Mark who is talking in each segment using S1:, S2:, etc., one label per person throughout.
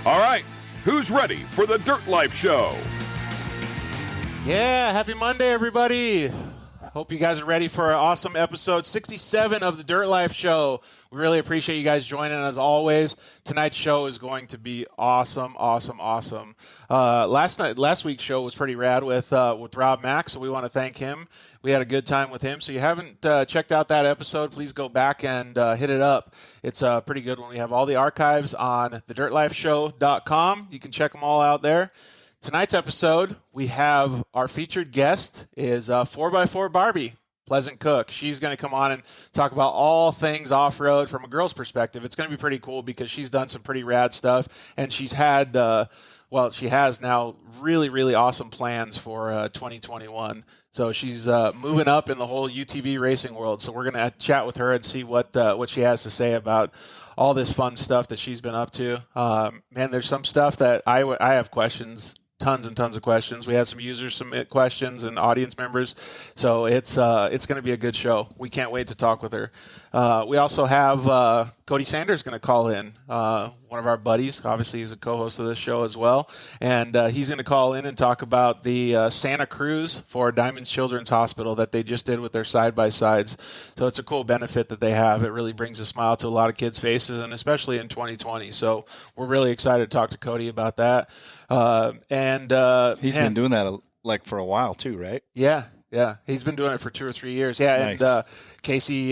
S1: All right, who's ready for the Dirt Life Show?
S2: Yeah, happy Monday, everybody. Hope you guys are ready for an awesome episode 67 of the Dirt Life Show. We really appreciate you guys joining as always. Tonight's show is going to be awesome. Last week's show was pretty rad with Rob Mack, so we want to thank him. We had a good time with him. So you haven't checked out that episode, please go back and hit it up. It's a pretty good one. We have all the archives on thedirtlifeshow.com. You can check them all out there. Tonight's episode, we have our featured guest is 4x4 Barbie, Pleasant Cook. She's going to come on and talk about all things off-road from a girl's perspective. It's going to be pretty cool because she's done some pretty rad stuff, and she's had, she has now really, really awesome plans for 2021. So she's moving up in the whole UTV racing world. So we're going to chat with her and see what she has to say about all this fun stuff that she's been up to. Man, there's some stuff that I have questions. Tons and tons of questions. We had some users submit questions and audience members, so it's going to be a good show. We can't wait to talk with her. We also have Cody Sanders going to call in, one of our buddies. Obviously, he's a co-host of this show as well, and he's going to call in and talk about the Santa Cruz for Diamond Children's Hospital that they just did with their side-by-sides. So it's a cool benefit that they have. It really brings a smile to a lot of kids' faces, and especially in 2020. So we're really excited to talk to Cody about that.
S3: He's been doing that for a while too, right?
S2: Yeah. He's been doing it for 2 or 3 years. Yeah, nice. And Casey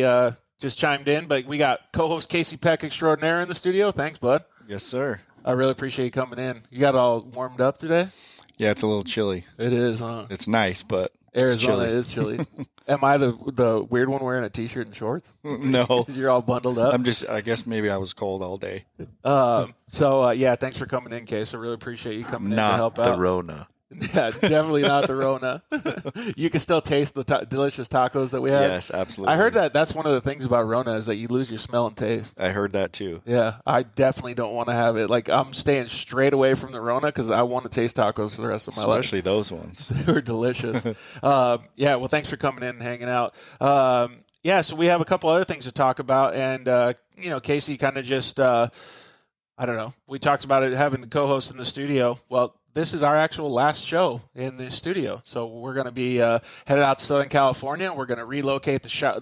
S2: just chimed in, but we got co-host Casey Peck extraordinaire in the studio. Thanks, bud.
S3: Yes, sir.
S2: I really appreciate you coming in. You got all warmed up today?
S3: Yeah, it's a little chilly.
S2: It is, huh?
S3: It's nice, but
S2: Arizona is chilly. Am I the weird one wearing a T-shirt and shorts?
S3: No.
S2: You're all bundled up?
S3: I guess maybe I was cold all day.
S2: Thanks for coming in, Case. I really appreciate you coming in to help out.
S4: Not the Rona.
S2: Yeah, definitely not the Rona. You can still taste the delicious tacos that we have.
S3: Yes, absolutely.
S2: I heard that's one of the things about Rona is that you lose your smell and taste.
S3: I heard that too.
S2: Yeah, I definitely don't want to have it. Like, I'm staying straight away from the Rona because I want to taste tacos for the rest of my life.
S3: Especially those ones.
S2: They're delicious. Well, thanks for coming in and hanging out. So we have a couple other things to talk about. And, Casey kind of just, I don't know. We talked about it having the co-host in the studio. Well, this is our actual last show in the studio. So we're going to be headed out to Southern California. We're going to relocate the show.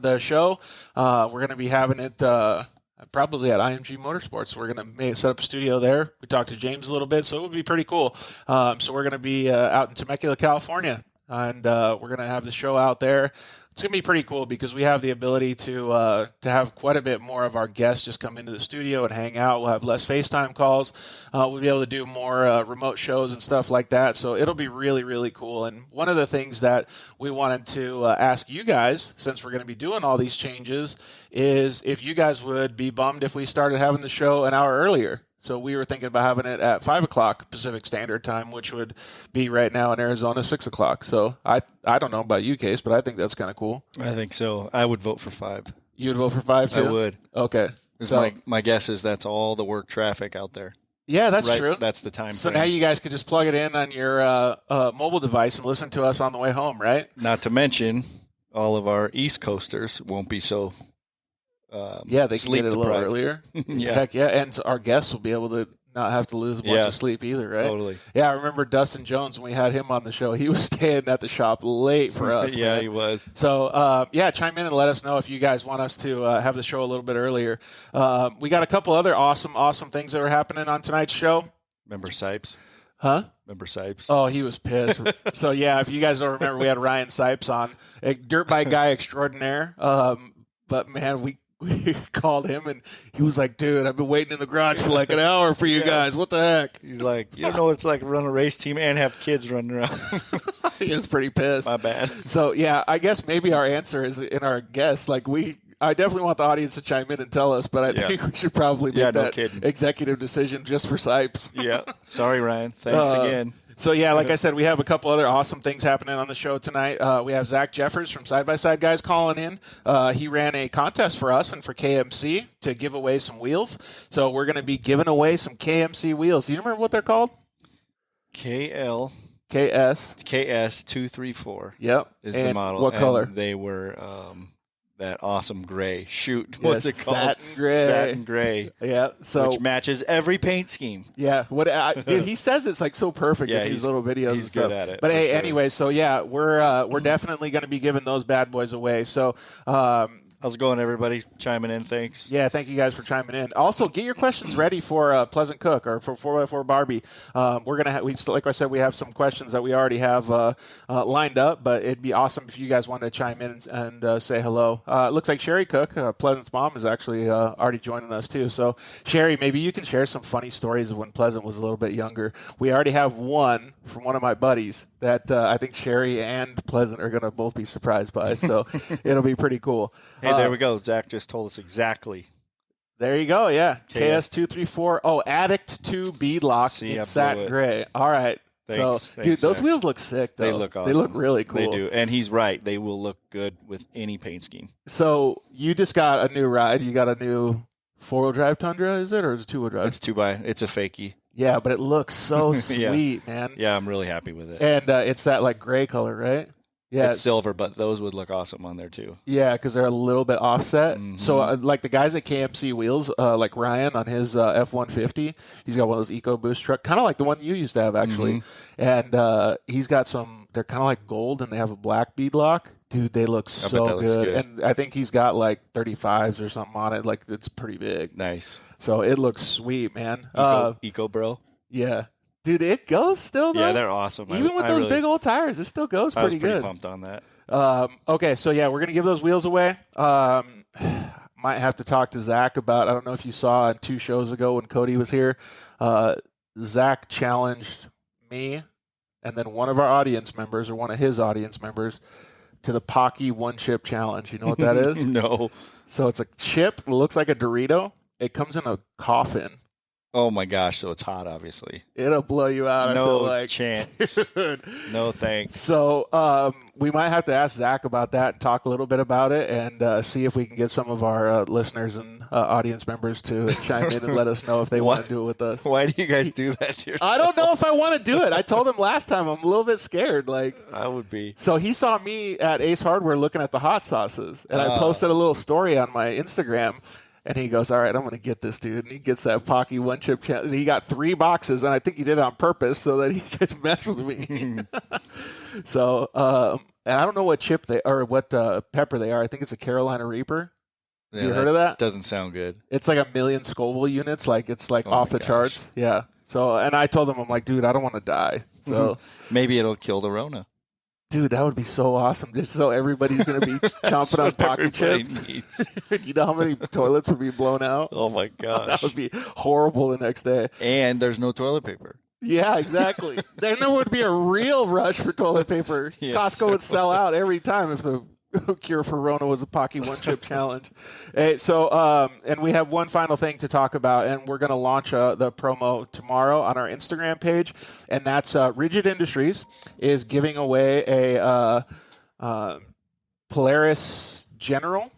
S2: We're going to be having it probably at IMG Motorsports. We're going to set up a studio there. We talked to James a little bit, so it would be pretty cool. So we're going to be out in Temecula, California, and we're going to have the show out there. It's going to be pretty cool because we have the ability to have quite a bit more of our guests just come into the studio and hang out. We'll have less FaceTime calls. We'll be able to do more remote shows and stuff like that. So it'll be really, really cool. And one of the things that we wanted to ask you guys, since we're going to be doing all these changes, is if you guys would be bummed if we started having the show an hour earlier. So we were thinking about having it at 5 o'clock Pacific Standard Time, which would be right now in Arizona 6 o'clock. So I don't know about you, Case, but I think that's kind of cool.
S3: I think so. I would vote for 5.
S2: You would vote for 5 too?
S3: I would.
S2: Okay.
S3: So my guess is that's all the work traffic out there.
S2: Yeah, that's true.
S3: That's the time.
S2: So now you guys could just plug it in on your mobile device and listen to us on the way home, right?
S3: Not to mention, all of our East Coasters won't be so
S2: they can get it a little earlier.
S3: Yeah.
S2: Heck yeah, and our guests will be able to not have to lose a bunch of sleep either, right?
S3: Totally.
S2: Yeah, I remember Dustin Jones, when we had him on the show, he was staying at the shop late for us.
S3: Yeah,
S2: man.
S3: he was.
S2: So, chime in and let us know if you guys want us to have the show a little bit earlier. We got a couple other awesome things that are happening on tonight's show.
S3: Remember Sipes?
S2: Huh?
S3: Remember Sipes?
S2: Oh, he was pissed. So, yeah, if you guys don't remember, we had Ryan Sipes on, a dirt bike guy extraordinaire. But, man, we called him, and he was like, dude, I've been waiting in the garage for like an hour for you guys. What the heck?
S3: He's like, you don't know what it's like to run a race team and have kids running around.
S2: He was pretty pissed.
S3: My bad.
S2: So, yeah, I guess maybe our answer is in our guess. Like, I definitely want the audience to chime in and tell us, but I think we should probably make that executive decision just for Sipes.
S3: Yeah. Sorry, Ryan. Thanks again.
S2: So, yeah, like I said, we have a couple other awesome things happening on the show tonight. We have Zach Jeffers from Side by Side Guys calling in. He ran a contest for us and for KMC to give away some wheels. So we're going to be giving away some KMC wheels. Do you remember what they're called?
S3: KS
S2: 234.
S3: Yep. Is
S2: and
S3: the model.
S2: What color?
S3: They were that awesome gray. Shoot, what's it called?
S2: Satin gray.
S3: Satin gray.
S2: Yeah, so
S3: which matches every paint scheme.
S2: Yeah, dude, he says it's like so perfect in these little videos.
S3: He's
S2: and stuff.
S3: good at it.
S2: But hey,
S3: sure.
S2: anyway, so yeah, we're definitely going to be giving those bad boys away. So.
S3: How's it going, everybody? Chiming in, thanks.
S2: Yeah, thank you guys for chiming in. Also, get your questions ready for Pleasant Cook or for 4x4 Barbie. We're gonna like I said, we have some questions that we already have lined up, but it'd be awesome if you guys wanted to chime in and say hello. It looks like Sherry Cook, Pleasant's mom, is actually already joining us too. So, Sherry, maybe you can share some funny stories of when Pleasant was a little bit younger. We already have one from one of my buddies that I think Sherry and Pleasant are gonna both be surprised by. So it'll be pretty cool.
S3: Hey, there we go. Zach just told us exactly.
S2: There you go. Yeah. KS234. Oh, Addict 2 beadlock in satin gray. All right.
S3: Thanks,
S2: dude, those
S3: Zach.
S2: wheels look sick, though.
S3: They look awesome.
S2: They look really cool.
S3: They do. And he's right. They will look good with any paint scheme.
S2: So you just got a new ride. You got a new four-wheel drive Tundra, is it? Or is it two-wheel drive?
S3: It's a fakie.
S2: Yeah, but it looks so sweet, man.
S3: Yeah, I'm really happy with it.
S2: And it's that like gray color, right? Yeah,
S3: it's silver, but those would look awesome on there too.
S2: Yeah, because they're a little bit offset.
S3: Mm-hmm.
S2: So, like the guys at KMC Wheels, like Ryan on his F-150, he's got one of those EcoBoost trucks, kind of like the one you used to have, actually. Mm-hmm. And he's got some, they're kind of like gold, and they have a black beadlock. Dude, they look so good. And I think he's got like 35s or something on it. Like, it's pretty big.
S3: Nice.
S2: So, it looks sweet, man.
S3: Eco Bro?
S2: Yeah. Dude, it goes still, though.
S3: Yeah, they're awesome.
S2: Even with those big old tires, it still goes pretty good.
S3: I was pretty pumped on that.
S2: Okay, so yeah, we're going to give those wheels away. Might have to talk to Zach about, I don't know if you saw 2 shows ago when Cody was here, Zach challenged me and then one of our audience members or one of his audience members to the Pocky One Chip Challenge. You know what that is?
S3: No.
S2: So it's a chip. It looks like a Dorito. It comes in a coffin.
S3: Oh, my gosh. So it's hot, obviously.
S2: It'll blow you out,
S3: no
S2: I feel like.
S3: Chance. No thanks.
S2: So we might have to ask Zach about that and talk a little bit about it and see if we can get some of our listeners and audience members to chime in and let us know if they want to do it with us.
S3: Why do you guys do that to yourself?
S2: I don't know if I want to do it. I told him last time I'm a little bit scared. Like
S3: I would be.
S2: So he saw me at Ace Hardware looking at the hot sauces, and I posted a little story on my Instagram. And he goes, all right, I'm going to get this dude. And he gets that Pocky One Chip Challenge. And he got 3 boxes, and I think he did it on purpose so that he could mess with me. So, and I don't know what chip or what pepper they are. I think it's a Carolina Reaper.
S3: Yeah,
S2: you heard of that?
S3: Doesn't sound good.
S2: It's like 1,000,000 Scoville units. Like it's like off the charts. Yeah. So, and I told him, I'm like, dude, I don't want to die. So
S3: maybe it'll kill the Rona.
S2: Dude, that would be so awesome. Just so everybody's going to be chomping on Pocky chips. You know how many toilets would be blown out?
S3: Oh, my gosh.
S2: That would be horrible the next day.
S3: And there's no toilet paper.
S2: Yeah, exactly. Then there would be a real rush for toilet paper. Yes. Costco would sell out every time if the cure for Rona was a Pocky One Chip Challenge. Hey, so, and we have one final thing to talk about, and we're going to launch the promo tomorrow on our Instagram page, and that's Rigid Industries is giving away a Polaris General.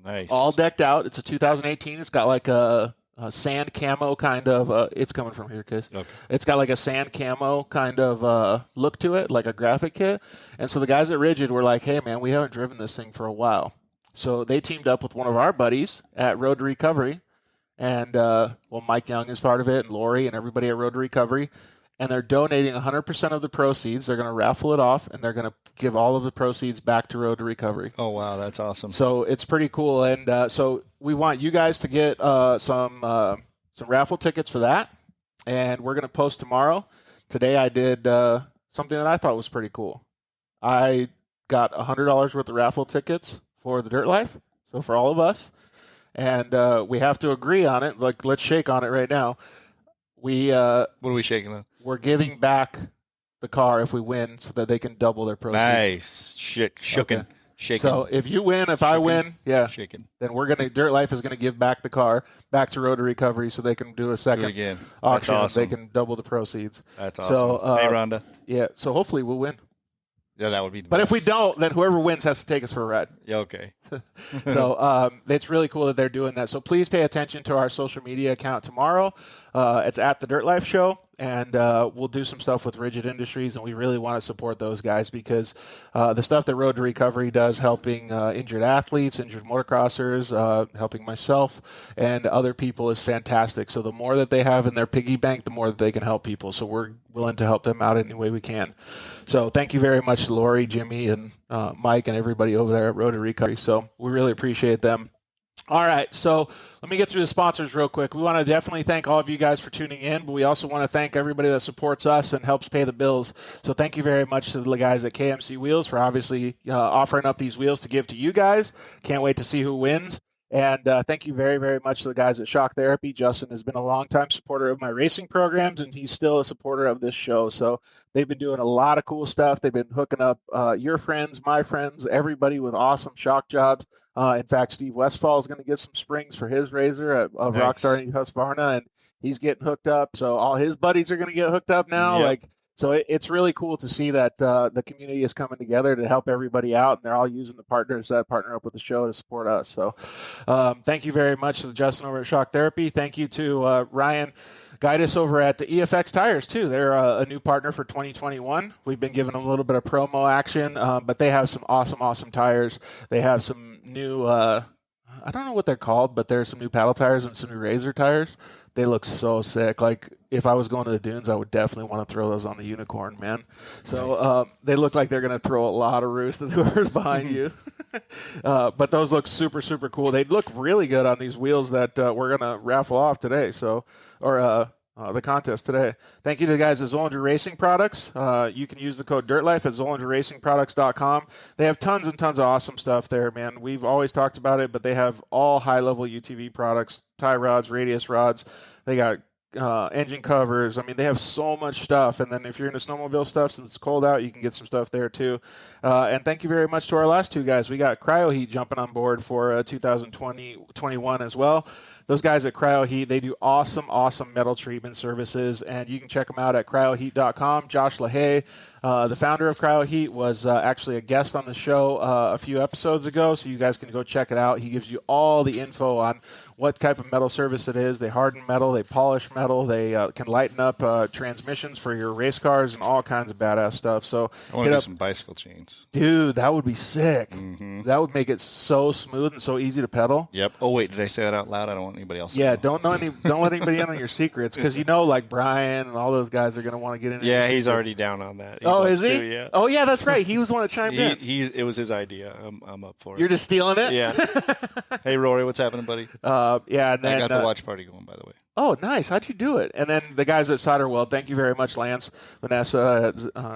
S3: Nice.
S2: All decked out. It's a 2018. It's got like a sand camo kind of, it's coming from here, Kiss. Okay. It's got like a sand camo kind of look to it, like a graphic kit. And so the guys at Rigid were like, hey, man, we haven't driven this thing for a while. So they teamed up with one of our buddies at Road to Recovery. And, Mike Young is part of it, and Lori and everybody at Road to Recovery. And they're donating 100% of the proceeds. They're going to raffle it off, and they're going to give all of the proceeds back to Road to Recovery.
S3: Oh, wow. That's awesome.
S2: So it's pretty cool. And so we want you guys to get some raffle tickets for that. And we're going to post tomorrow. Today I did something that I thought was pretty cool. I got $100 worth of raffle tickets for the Dirt Life, so for all of us. And we have to agree on it. Like, let's shake on it right now. What are
S3: we shaking on?
S2: We're giving back the car if we win so that they can double their proceeds.
S3: Nice. Shooken. Okay. Shaking.
S2: So if you win, if I win,
S3: shaking.
S2: Then Dirt Life is going to give back the car back to Road to Recovery so they can do a second
S3: again.
S2: auction.
S3: That's awesome.
S2: They can double the proceeds.
S3: That's awesome.
S2: So,
S3: hey, Rhonda.
S2: Yeah, so hopefully we'll win.
S3: Yeah, that would be the
S2: But
S3: best.
S2: if we don't, then whoever wins has to take us for a ride.
S3: Yeah, okay.
S2: So it's really cool that they're doing that. So please pay attention to our social media account tomorrow. It's at The Dirt Life Show. and we'll do some stuff with Rigid Industries, and we really want to support those guys because the stuff that Road to Recovery does, helping injured athletes, injured motocrossers, helping myself and other people, is fantastic. So the more that they have in their piggy bank, the more that they can help people. So we're willing to help them out any way we can. So thank you very much to Lori, Jimmy, and Mike, and everybody over there at Road to Recovery. So we really appreciate them. All right, so let me get through the sponsors real quick. We want to definitely thank all of you guys for tuning in, but we also want to thank everybody that supports us and helps pay the bills. So thank you very much to the guys at KMC Wheels for obviously offering up these wheels to give to you guys. Can't wait to see who wins. And thank you very, very much to the guys at Shock Therapy. Justin has been a longtime supporter of my racing programs, and he's still a supporter of this show. So they've been doing a lot of cool stuff. They've been hooking up your friends, my friends, everybody with awesome shock jobs. In fact, Steve Westfall is going to get some springs for his razor at Rockstar in Husqvarna, and he's getting hooked up. So all his buddies are going to get hooked up now.
S3: Yep.
S2: So it's really cool to see that the community is coming together to help everybody out, and they're all using the partners that partner up with the show to support us. So thank you very much to Justin over at Shock Therapy. Thank you to Ryan Guidus over at the EFX Tires, too. They're a new partner for 2021. We've been giving them a little bit of promo action, but they have some awesome tires. They have some new, I don't know what they're called, but there's some new paddle tires and some new Razor tires. They look so sick. Like, if I was going to the dunes, I would definitely want to throw those on the Unicorn, man. So nice. They look like they're going to throw a lot of roost at whoever's behind you. But those look super, super cool. They look really good on these wheels that we're going to raffle off today. So, the contest today. Thank you to the guys at Zollinger Racing Products. You can use the code DIRTLIFE at ZollingerRacingProducts.com. They have tons and tons of awesome stuff there, man. We've always talked about it, but they have all high-level UTV products, tie rods, radius rods. They got engine covers. I mean, they have so much stuff. And then if you're into snowmobile stuff, since it's cold out, you can get some stuff there too. And thank you very much to our last two guys. We got Cryo Heat jumping on board for 2021 as well. Those guys at Cryo Heat, they do awesome metal treatment services, and you can check them out at cryoheat.com. Josh LaHaye, the founder of Cryo Heat, was actually a guest on the show a few episodes ago, so you guys can go check it out. He gives you all the info on what type of metal service it is. They harden metal, they polish metal, they can lighten up transmissions for your race cars and all kinds of badass stuff. So
S3: I want to do some bicycle chains.
S2: Dude, that would be sick.
S3: Mm-hmm.
S2: That would make it so smooth and so easy to pedal.
S3: Yep. Oh, wait, did I say that out loud? I don't want anybody else to
S2: Yeah,
S3: know.
S2: don't let anybody in on your secrets, because like Brian and all those guys are going to want to get in.
S3: Yeah, he's already down on that.
S2: Is he?
S3: Too, yeah.
S2: Oh, yeah, that's right. He was the one that chimed in.
S3: It was his idea. I'm up for it.
S2: You're just stealing it?
S3: Yeah. Hey, Rory, what's happening, buddy?
S2: Yeah, and then,
S3: I got the watch party going, by the way.
S2: Oh, nice. How'd you do it? And then the guys at Solderweld, thank you very much, Lance, Vanessa,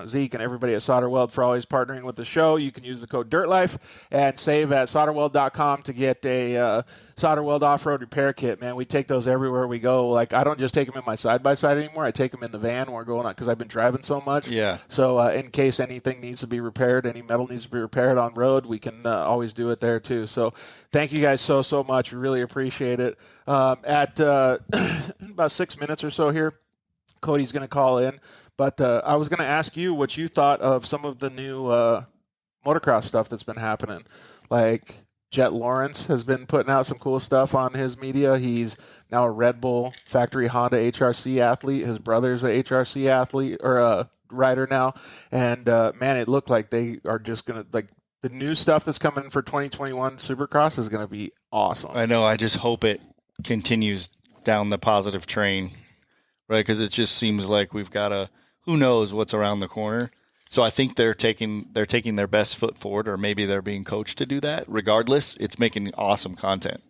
S2: Zeke, and everybody at Solderweld for always partnering with the show. You can use the code DIRTLIFE and save at solderweld.com to get a Solderweld off-road repair kit, man. We take those everywhere we go. Like, I don't just take them in my side-by-side anymore. I take them in the van when we're going on, because I've been driving so much.
S3: Yeah.
S2: So in case anything needs to be repaired, any metal needs to be repaired on road, we can always do it there too. So thank you guys so much. We really appreciate it. At about 6 minutes or so here, Cody's going to call in. But I was going to ask you what you thought of some of the new motocross stuff that's been happening. Like, Jet Lawrence has been putting out some cool stuff on his media. He's now a Red Bull factory Honda HRC athlete. His brother's a HRC athlete, or a rider now. And, man, it looked like they are just going to, like, the new stuff that's coming for 2021 Supercross is going to be awesome.
S3: I know. I just hope it continues down the positive train, right? Because it just seems like we've got who knows what's around the corner. So I think they're taking their best foot forward, or maybe they're being coached to do that. Regardless, it's making awesome content.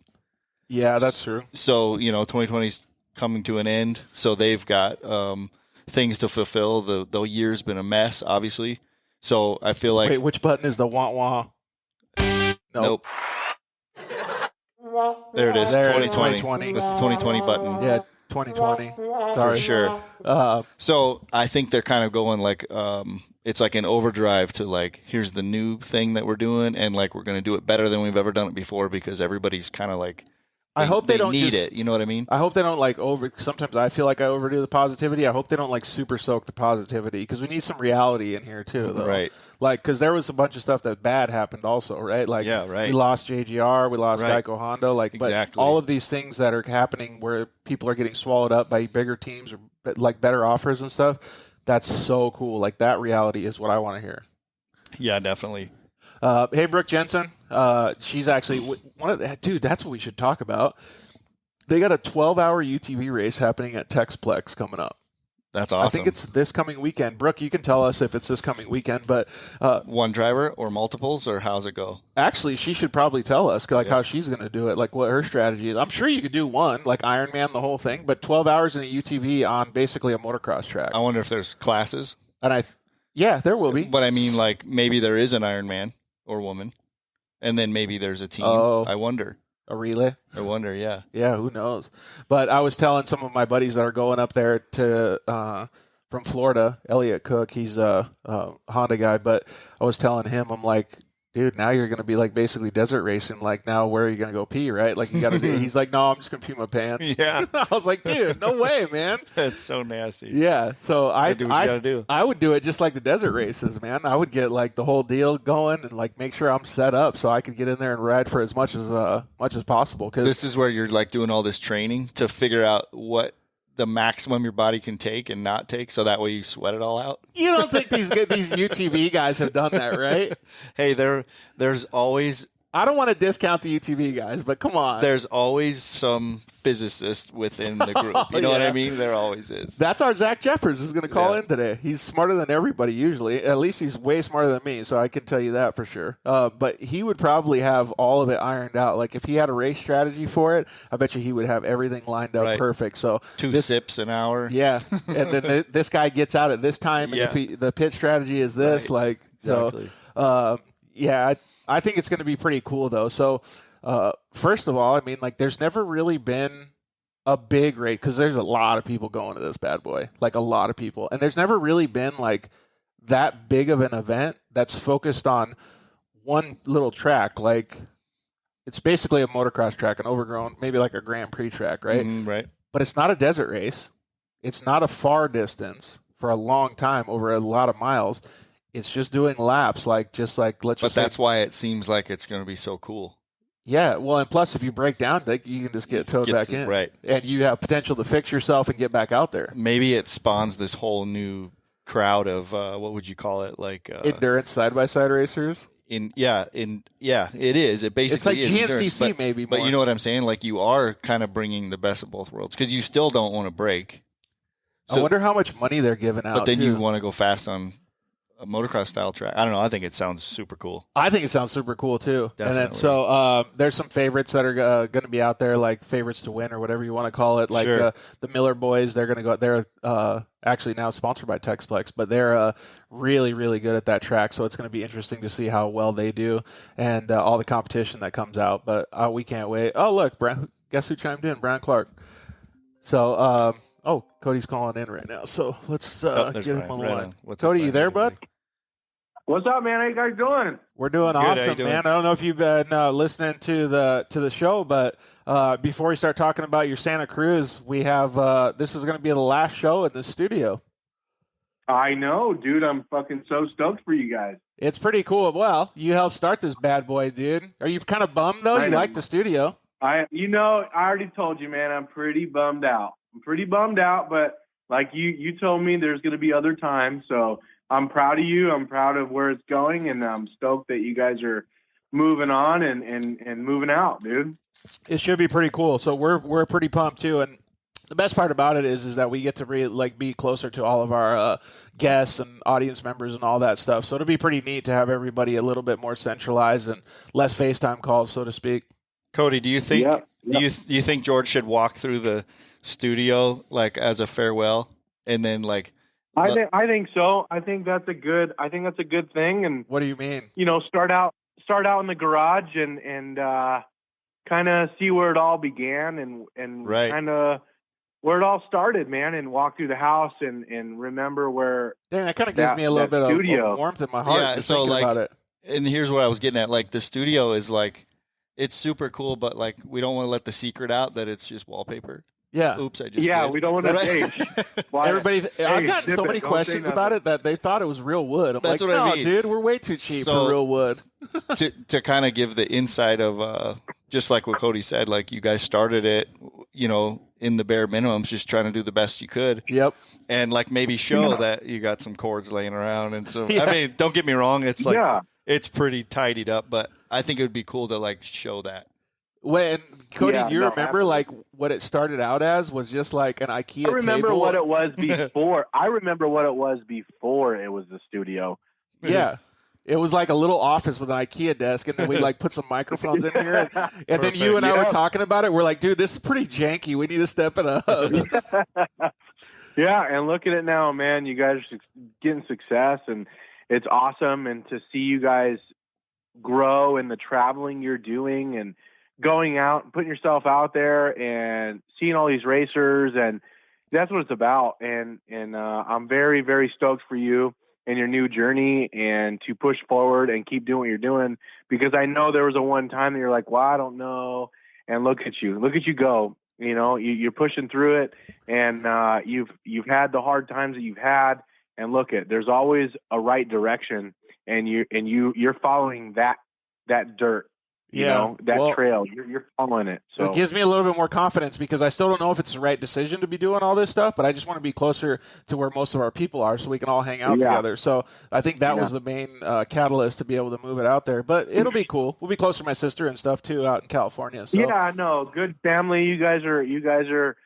S2: Yeah, that's true.
S3: So, 2020 is coming to an end, so they've got things to fulfill. The year's been a mess, obviously. So I feel like...
S2: Wait, which button is the wah-wah?
S3: Nope. There it is,
S2: there
S3: 2020. That's the 2020 button.
S2: Yeah, 2020. Sorry.
S3: For sure. So I think they're kind of going like... it's like an overdrive to like, here's the new thing that we're doing, and like we're going to do it better than we've ever done it before, because everybody's kind of like,
S2: I hope they don't
S3: need
S2: just,
S3: it. You know what I mean?
S2: I hope they don't like sometimes I feel like I overdo the positivity. I hope they don't like super soak the positivity, because we need some reality in here too, though.
S3: Right.
S2: Like, because there was a bunch of stuff that bad happened also, right? Like,
S3: yeah, right.
S2: We lost JGR, we lost Geico Honda, like,
S3: exactly.
S2: But all of these things that are happening where people are getting swallowed up by bigger teams or like better offers and stuff. That's so cool. Like that reality is what I want to hear.
S3: Yeah, definitely.
S2: Hey, Brooke Jensen. She's actually one of the, dude, that's what we should talk about. They got a 12-hour UTV race happening at Texplex coming up.
S3: That's awesome.
S2: I think it's this coming weekend. Brooke, you can tell us if it's this coming weekend, but
S3: one driver or multiples, or how's it go?
S2: Actually, she should probably tell us how she's going to do it, like what her strategy is. I'm sure you could do one, like Ironman, the whole thing, but 12 hours in a UTV on basically a motocross track.
S3: I wonder if there's classes.
S2: And yeah, there will be.
S3: But I mean, like maybe there is an Ironman or woman, and then maybe there's a team.
S2: Oh.
S3: I wonder.
S2: A relay?
S3: I wonder, yeah.
S2: Yeah, who knows? But I was telling some of my buddies that are going up there to from Florida, Elliot Cook, he's a Honda guy, but I was telling him, I'm like, dude, now you're going to be like basically desert racing. Like now where are you going to go pee, right? Like you got to do. He's like, no, I'm just going to pee my pants.
S3: Yeah.
S2: I was like, dude, no way, man.
S3: That's so nasty.
S2: Yeah. So I
S3: do what you got to do.
S2: I would do it just like the desert races, man. I would get like the whole deal going and like make sure I'm set up so I could get in there and ride for as much as possible. Cause
S3: this is where you're like doing all this training to figure out what the maximum your body can take and not take, so that way you sweat it all out.
S2: You don't think these UTV guys have done that, right?
S3: Hey, there's always.
S2: I don't want to discount the UTV guys, but come on.
S3: There's always some physicist within the group. You know what I mean? There always is.
S2: That's our Zach Jeffers is going to call in today. He's smarter than everybody usually. At least he's way smarter than me, so I can tell you that for sure. But he would probably have all of it ironed out. Like if he had a race strategy for it, I bet you he would have everything lined up perfect. So
S3: two sips an hour.
S2: Yeah, and then this guy gets out at this time, and if the pitch strategy is this,
S3: exactly.
S2: So yeah. I think it's going to be pretty cool, though. So, first of all, I mean, like, there's never really been a big race because there's a lot of people going to this bad boy, like a lot of people. And there's never really been, like, that big of an event that's focused on one little track. Like, it's basically a motocross track, an overgrown, maybe like a Grand Prix track, right?
S3: Right.
S2: But it's not a desert race. It's not a far distance for a long time over a lot of miles. It's just doing laps, let's
S3: But
S2: just
S3: that's why it seems like it's going to be so cool.
S2: Yeah, well, and plus, if you break down, you can just get towed back in.
S3: Right.
S2: And you have potential to fix yourself and get back out there.
S3: Maybe it spawns this whole new crowd of, what would you call it? Like
S2: endurance side-by-side racers?
S3: It is. It basically
S2: is. It's like
S3: GNCC
S2: maybe
S3: more.
S2: But
S3: you know what I'm saying? Like you are kind of bringing the best of both worlds because you still don't want to break.
S2: So, I wonder how much money they're giving out,
S3: but then you want to go fast on a motocross style track. I don't know. I think it sounds super cool.
S2: I think it sounds super cool too.
S3: Definitely.
S2: And then so there's some favorites that are going to be out there, like favorites to win or whatever you want to call it. Like the Miller boys, they're going to go. They're actually now sponsored by Texplex, but they're really, really good at that track. So it's going to be interesting to see how well they do and all the competition that comes out. But we can't wait. Oh, look, guess who chimed in? Brian Clark. So. Cody's calling in right now, so let's get him on the line. Cody, you there, bud?
S4: What's up, man? How you guys doing?
S2: We're doing awesome, man. I don't know if you've been listening to the show, but before we start talking about your Santa Cruz, we have this is going to be the last show in the studio.
S4: I know, dude. I'm fucking so stoked for you guys.
S2: It's pretty cool. Well, you helped start this bad boy, dude. Are you kind of bummed though? You like the studio?
S4: I already told you, man. I'm pretty bummed out. But like you told me there's going to be other times. So I'm proud of you. I'm proud of where it's going. And I'm stoked that you guys are moving on and moving out, dude.
S2: It should be pretty cool. So we're pretty pumped too. And the best part about it is that we get to be closer to all of our guests and audience members and all that stuff. So it'll be pretty neat to have everybody a little bit more centralized and less FaceTime calls, so to speak.
S3: Cody, do you think do you think George should walk through the studio like as a farewell and then like
S4: I think so. I think that's a good thing. And
S2: what do you mean?
S4: Start out in the garage and kind of see where it all began and kind of where it all started, man, and walk through the house and remember where.
S2: Dang, that kind of gives me a little bit of warmth in my heart.
S3: Yeah, so like,
S2: about it.
S3: And here's what I was getting at. Like the studio is like, it's super cool, but like we don't want to let the secret out that it's just wallpaper.
S2: Yeah.
S3: Oops, I just
S4: did. We don't want to age.
S2: Everybody, I've gotten so many questions about it that they thought it was real wood.
S3: That's what I mean.
S2: Dude, we're way too cheap for real wood.
S3: to kind of give the insight of just like what Cody said, like you guys started it, in the bare minimums, just trying to do the best you could.
S2: Yep.
S3: And like maybe show that you got some cords laying around. And so,
S2: Yeah.
S3: I mean, don't get me wrong. It's like, it's pretty tidied up, but I think it would be cool to like show that.
S2: When Cody, do you remember
S4: absolutely.
S2: like what it started out as was just like an IKEA table?
S4: I remember what it was before. I remember what it was before it was the studio.
S2: Yeah. It was like a little office with an IKEA desk, and then we like put some microphones in here, and then you and I were talking about it. We're like, dude, this is pretty janky. We need to step it up.
S4: Yeah, and look at it now, man. You guys are getting success, and it's awesome. And to see you guys grow and the traveling you're doing and going out and putting yourself out there and seeing all these racers, and that's what it's about. And I'm very, very stoked for you and your new journey, and to push forward and keep doing what you're doing, because I know there was a one time that you're like, well, I don't know. And look at you go, you know, you're pushing through it, and you've had the hard times that you've had, and look at, there's always a right direction, and you're following that dirt. You know, that trail, you're following it. So
S2: it gives me a little bit more confidence, because I still don't know if it's the right decision to be doing all this stuff, but I just want to be closer to where most of our people are so we can all hang out together. So I think that was the main catalyst to be able to move it out there. But it'll be cool. We'll be closer to my sister and stuff too out in California. So.
S4: Yeah, I know. Good family. You guys are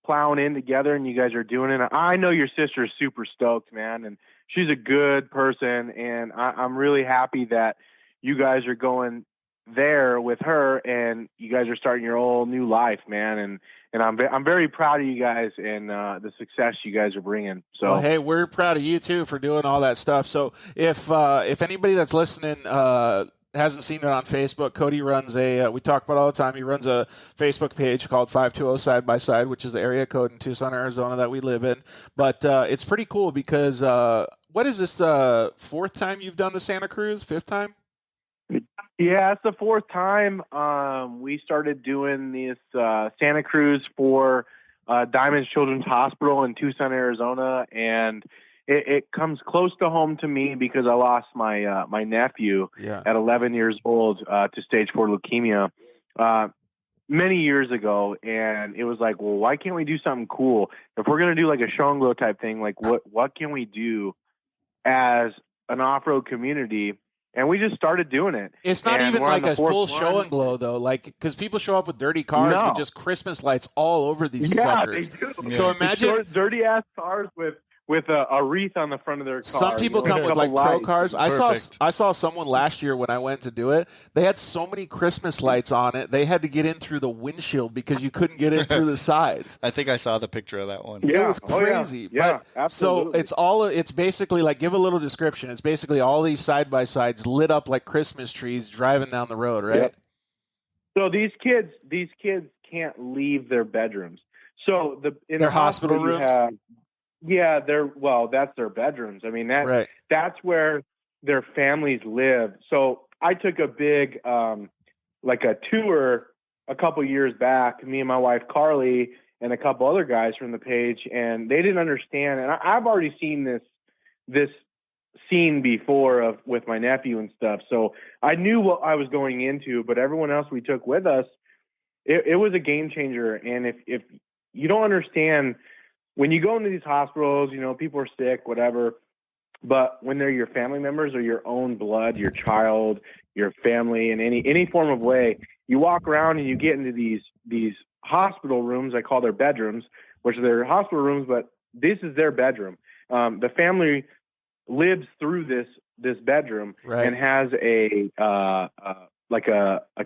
S4: plowing in together, and you guys are doing it. I know your sister is super stoked, man, and she's a good person, and I'm really happy that you guys are going there with her, and you guys are starting your whole new life, man. And I'm very proud of you guys and the success you guys are bringing. So,
S2: well, hey, we're proud of you too for doing all that stuff. So if anybody that's listening hasn't seen it on Facebook, Cody runs we talk about all the time, he runs a Facebook page called 520 Side by Side, which is the area code in Tucson, Arizona that we live in. But it's pretty cool because what is this, the fourth time you've done the Santa Cruz? Fifth time?
S4: Yeah, it's the fourth time. We started doing this Santa Cruz for Diamonds Children's Hospital in Tucson, Arizona, and it comes close to home to me because I lost my nephew at 11 years old to stage 4 leukemia many years ago, and it was like, well, why can't we do something cool? If we're gonna do like a show and glow type thing, like what can we do as an off-road community? And we just started doing it.
S2: It's not even like a full show and glow, though. Like, because people show up with dirty cars with just Christmas lights all over these suckers.
S4: They do.
S2: So imagine
S4: dirty ass cars with a wreath on the front of their car.
S2: Some people come with like pro cars. I saw someone last year when I went to do it. They had so many Christmas lights on it. They had to get in through the windshield because you couldn't get in through the sides.
S3: I think I saw the picture of that one.
S2: Yeah. It was crazy.
S4: Yeah, absolutely.
S2: So it's basically like, give a little description. It's basically all these side by sides lit up like Christmas trees driving down the road, right?
S4: Yep. So these kids can't leave their bedrooms. So in
S2: their hospital rooms.
S4: Yeah, that's their bedrooms. I mean, that's where their families live. So I took a big, like a tour a couple years back, me and my wife, Carly, and a couple other guys from the page, and they didn't understand. And I've already seen this scene before with my nephew and stuff. So I knew what I was going into, but everyone else we took with us, it was a game changer. And if you don't understand, when you go into these hospitals, you know, people are sick, whatever, but when they're your family members or your own blood, your child, your family, in any form of way, you walk around and you get into these hospital rooms. I call their bedrooms, which are their hospital rooms, but this is their bedroom. The family lives through this bedroom and has a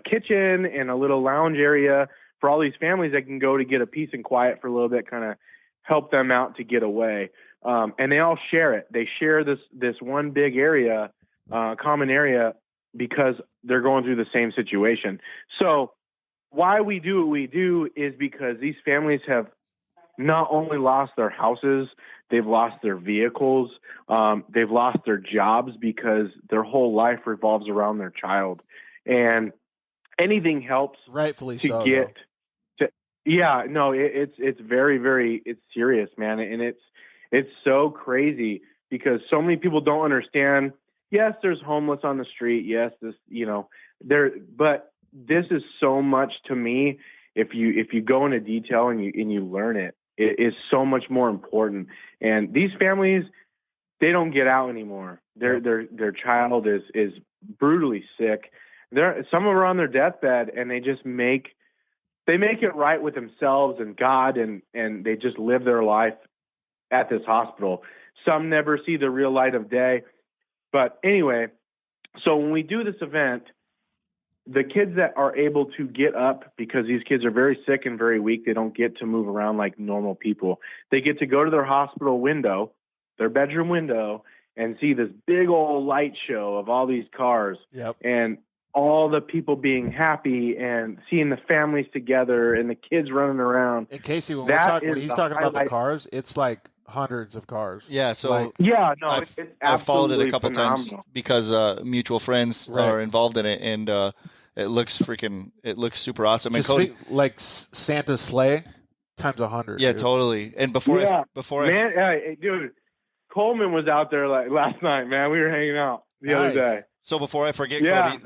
S4: kitchen and a little lounge area for all these families that can go to get a peace and quiet for a little bit, kind of help them out to get away. And they all share it. They share this one big area, common area, because they're going through the same situation. So why we do what we do is because these families have not only lost their houses, they've lost their vehicles, they've lost their jobs because their whole life revolves around their child. And anything helps
S2: rightfully
S4: to
S2: so,
S4: get to, yeah, no, it's very, very, it's serious, man. And it's so crazy because so many people don't understand. Yes, there's homeless on the street. Yes, but this is so much to me. if you go into detail and you learn it, it is so much more important. And these families, they don't get out anymore. Their child is brutally sick. Some of them are on their deathbed, and they just make it right with themselves and God, and they just live their life at this hospital. Some never see the real light of day. But anyway, so when we do this event, the kids that are able to get up, because these kids are very sick and very weak, they don't get to move around like normal people. They get to go to their hospital window, their bedroom window, and see this big old light show of all these cars.
S2: Yep.
S4: And all the people being happy and seeing the families together and the kids running around.
S2: And Casey, when he's talking about the cars, it's like hundreds of cars.
S3: Yeah, so
S4: I've
S3: followed it a couple
S4: phenomenal
S3: times because mutual friends are involved in it, and it looks super awesome. And Cody,
S2: like Santa's sleigh times 100.
S3: Yeah,
S2: dude.
S3: Totally. And
S4: dude, Coleman was out there like last night, man. We were hanging out the other day.
S3: So before I forget, Cody,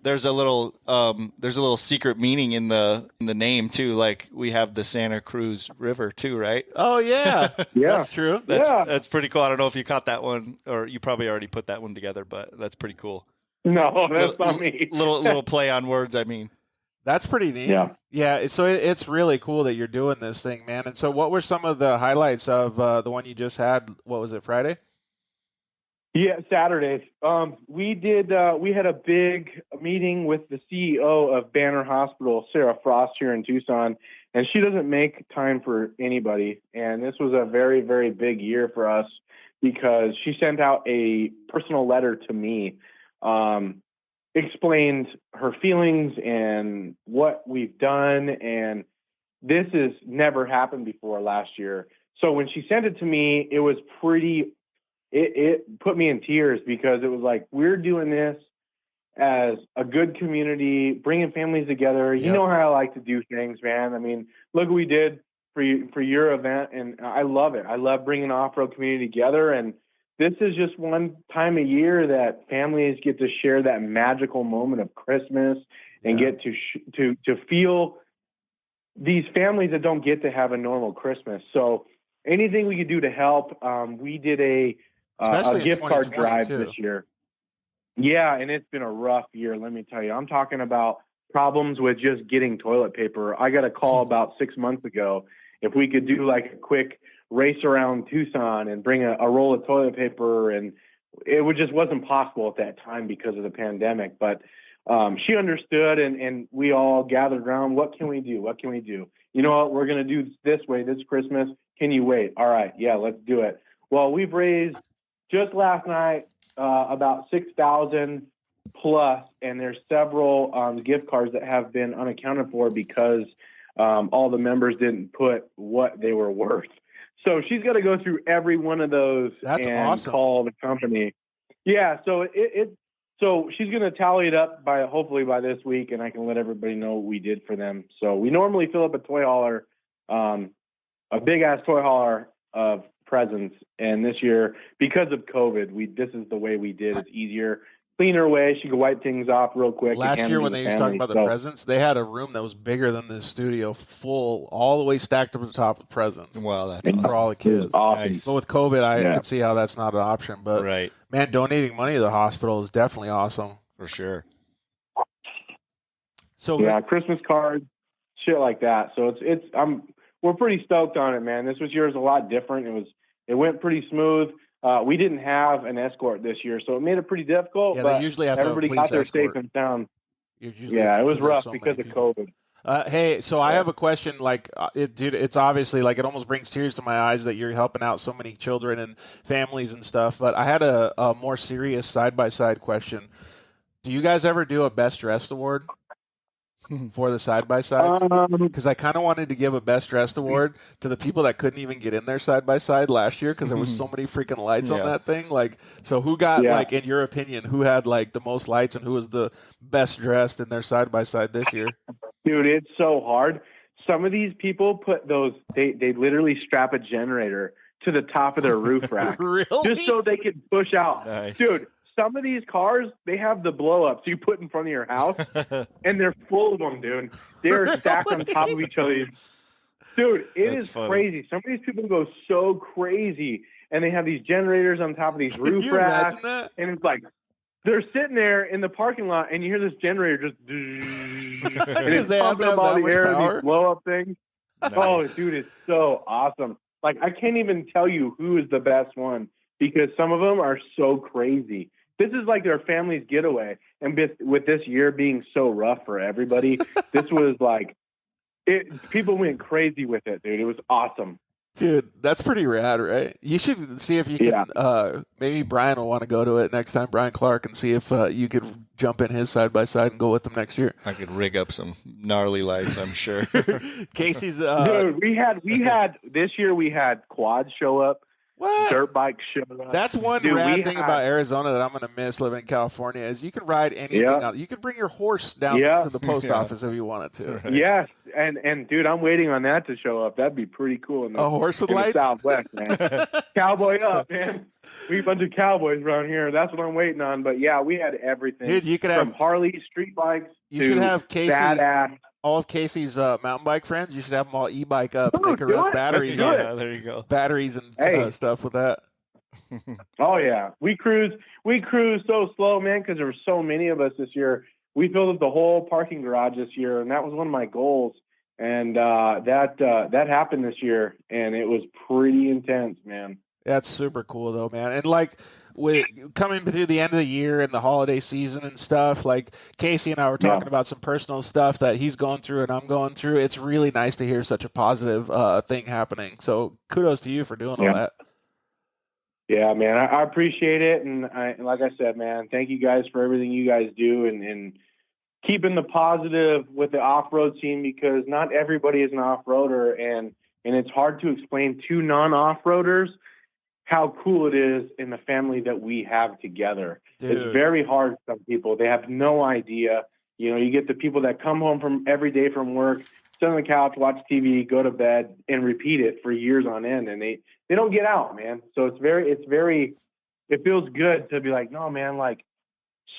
S3: there's a little secret meaning in the name too. Like we have the Santa Cruz River too, right?
S2: Oh yeah, that's true.
S3: That's pretty cool. I don't know if you caught that one, or you probably already put that one together, but that's pretty cool.
S4: No, that's not me.
S3: little play on words. I mean,
S2: that's pretty neat. Yeah. So it's really cool that you're doing this thing, man. And so, what were some of the highlights of the one you just had? What was it, Friday?
S4: Yeah, Saturday. We had a big meeting with the CEO of Banner Hospital, Sarah Frost, here in Tucson, and she doesn't make time for anybody. And this was a very, very big year for us because she sent out a personal letter to me, explained her feelings and what we've done. And this has never happened before last year. So when she sent it to me, it was it put me in tears because it was like, we're doing this as a good community, bringing families together. You know how I like to do things, man. I mean, look what we did for your event, and I love it. I love bringing the off-road community together, and this is just one time a year that families get to share that magical moment of Christmas and get to feel these families that don't get to have a normal Christmas. So anything we could do to help, we did a gift card drive this year. Yeah, and it's been a rough year, let me tell you. I'm talking about problems with just getting toilet paper. I got a call about 6 months ago if we could do like a quick race around Tucson and bring a roll of toilet paper, and it just wasn't possible at that time because of the pandemic. But she understood, and we all gathered around. What can we do? What can we do? You know what? We're going to do this way this Christmas. Can you wait? All right. Yeah, let's do it. Well, we've raised just last night about $6,000 plus, and there's several gift cards that have been unaccounted for because all the members didn't put what they were worth. So she's got to go through every one of those call the company. Yeah, so so she's going to tally it up hopefully by this week, and I can let everybody know what we did for them. So we normally fill up a toy hauler, a big ass toy hauler of presents, and this year because of COVID, this is the way we did. It's easier, cleaner way. She could wipe things off real quick.
S2: Last year when they used to talk about the presents, they had a room that was bigger than this studio, full all the way stacked up to the top with presents.
S3: Wow, that's
S2: awesome. For all the kids.
S4: Awesome.
S2: But with COVID, I could see how that's not an option. But man, donating money to the hospital is definitely awesome.
S3: For sure.
S2: So
S4: Christmas cards, shit like that. So we're pretty stoked on it, man. This year's a lot different. It went pretty smooth. We didn't have an escort this year, so it made it pretty difficult. But
S2: they usually have
S4: everybody got there safe and sound. Yeah, it was rough because of COVID.
S2: Hey, so I have a question. Like, dude, it's obviously like it almost brings tears to my eyes that you're helping out so many children and families and stuff. But I had a more serious side-by-side question. Do you guys ever do a best dressed award for the side-by-sides? Because I kind of wanted to give a best dressed award to the people that couldn't even get in their side-by-side last year because there was so many freaking lights on that thing. Like, so who got, like, in your opinion, who had, like, the most lights and who was the best dressed in their side-by-side this year?
S4: Dude, it's so hard. Some of these people put they literally strap a generator to the top of their roof rack.
S2: Really?
S4: Just so they could push out.
S3: Nice.
S4: Dude, some of these cars, they have the blow-ups you put in front of your house, and they're full of them, dude. They're stacked on top of each other. Dude, That's funny. Crazy. Some of these people go so crazy, and they have these generators on top of these roof racks, and it's like they're sitting there in the parking lot, and you hear this generator just and it's pumping up all the air and these blow-up things. Nice. Oh, dude, it's so awesome. Like, I can't even tell you who is the best one because some of them are so crazy. This is like their family's getaway. And with this year being so rough for everybody, this was like, people went crazy with it, dude. It was awesome.
S2: Dude, that's pretty rad, right? You should see if you can, maybe Brian will want to go to it next time, Brian Clark, and see if you could jump in his side-by-side and go with them next year.
S3: I could rig up some gnarly lights, I'm sure.
S2: Casey's...
S4: Dude, we had, this year we had quads show up.
S2: What?
S4: Dirt bikes showing up.
S2: That's one rad thing about Arizona that I'm going to miss living in California is you can ride anything out. You can bring your horse down to the post office if you wanted to.
S4: Right. Yes, and dude, I'm waiting on that to show up. That'd be pretty cool.
S2: A horse with lights?
S4: The Southwest, man. Cowboy up, man. We a bunch of cowboys around here. That's what I'm waiting on. But yeah, we had everything.
S2: Dude, you could
S4: from Harley street bikes.
S2: You should have Casey.
S4: Badass.
S2: All of Casey's mountain bike friends, you should have them all e-bike up. They could run batteries.
S3: There you go.
S2: Batteries and stuff with that.
S4: Oh yeah, we cruise so slow, man, because there were so many of us this year. We filled up the whole parking garage this year, and that was one of my goals. And that happened this year, and it was pretty intense, man.
S2: That's super cool, though, man. And like with coming through the end of the year and the holiday season and stuff, like Casey and I were talking about some personal stuff that he's going through and I'm going through. It's really nice to hear such a positive thing happening. So kudos to you for doing all that.
S4: Yeah, man, I appreciate it. And like I said, man, thank you guys for everything you guys do and keeping the positive with the off-road scene, because not everybody is an off-roader, and it's hard to explain to non-off-roaders how cool it is in the family that we have together. Dude. It's very hard for some people. They have no idea. You know, you get the people that come home from every day from work, sit on the couch, watch TV, go to bed, and repeat it for years on end, and they don't get out, man. So it feels good to be like, no, man, like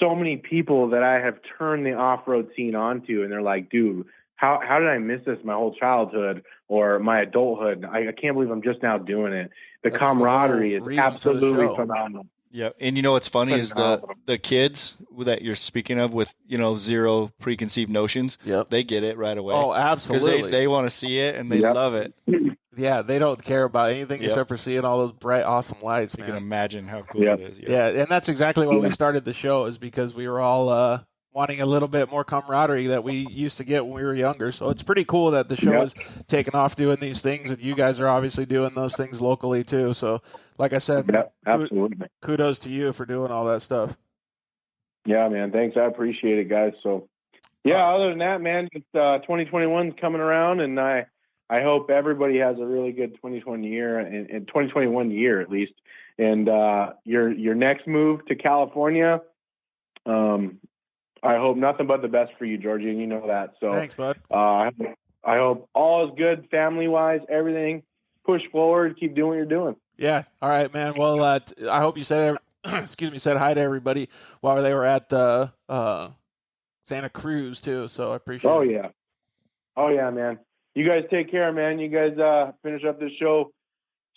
S4: so many people that I have turned the off-road scene onto, and they're like, dude, how did I miss this my whole childhood or my adulthood? I can't believe I'm just now doing it. The camaraderie is absolutely phenomenal.
S3: Yeah, and you know what's funny is the kids that you're speaking of with, you know, zero preconceived notions, they get it right away.
S2: Oh, absolutely.
S3: Because they want to see it and they love it.
S2: Yeah, they don't care about anything except for seeing all those bright, awesome lights.
S3: You can imagine how cool it is.
S2: Yeah, and that's exactly why we started the show, is because we were all wanting a little bit more camaraderie that we used to get when we were younger. So it's pretty cool that the show is taking off doing these things, and you guys are obviously doing those things locally too. So like I said,
S4: absolutely,
S2: kudos to you for doing all that stuff.
S4: Yeah, man, thanks. I appreciate it, guys. So yeah, other than that, man, just 2021 is coming around, and I hope everybody has a really good 2020 year and 2021 year at least. And your next move to California, I hope nothing but the best for you, Georgie, and you know that. So
S2: thanks, bud.
S4: I hope all is good family-wise, everything. Push forward, keep doing what you're doing.
S2: Yeah. All right, man. Well, I hope you said said hi to everybody while they were at Santa Cruz too. So I appreciate it.
S4: Oh yeah, man. You guys take care, man. You guys finish up this show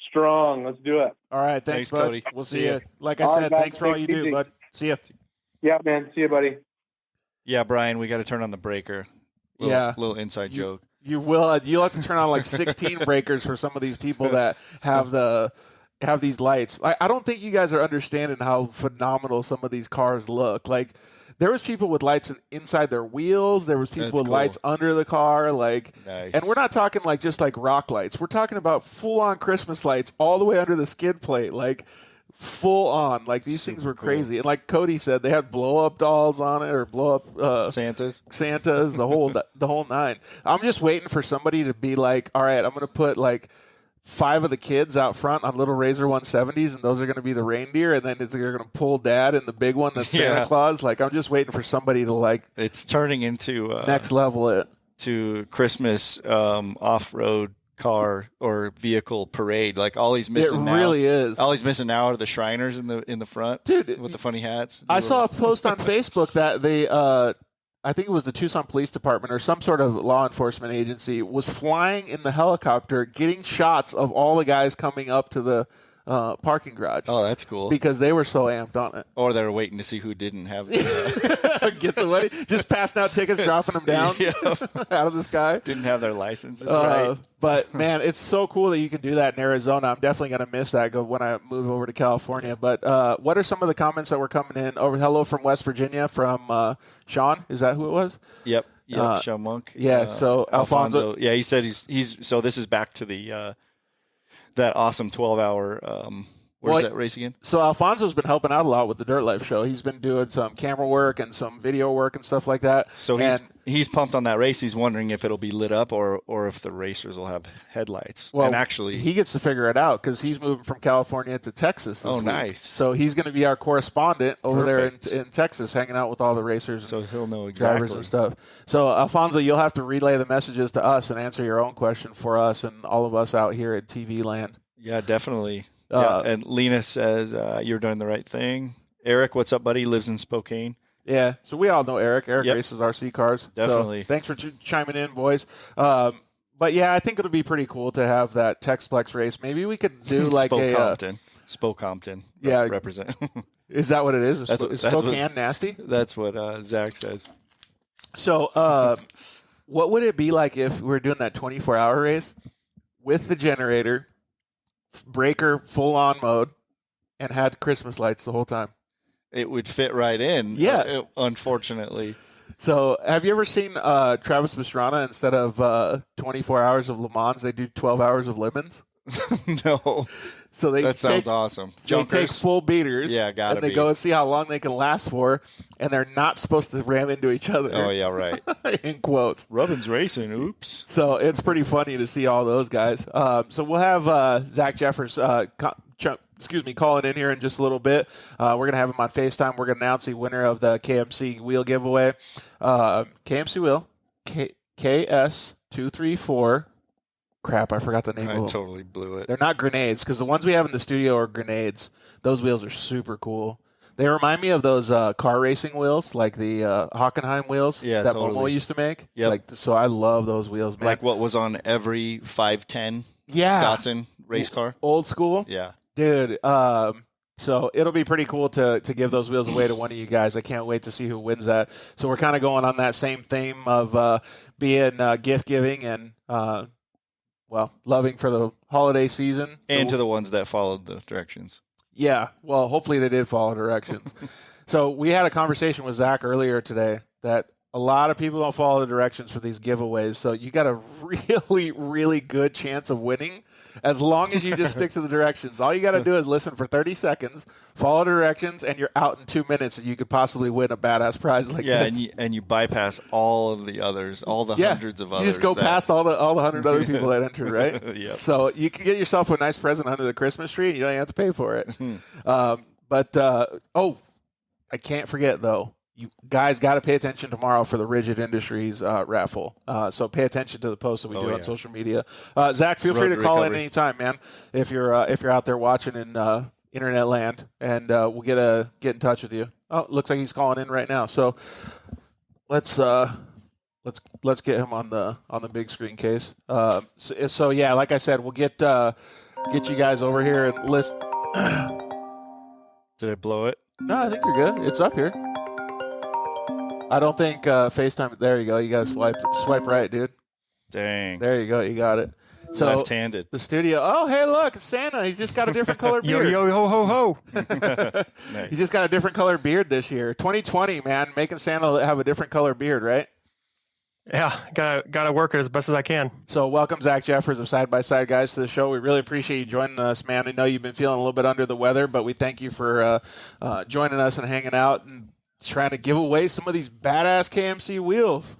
S4: strong. Let's do it.
S2: All right. Thanks, bud.
S3: Cody.
S2: We'll see you. Like I said, thanks for all you do, bud. See ya.
S4: Yeah, man. See you, buddy.
S3: Yeah, Brian, we got to turn on the breaker. Little inside joke.
S2: You will. You'll have to turn on like 16 breakers for some of these people that have these lights. I don't think you guys are understanding how phenomenal some of these cars look. Like, there was people with lights inside their wheels. There was people with lights under the car. Like,
S3: nice.
S2: And we're not talking like just like rock lights. We're talking about full-on Christmas lights all the way under the skid plate. Like, full on. Like, these things were crazy. And like Cody said, they had blow-up dolls on it, or blow-up
S3: Santas,
S2: the whole nine. I'm just waiting for somebody to be like, all right, I'm going to put like 5 of the kids out front on little Razor 170s, and those are going to be the reindeer, and then they're going to pull Dad in the big one, that's Santa Claus. Like, I'm just waiting for somebody to like.
S3: It's turning into
S2: next level it
S3: to Christmas off-road car or vehicle parade. Like all he's missing now.
S2: It really is.
S3: All he's missing now are the Shriners in the front,
S2: dude,
S3: with the funny hats.
S2: I saw a post on Facebook that they, I think it was the Tucson Police Department or some sort of law enforcement agency, was flying in the helicopter, getting shots of all the guys coming up to the parking garage.
S3: Oh, that's cool.
S2: Because they were so amped on it.
S3: Or they were waiting to see who didn't have the
S2: Get somebody just passing out tickets, dropping them down out of the sky.
S3: didn't have their licenses. Right.
S2: But man, it's so cool that you can do that in Arizona. I'm definitely going to miss that when I move over to California. But what are some of the comments that were coming in? Hello from West Virginia from Sean. Is that who it was?
S3: Yep. Sean Monk.
S2: Yeah. So Alfonso.
S3: Yeah, he said he's. So this is back to the that awesome 12-hour. Where's that race again?
S2: So Alfonso's been helping out a lot with the Dirt Life show. He's been doing some camera work and some video work and stuff like that.
S3: So he's pumped on that race. He's wondering if it'll be lit up or if the racers will have headlights.
S2: Well,
S3: and actually,
S2: he gets to figure it out because he's moving from California to Texas this week.
S3: Nice.
S2: So he's going to be our correspondent over there in Texas, hanging out with all the racers.
S3: So he'll know exactly.
S2: Drivers and stuff. So Alfonso, you'll have to relay the messages to us and answer your own question for us and all of us out here at TV land.
S3: Yeah, definitely. And Lena says, you're doing the right thing. Eric, what's up, buddy? Lives in Spokane.
S2: Yeah, so we all know Eric. Eric races RC cars.
S3: Definitely.
S2: So thanks for chiming in, boys. But, yeah, I think it'll be pretty cool to have that Texplex race. Maybe we could do like
S3: Spokompton.
S2: Yeah.
S3: Represent.
S2: Is that what it is?
S3: Is
S2: Spokane nasty?
S3: That's what Zach says.
S2: So what would it be like if we were doing that 24-hour race with the generator, breaker full-on mode, and had Christmas lights the whole time?
S3: It would fit right in.
S2: Yeah.
S3: Unfortunately.
S2: So have you ever seen Travis Pastrana, instead of 24 hours of Le Mans, they do 12 hours of Lemons?
S3: No.
S2: So
S3: that sounds awesome.
S2: They take full beaters.
S3: Yeah,
S2: and they go and see how long they can last for, and they're not supposed to ram into each other.
S3: Oh, yeah, right.
S2: In quotes.
S3: Rubbin's racing. Oops.
S2: So it's pretty funny to see all those guys. So we'll have Zach Jeffers calling in here in just a little bit. We're going to have him on FaceTime. We're going to announce the winner of the KMC wheel giveaway. KMC wheel, KS234. Crap, I forgot the name of them.
S3: I totally blew it.
S2: They're not grenades, because the ones we have in the studio are grenades. Those wheels are super cool. They remind me of those car racing wheels, like the Hockenheim wheels that Momo used to make.
S3: Yep.
S2: So I love those wheels, man.
S3: Like what was on every 510 Datsun race car?
S2: Old school?
S3: Yeah.
S2: Dude, so it'll be pretty cool to give those wheels away to one of you guys. I can't wait to see who wins that. So we're kind of going on that same theme of being gift giving and loving for the holiday season.
S3: And to the ones that followed the directions.
S2: Yeah, well, hopefully they did follow directions. So we had a conversation with Zach earlier today that a lot of people don't follow the directions for these giveaways. So you got a really, really good chance of winning as long as you just stick to the directions. All you got to do is listen for 30 seconds, follow the directions, and you're out in 2 minutes, and you could possibly win a badass prize like this.
S3: Yeah, and you bypass all of the others, all the hundreds of others.
S2: You just go past all the 100 other people that entered, right?
S3: Yep.
S2: So you can get yourself a nice present under the Christmas tree, and you don't even have to pay for it. I can't forget, though. You guys got to pay attention tomorrow for the Rigid Industries raffle. So pay attention to the posts that we do on social media. Zach, feel free to call in anytime, man. If you're out there watching in internet land, and we'll get in touch with you. Oh, looks like he's calling in right now. So let's get him on the big screen case. So yeah, like I said, we'll get you guys over here and list.
S3: Did I blow it?
S2: No, I think you're good. It's up here. I don't think FaceTime. There you go. You got to swipe right, dude.
S3: Dang.
S2: There you go. You got it. So
S3: left-handed.
S2: The studio. Oh, hey, look, it's Santa. He's just got a different color beard.
S5: Yo, ho, ho, ho.
S2: Nice. He's just got a different color beard this year. 2020, man, making Santa have a different color beard, right?
S5: Yeah, gotta work it as best as I can.
S2: So welcome, Zach Jeffers of Side by Side Guys, to the show. We really appreciate you joining us, man. I know you've been feeling a little bit under the weather, but we thank you for joining us and hanging out and trying to give away some of these badass KMC wheels.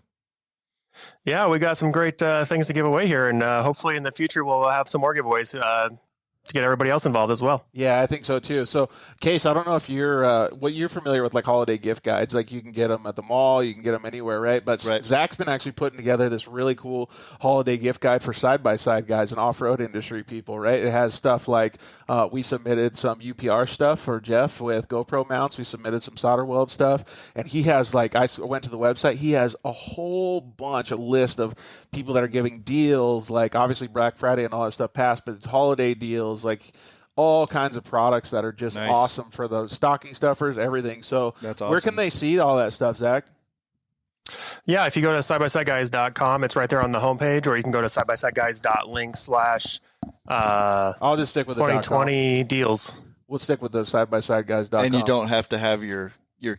S5: Yeah, we got some great things to give away here, and hopefully in the future we'll have some more giveaways. get everybody else involved as well.
S2: Yeah, I think so too. So, Case, I don't know if you're familiar with like holiday gift guides. Like you can get them at the mall, you can get them anywhere, right? But Zach's been actually putting together this really cool holiday gift guide for side-by-side guys and off-road industry people, right? It has stuff like we submitted some UPR stuff for Jeff with GoPro mounts. We submitted some solder weld stuff, and he has I went to the website. He has a whole bunch, a list of people that are giving deals, like obviously Black Friday and all that stuff passed, but it's holiday deals, like all kinds of products that are just awesome for those stocking stuffers, everything. So
S3: that's awesome.
S2: Where can they see all that stuff, Zach?
S5: Yeah, if you go to sidebysideguys.com, it's right there on the homepage, or you can go to sidebyside.guys.link /
S2: I'll just stick with the
S5: 2020 deals.
S2: We'll stick with the sidebyside.guys.com.
S3: And you don't have to have your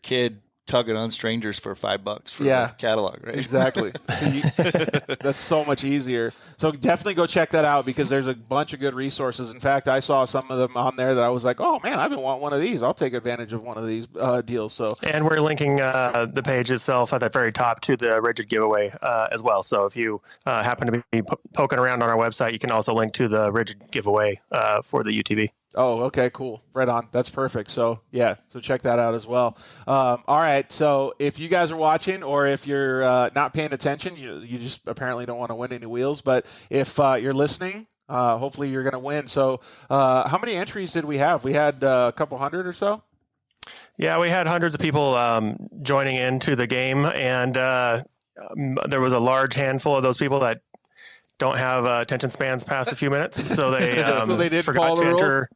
S3: kid tugging on strangers for $5 for the catalog, right?
S2: Exactly. That's so much easier. So definitely go check that out because there's a bunch of good resources. In fact, I saw some of them on there that I was like, oh man, I've been wanting one of these. I'll take advantage of one of these deals. So,
S5: and we're linking the page itself at the very top to the Rigid giveaway as well. So if you happen to be poking around on our website, you can also link to the Rigid giveaway for the UTV.
S2: Oh, okay, cool. Right on. That's perfect. So, yeah, so check that out as well. All right, so if you guys are watching or if you're not paying attention, you just apparently don't want to win any wheels, but if you're listening, hopefully you're going to win. So how many entries did we have? We had a couple hundred or so?
S5: Yeah, we had hundreds of people joining into the game, and there was a large handful of those people that don't have attention spans past a few minutes, so they
S2: so they didn't
S5: forgot
S2: follow
S5: to
S2: the
S5: enter.
S2: rules?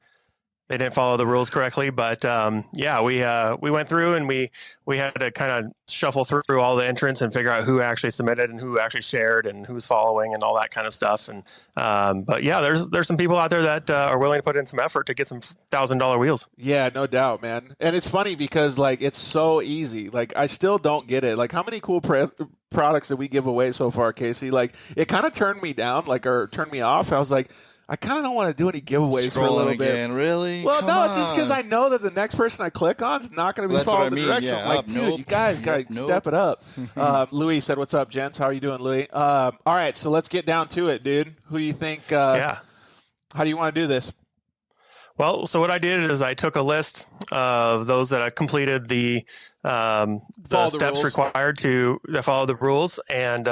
S5: They didn't follow the rules correctly, but we went through and we had to kind of shuffle through all the entrants and figure out who actually submitted and who actually shared and who's following and all that kind of stuff. And but yeah, there's some people out there that are willing to put in some effort to get some $1,000 wheels.
S2: Yeah, no doubt, man. And it's funny because like it's so easy. Like I still don't get it. Like how many cool products did we give away so far, Casey? Like it kind of turned me down, or turned me off. I was like, I kind of don't want to do any giveaways for a little bit.
S3: Really?
S2: Well,
S3: Come
S2: it's just because I know that the next person I click on is not going to be following the direction.
S3: Yeah,
S2: I'm like, dude, you guys got to step it up. Louis said, what's up, gents? How are you doing, Louis? All right, so let's get down to it, dude. Who do you think? How do you want to do this?
S5: Well, so what I did is I took a list of those that I completed the steps required to follow the rules and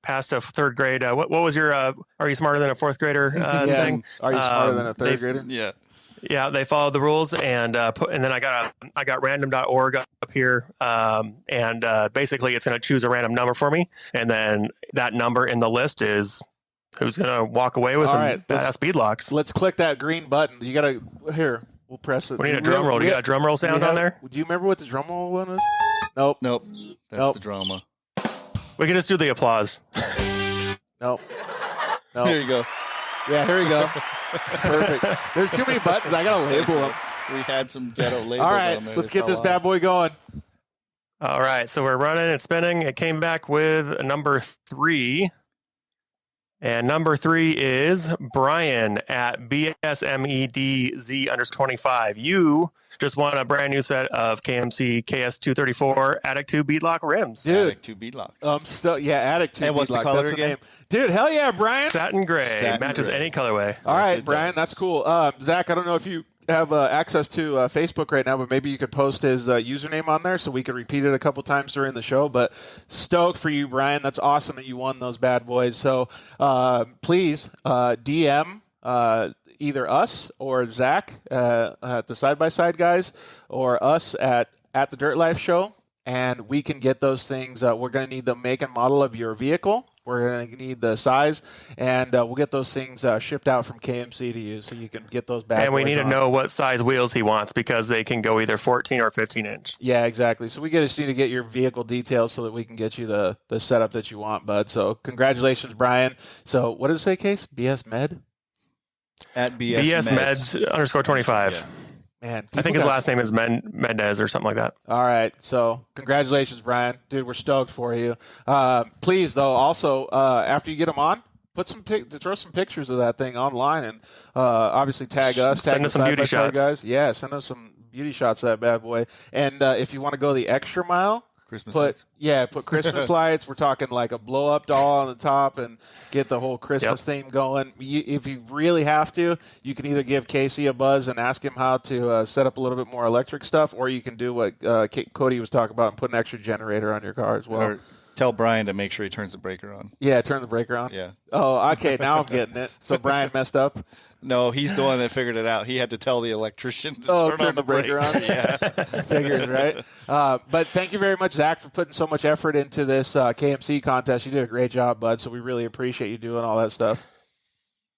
S5: passed a third grade. What was your are you smarter than a fourth grader thing?
S2: Are you smarter than a third grader?
S3: Yeah.
S5: Yeah, they followed the rules, and then I got random.org up here, and basically it's going to choose a random number for me, and then that number in the list is who's going to walk away with some badass speed locks.
S2: Let's click that green button. You got to we'll press it.
S5: We need a drum roll. You got a drum roll sound on there?
S2: Do you remember what the drum roll one is?
S3: Nope. That's the drama.
S5: We can just do the applause.
S2: Nope.
S3: Here you go.
S2: Yeah, here we go. Perfect. There's too many buttons. I got to label them.
S3: We had some ghetto labels
S2: All right,
S3: on there.
S2: let's get this bad boy going.
S5: All right, so we're running and spinning. It came back with a number 3. And number 3 is Brian at BSMEDZ_25. You just won a brand new set of KMC KS234 Addict 2 beadlock rims.
S2: Dude.
S3: Addict 2 beadlock.
S2: Addict 2
S3: And what's the color again?
S2: Dude, hell yeah, Brian.
S5: Satin gray. Matches
S3: gray.
S5: any colorway.
S2: All right, Brian, that's cool. Zach, I don't know if you have access to Facebook right now, but maybe you could post his username on there so we could repeat it a couple times during the show. But stoked for you, Brian. That's awesome that you won those bad boys. So please DM either us or Zach at the Side by Side guys, or us at the Dirt Life Show, and we can get those things. We're going to need the make and model of your vehicle. We're going to need the size, and we'll get those things shipped out from KMC to you so you can get those bad boys.
S5: And we need to know what size wheels he wants because they can go either 14 or 15 inch.
S2: Yeah, exactly. So we just need to get your vehicle details so that we can get you the setup that you want, bud. So congratulations, Brian. So what does it say, Case? BS Med?
S3: At BS
S5: Meds_25.
S3: Yeah.
S2: Man,
S5: I think his last name is Mendez or something like that.
S2: All right. So congratulations, Brian. Dude, we're stoked for you. Please, though, also, after you get them on, throw some pictures of that thing online and obviously tag us.
S5: Send us some beauty shots.
S2: Guys. Yeah, send us some beauty shots of that bad boy. And if you want to go the extra mile,
S3: Christmas lights.
S2: Put Christmas lights. We're talking like a blow up doll on the top and get the whole Christmas theme going. If you really have to, you can either give Casey a buzz and ask him how to set up a little bit more electric stuff, or you can do what Cody was talking about and put an extra generator on your car as well.
S3: Or tell Brian to make sure he turns the breaker on.
S2: Yeah, turn the breaker on.
S3: Yeah.
S2: Oh, okay. Now I'm getting it. So Brian messed up.
S3: No, he's the one that figured it out. He had to tell the electrician to turn on the
S2: breaker on.
S3: Yeah.
S2: Figures, right? But thank you very much, Zach, for putting so much effort into this KMC contest. You did a great job, bud. So we really appreciate you doing all that stuff.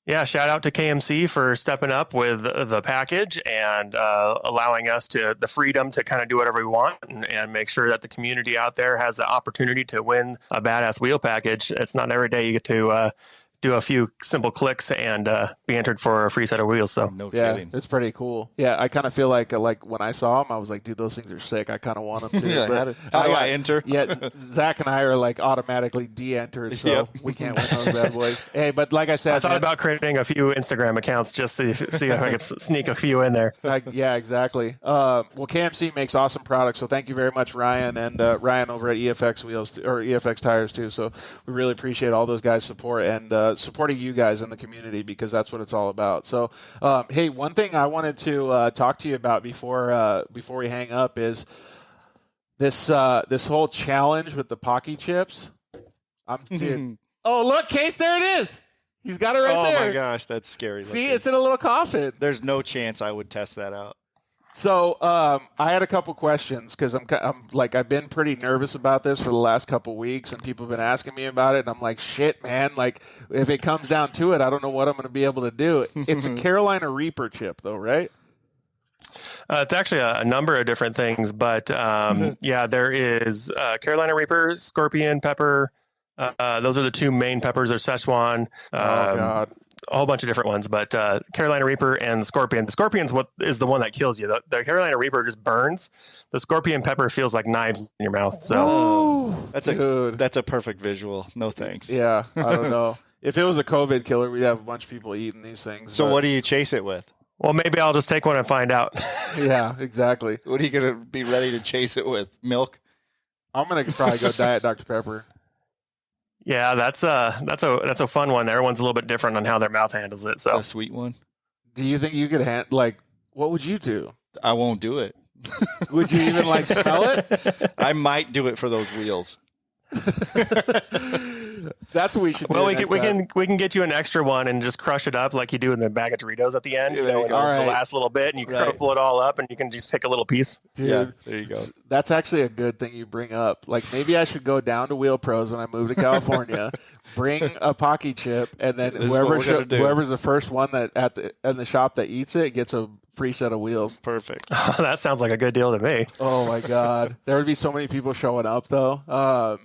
S5: Yeah, shout out to KMC for stepping up with the package and allowing us the freedom to kind of do whatever we want and make sure that the community out there has the opportunity to win a badass wheel package. It's not every day you get to do a few simple clicks and be entered for a free set of wheels. So
S3: no
S2: yeah,
S3: kidding.
S2: It's pretty cool. Yeah, I kind of feel like when I saw them, I was like, dude, those things are sick. I kind of want them too.
S3: Yeah, how do I enter?
S2: Yeah, Zach and I are like automatically de-entered, so we can't win those bad boys. Hey, but like I said,
S5: I thought about creating a few Instagram accounts just to see if I could sneak a few in there.
S2: Yeah, exactly. Well, KMC makes awesome products, so thank you very much, Ryan, and Ryan over at EFX Wheels or EFX Tires too. So we really appreciate all those guys' support and supporting you guys in the community, because that's what it's all about. So, hey, one thing I wanted to talk to you about before we hang up is this whole challenge with the Pocky chips. Dude. Oh, look, Case, there it is. He's got it right there.
S3: Oh my gosh, that's scary.
S2: See, it's in a little coffin.
S3: There's no chance I would test that out.
S2: So I had a couple questions because I've been pretty nervous about this for the last couple weeks, and people have been asking me about it, and I'm like, shit, man, like if it comes down to it, I don't know what I'm going to be able to do. It's a Carolina Reaper chip, though, right?
S5: It's actually a number of different things, but yeah, there is Carolina Reaper, Scorpion Pepper. Those are the two main peppers. There's Szechuan.
S2: Oh God.
S5: A whole bunch of different ones, but Carolina Reaper and Scorpion. The Scorpion's what is the one that kills you. The Carolina Reaper just burns. The Scorpion Pepper feels like knives in your mouth. So
S3: that's a perfect visual. No thanks.
S2: Yeah, I don't know. If it was a COVID killer, we'd have a bunch of people eating these things.
S3: So what do you chase it with?
S5: Well, maybe I'll just take one and find out.
S2: Yeah, exactly.
S3: What are you going to be ready to chase it with? Milk?
S2: I'm going to probably go Diet Dr. Pepper.
S5: Yeah, that's a fun one. Everyone's a little bit different on how their mouth handles it. So
S3: a sweet one.
S2: Do you think you could what would you do?
S3: I won't do it.
S2: Would you even smell it?
S3: I might do it for those wheels.
S2: That's what we should do.
S5: Well, we can get you an extra one and just crush it up like you do in the bag of Doritos at the end. You know, the last little bit, and you crumple it all up, and you can just take a little piece.
S2: Dude,
S3: yeah, there you go.
S2: That's actually a good thing you bring up. Like maybe I should go down to Wheel Pros when I move to California, bring a Pocky chip, and then whoever's the first one that in the shop that eats it gets a free set of wheels.
S3: Perfect.
S5: Oh, that sounds like a good deal to me.
S2: Oh my God, there would be so many people showing up though.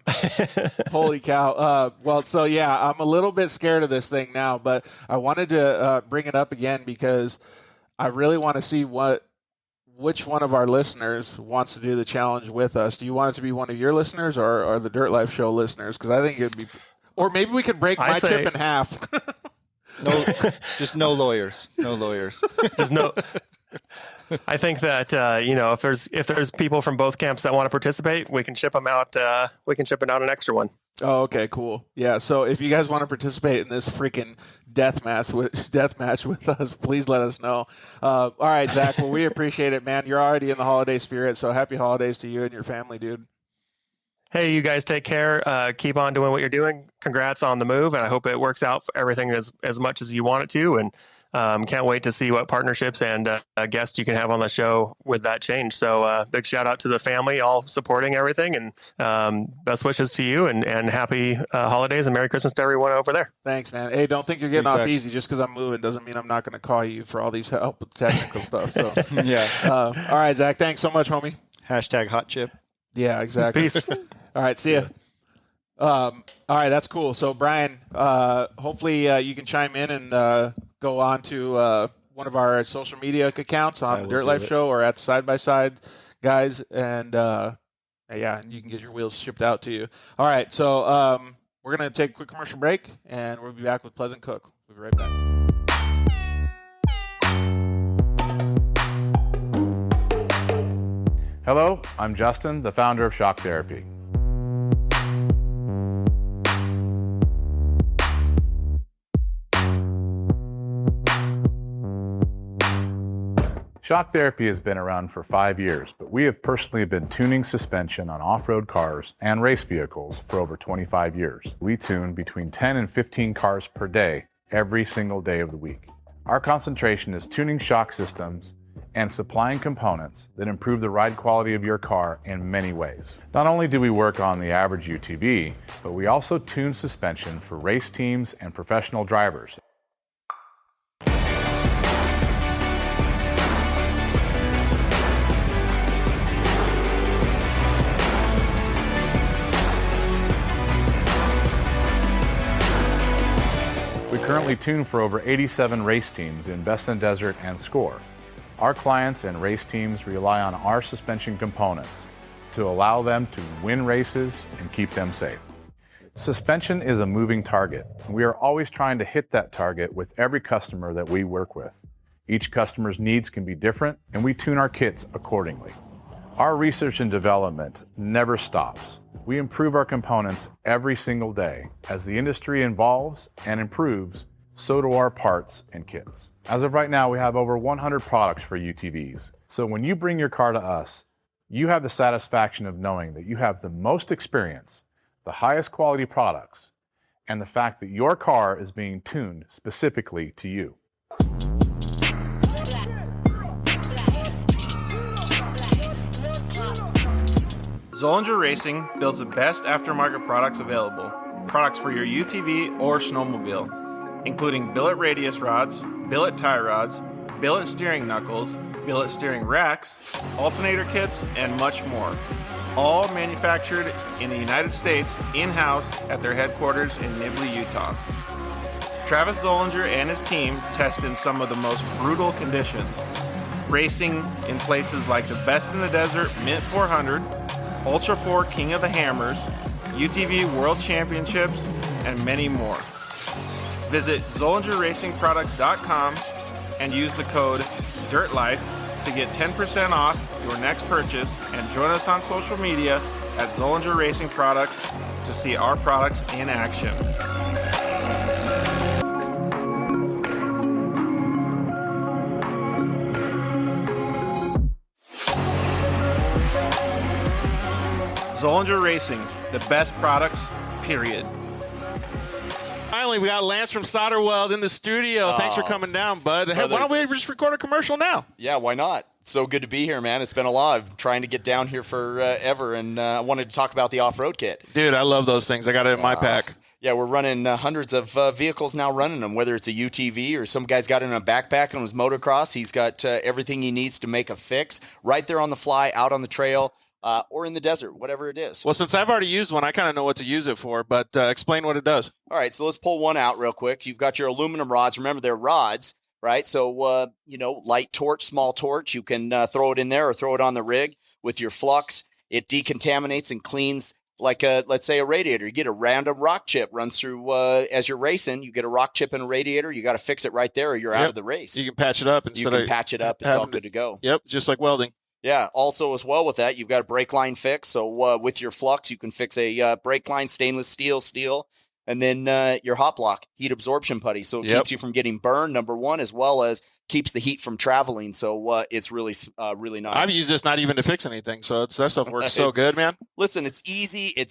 S2: Holy cow! Well, so yeah, I'm a little bit scared of this thing now, but I wanted to bring it up again because I really want to see which one of our listeners wants to do the challenge with us. Do you want it to be one of your listeners or the Dirt Life Show listeners? Because I think it'd be, or maybe we could break my chip in half.
S3: No, just no lawyers. No lawyers.
S5: There's no. I think that if there's people from both camps that want to participate, we can ship them out. We can ship it out an extra one.
S2: Oh, okay, cool. Yeah. So if you guys want to participate in this freaking death match with us, please let us know. All right, Zach. Well, we appreciate it, man. You're already in the holiday spirit, so happy holidays to you and your family, dude.
S5: Hey, you guys take care. Keep on doing what you're doing. Congrats on the move, and I hope it works out for everything as much as you want it to. And can't wait to see what partnerships and guests you can have on the show with that change. So big shout out to the family, all supporting everything, and best wishes to you, and happy holidays and Merry Christmas to everyone over there.
S2: Thanks, man. Hey, don't think you're getting off easy just because I'm moving. Doesn't mean I'm not going to call you for all these help with technical stuff. So
S3: yeah.
S2: All right, Zach. Thanks so much, homie.
S3: # hot chip.
S2: Yeah, exactly.
S5: Peace.
S2: All right, see ya. All right, that's cool. So, Brian, hopefully you can chime in and go on to one of our social media accounts on the Dirt Life Show or at the Side by Side guys, and you can get your wheels shipped out to you. All right, so we're going to take a quick commercial break, and we'll be back with Pleasant Cook. We'll be right back.
S6: Hello, I'm Justin, the founder of Shock Therapy. Shock Therapy has been around for 5 years, but we have personally been tuning suspension on off-road cars and race vehicles for over 25 years. We tune between 10 and 15 cars per day, every single day of the week. Our concentration is tuning shock systems and supplying components that improve the ride quality of your car in many ways. Not only do we work on the average UTV, but we also tune suspension for race teams and professional drivers. We currently tune for over 87 race teams in Best in Desert and Score. Our clients and race teams rely on our suspension components to allow them to win races and keep them safe. Suspension is a moving target, and we are always trying to hit that target with every customer that we work with. Each customer's needs can be different, and we tune our kits accordingly. Our research and development never stops. We improve our components every single day. As the industry evolves and improves, so do our parts and kits. As of right now, we have over 100 products for UTVs. So when you bring your car to us, you have the satisfaction of knowing that you have the most experience, the highest quality products, and the fact that your car is being tuned specifically to you.
S2: Zollinger Racing builds the best aftermarket products available. Products for your UTV or snowmobile, including billet radius rods, billet tie rods, billet steering knuckles, billet steering racks, alternator kits, and much more. All manufactured in the United States in-house at their headquarters in Nibley, Utah. Travis Zollinger and his team test in some of the most brutal conditions, racing in places like the Best in the Desert Mint 400, Ultra 4 King of the Hammers, UTV World Championships, and many more. Visit ZollingerRacingProducts.com and use the code DIRTLIFE to get 10% off your next purchase, and join us on social media at Zollinger Racing Products to see our products in action. Zollinger Racing, the best products, period. Finally, we got Lance from Solderweld in the studio. Thanks for coming down, bud. Hey, why don't we just record a commercial now?
S7: Yeah, why not? So good to be here, man. It's been a lot. I've been trying to get down here forever, and I wanted to talk about the off-road kit.
S2: Dude, I love those things. I got it in my pack.
S7: Yeah, we're running hundreds of vehicles now running them, whether it's a UTV or some guy's got it in a backpack on his motocross. He's got everything he needs to make a fix right there on the fly, out on the trail, or in the desert, whatever it is.
S2: Well, since I've already used one, I kind of know what to use it for, but explain what it does.
S7: All right, so let's pull one out real quick. You've got your aluminum rods. Remember, they're rods, right? So, light torch, small torch, you can throw it in there or throw it on the rig with your flux. It decontaminates and cleans like, let's say, a radiator. You get a random rock chip runs through as you're racing. You get a rock chip in a radiator. You got to fix it right there or you're out of the race.
S2: You can patch it up.
S7: You can patch it up. It's all good to go.
S2: Yep, just like welding.
S7: Yeah. Also, as well with that, you've got a brake line fix. So with your flux, you can fix a brake line, stainless steel, and then your hot block, heat absorption putty. So it keeps you from getting burned, number one, as well as keeps the heat from traveling. So it's really nice.
S2: I've used this not even to fix anything. So that stuff works so good, man.
S7: Listen, it's easy. It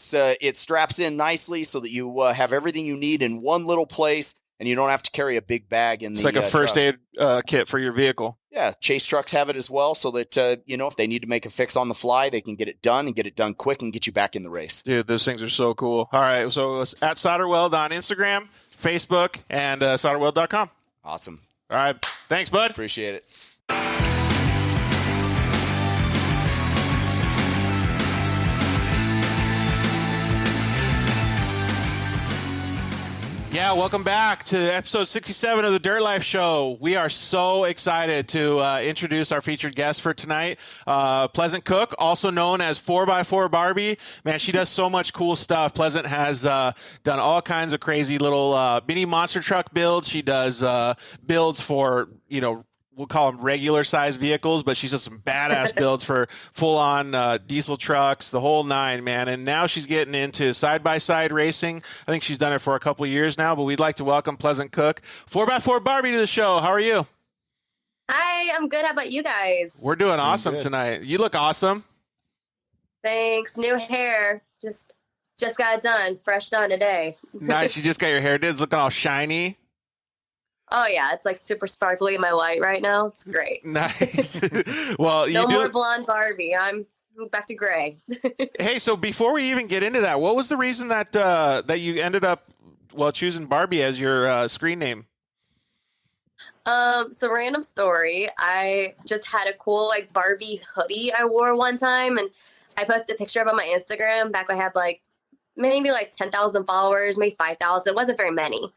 S7: straps in nicely so that you have everything you need in one little place. And you don't have to carry a big bag in the
S2: It's like a first aid kit for your vehicle.
S7: Yeah, chase trucks have it as well, so that if they need to make a fix on the fly, they can get it done and get it done quick and get you back in the race.
S2: Dude, those things are so cool. All right, so it's at Solderweld on Instagram, Facebook, and solderweld.com.
S7: Awesome.
S2: All right, thanks, bud.
S7: Appreciate it.
S2: Yeah, welcome back to episode 67 of the Dirt Life Show. We are so excited to introduce our featured guest for tonight, Pleasant Cook, also known as 4x4 Barbie. Man, she does so much cool stuff. Pleasant has done all kinds of crazy little mini monster truck builds. She does builds for, we'll call them regular size vehicles, but she's just some badass builds for full on diesel trucks, the whole nine, man. And now she's getting into side-by-side racing. I think she's done it for a couple years now, but we'd like to welcome Pleasant Cook, 4x4 Barbie, to the show. How are you?
S8: Hi, I'm good. How about you guys?
S2: We're doing awesome tonight. You look awesome.
S8: Thanks. New hair. Just got it done. Fresh done today.
S2: Nice. You just got your hair did. It's looking all shiny.
S8: Oh, yeah. It's like super sparkly in my light right now. It's great.
S2: Nice. Well,
S8: no more blonde Barbie. I'm back to gray.
S2: Hey, so before we even get into that, what was the reason that that you ended up choosing Barbie as your screen name?
S8: So random story. I just had a cool like Barbie hoodie I wore one time, and I posted a picture of it on my Instagram back when I had like maybe like 10,000 followers, maybe 5,000. It wasn't very many.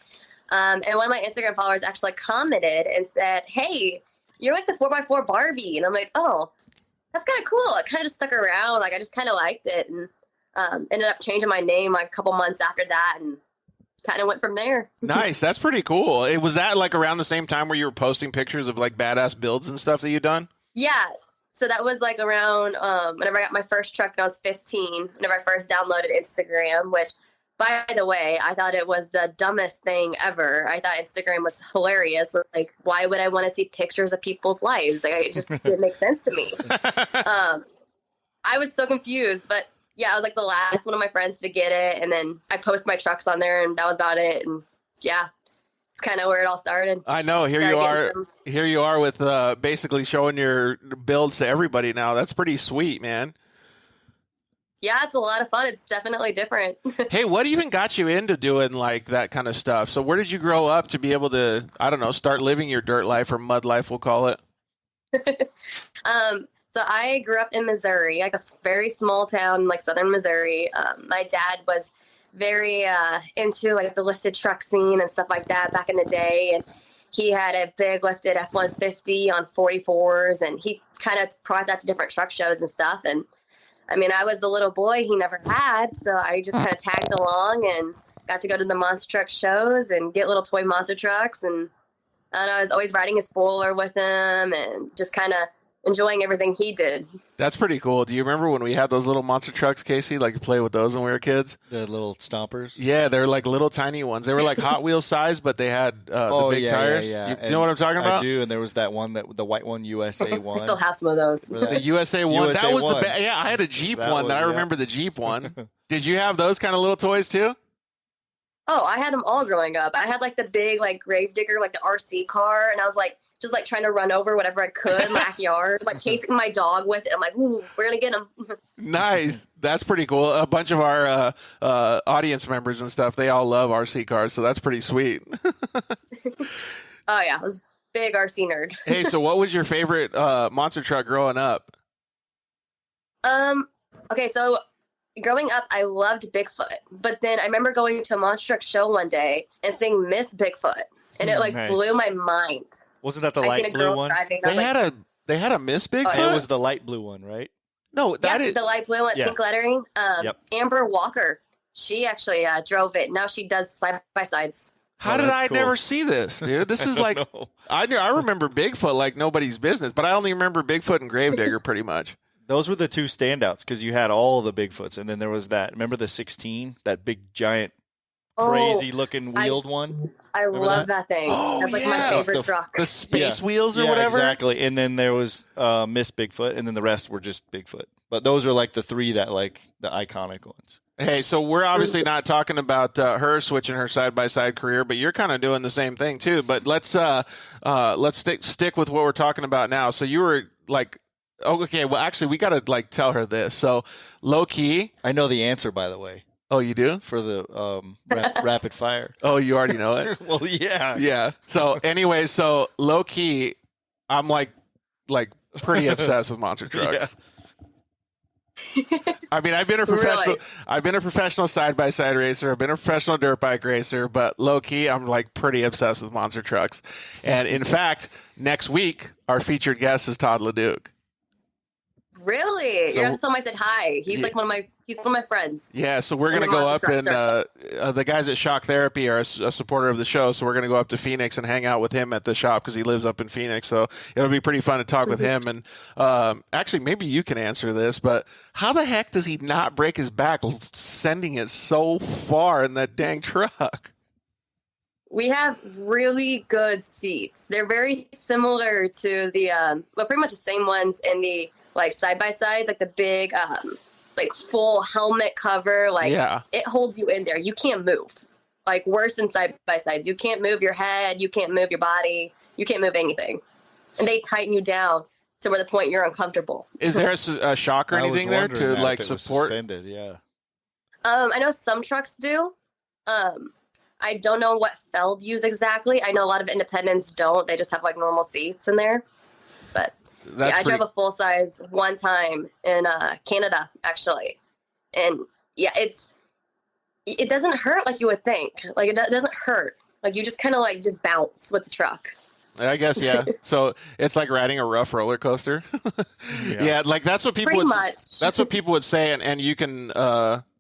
S8: And one of my Instagram followers actually commented and said, "Hey, you're like the 4x4 Barbie." And I'm like, "Oh, that's kind of cool." It kind of just stuck around. Like I just kind of liked it, and ended up changing my name like a couple months after that, and kind of went from there.
S2: Nice. That's pretty cool. It was that like around the same time where you were posting pictures of like badass builds and stuff that you'd done?
S8: Yeah. So that was like around whenever I got my first truck when I was 15, whenever I first downloaded Instagram, which, by the way, I thought it was the dumbest thing ever. I thought Instagram was hilarious. Like, why would I want to see pictures of people's lives? Like, it just didn't make sense to me. I was so confused. But, yeah, I was like the last one of my friends to get it. And then I posted my trucks on there, and that was about it. And, yeah, it's kind of where it all started.
S2: I know. Here you are with basically showing your builds to everybody now. That's pretty sweet, man.
S8: Yeah, it's a lot of fun. It's definitely different.
S2: Hey, what even got you into doing like that kind of stuff? So where did you grow up to be able to, I don't know, start living your dirt life or mud life, we'll call it?
S8: So I grew up in Missouri, like a very small town, like southern Missouri. My dad was very into like the lifted truck scene and stuff like that back in the day. And he had a big lifted F-150 on 44s, and he kind of brought that to different truck shows and stuff. And I mean, I was the little boy he never had, so I just kind of tagged along and got to go to the monster truck shows and get little toy monster trucks. And I was always riding a spoiler with him and just kind of enjoying everything he did.
S2: That's pretty cool. Do you remember when we had those little monster trucks, Casey? Like you play with those when we were kids?
S3: The little stompers?
S2: Yeah, they're like little tiny ones. They were like Hot Wheels size, but they had the big tires.
S3: Yeah.
S2: You know what I'm talking about?
S3: I do, and there was that one, the white one, USA one.
S8: I still have some of those.
S2: The USA one.
S3: USA
S2: that was
S3: one.
S2: yeah, I had a Jeep one. I remember the Jeep one. Did you have those kind of little toys too?
S8: Oh, I had them all growing up. I had like the big like Gravedigger, like the RC car, and I was like just like trying to run over whatever I could in my backyard, like chasing my dog with it. I'm like, ooh, we're gonna get him.
S2: Nice. That's pretty cool. A bunch of our audience members and stuff, they all love RC cars, so that's pretty sweet.
S8: Oh yeah, I was a big RC nerd.
S2: Hey, so what was your favorite monster truck growing up?
S8: Okay, so growing up, I loved Bigfoot, but then I remember going to a monster truck show one day and seeing Miss Bigfoot, and it like blew my mind.
S3: Wasn't that the light blue one?
S2: They had a Miss Bigfoot?
S3: It was the light blue one, right?
S2: No,
S8: the light blue one, pink lettering.
S3: Yep.
S8: Amber Walker, she actually drove it. Now she does side-by-sides.
S2: How did I never see this, dude? This is like, I remember Bigfoot like nobody's business, but I only remember Bigfoot and Gravedigger pretty much.
S3: Those were the two standouts because you had all the Bigfoots, and then there was that. Remember the 16, that big giant, crazy-looking wheeled one?
S8: I love that thing. That's like my favorite truck.
S2: The space wheels or whatever?
S3: Exactly. And then there was Miss Bigfoot, and then the rest were just Bigfoot. But those are like the three that like the iconic ones.
S2: Hey, so we're obviously not talking about her switching her side-by-side career, but you're kind of doing the same thing too. But let's stick with what we're talking about now. So you were like, oh, okay, well, actually, we got to like tell her this. So low key,
S3: I know the answer, by the way.
S2: Oh, you do?
S3: For the rapid fire.
S2: Oh, you already know it?
S3: Well, yeah.
S2: Yeah. So anyway, so low key, I'm like pretty obsessed with monster trucks. Yeah. I mean, I've been a professional side-by-side racer. I've been a professional dirt bike racer, but low key, I'm like pretty obsessed with monster trucks. And in fact, next week, our featured guest is Todd LeDuc.
S8: Really? You're the time I said hi. He's like one of my He's one of my friends.
S2: Yeah, so we're going to go up and the guys at Shock Therapy are a supporter of the show, so we're going to go up to Phoenix and hang out with him at the shop because he lives up in Phoenix. So it'll be pretty fun to talk with him. And actually, maybe you can answer this, but how the heck does he not break his back sending it so far in that dang truck?
S8: We have really good seats. They're very similar to the, pretty much the same ones in the like side-by-sides, like the big like full helmet cover, like it holds you in there. You can't move. Like worse than side by sides. You can't move your head. You can't move your body. You can't move anything. And they tighten you down to where the point you're uncomfortable.
S2: Is there a shock or anything there to like support?
S3: Yeah.
S8: I know some trucks do. I don't know what Feld use exactly. I know a lot of independents don't. They just have like normal seats in there. But I drove a full size one time in Canada, actually. And yeah, it doesn't hurt like you would think. Like it doesn't hurt. Like you just kind of like just bounce with the truck.
S2: I guess, yeah. So it's like riding a rough roller coaster. Yeah, like that's what people that's what people would say, and you can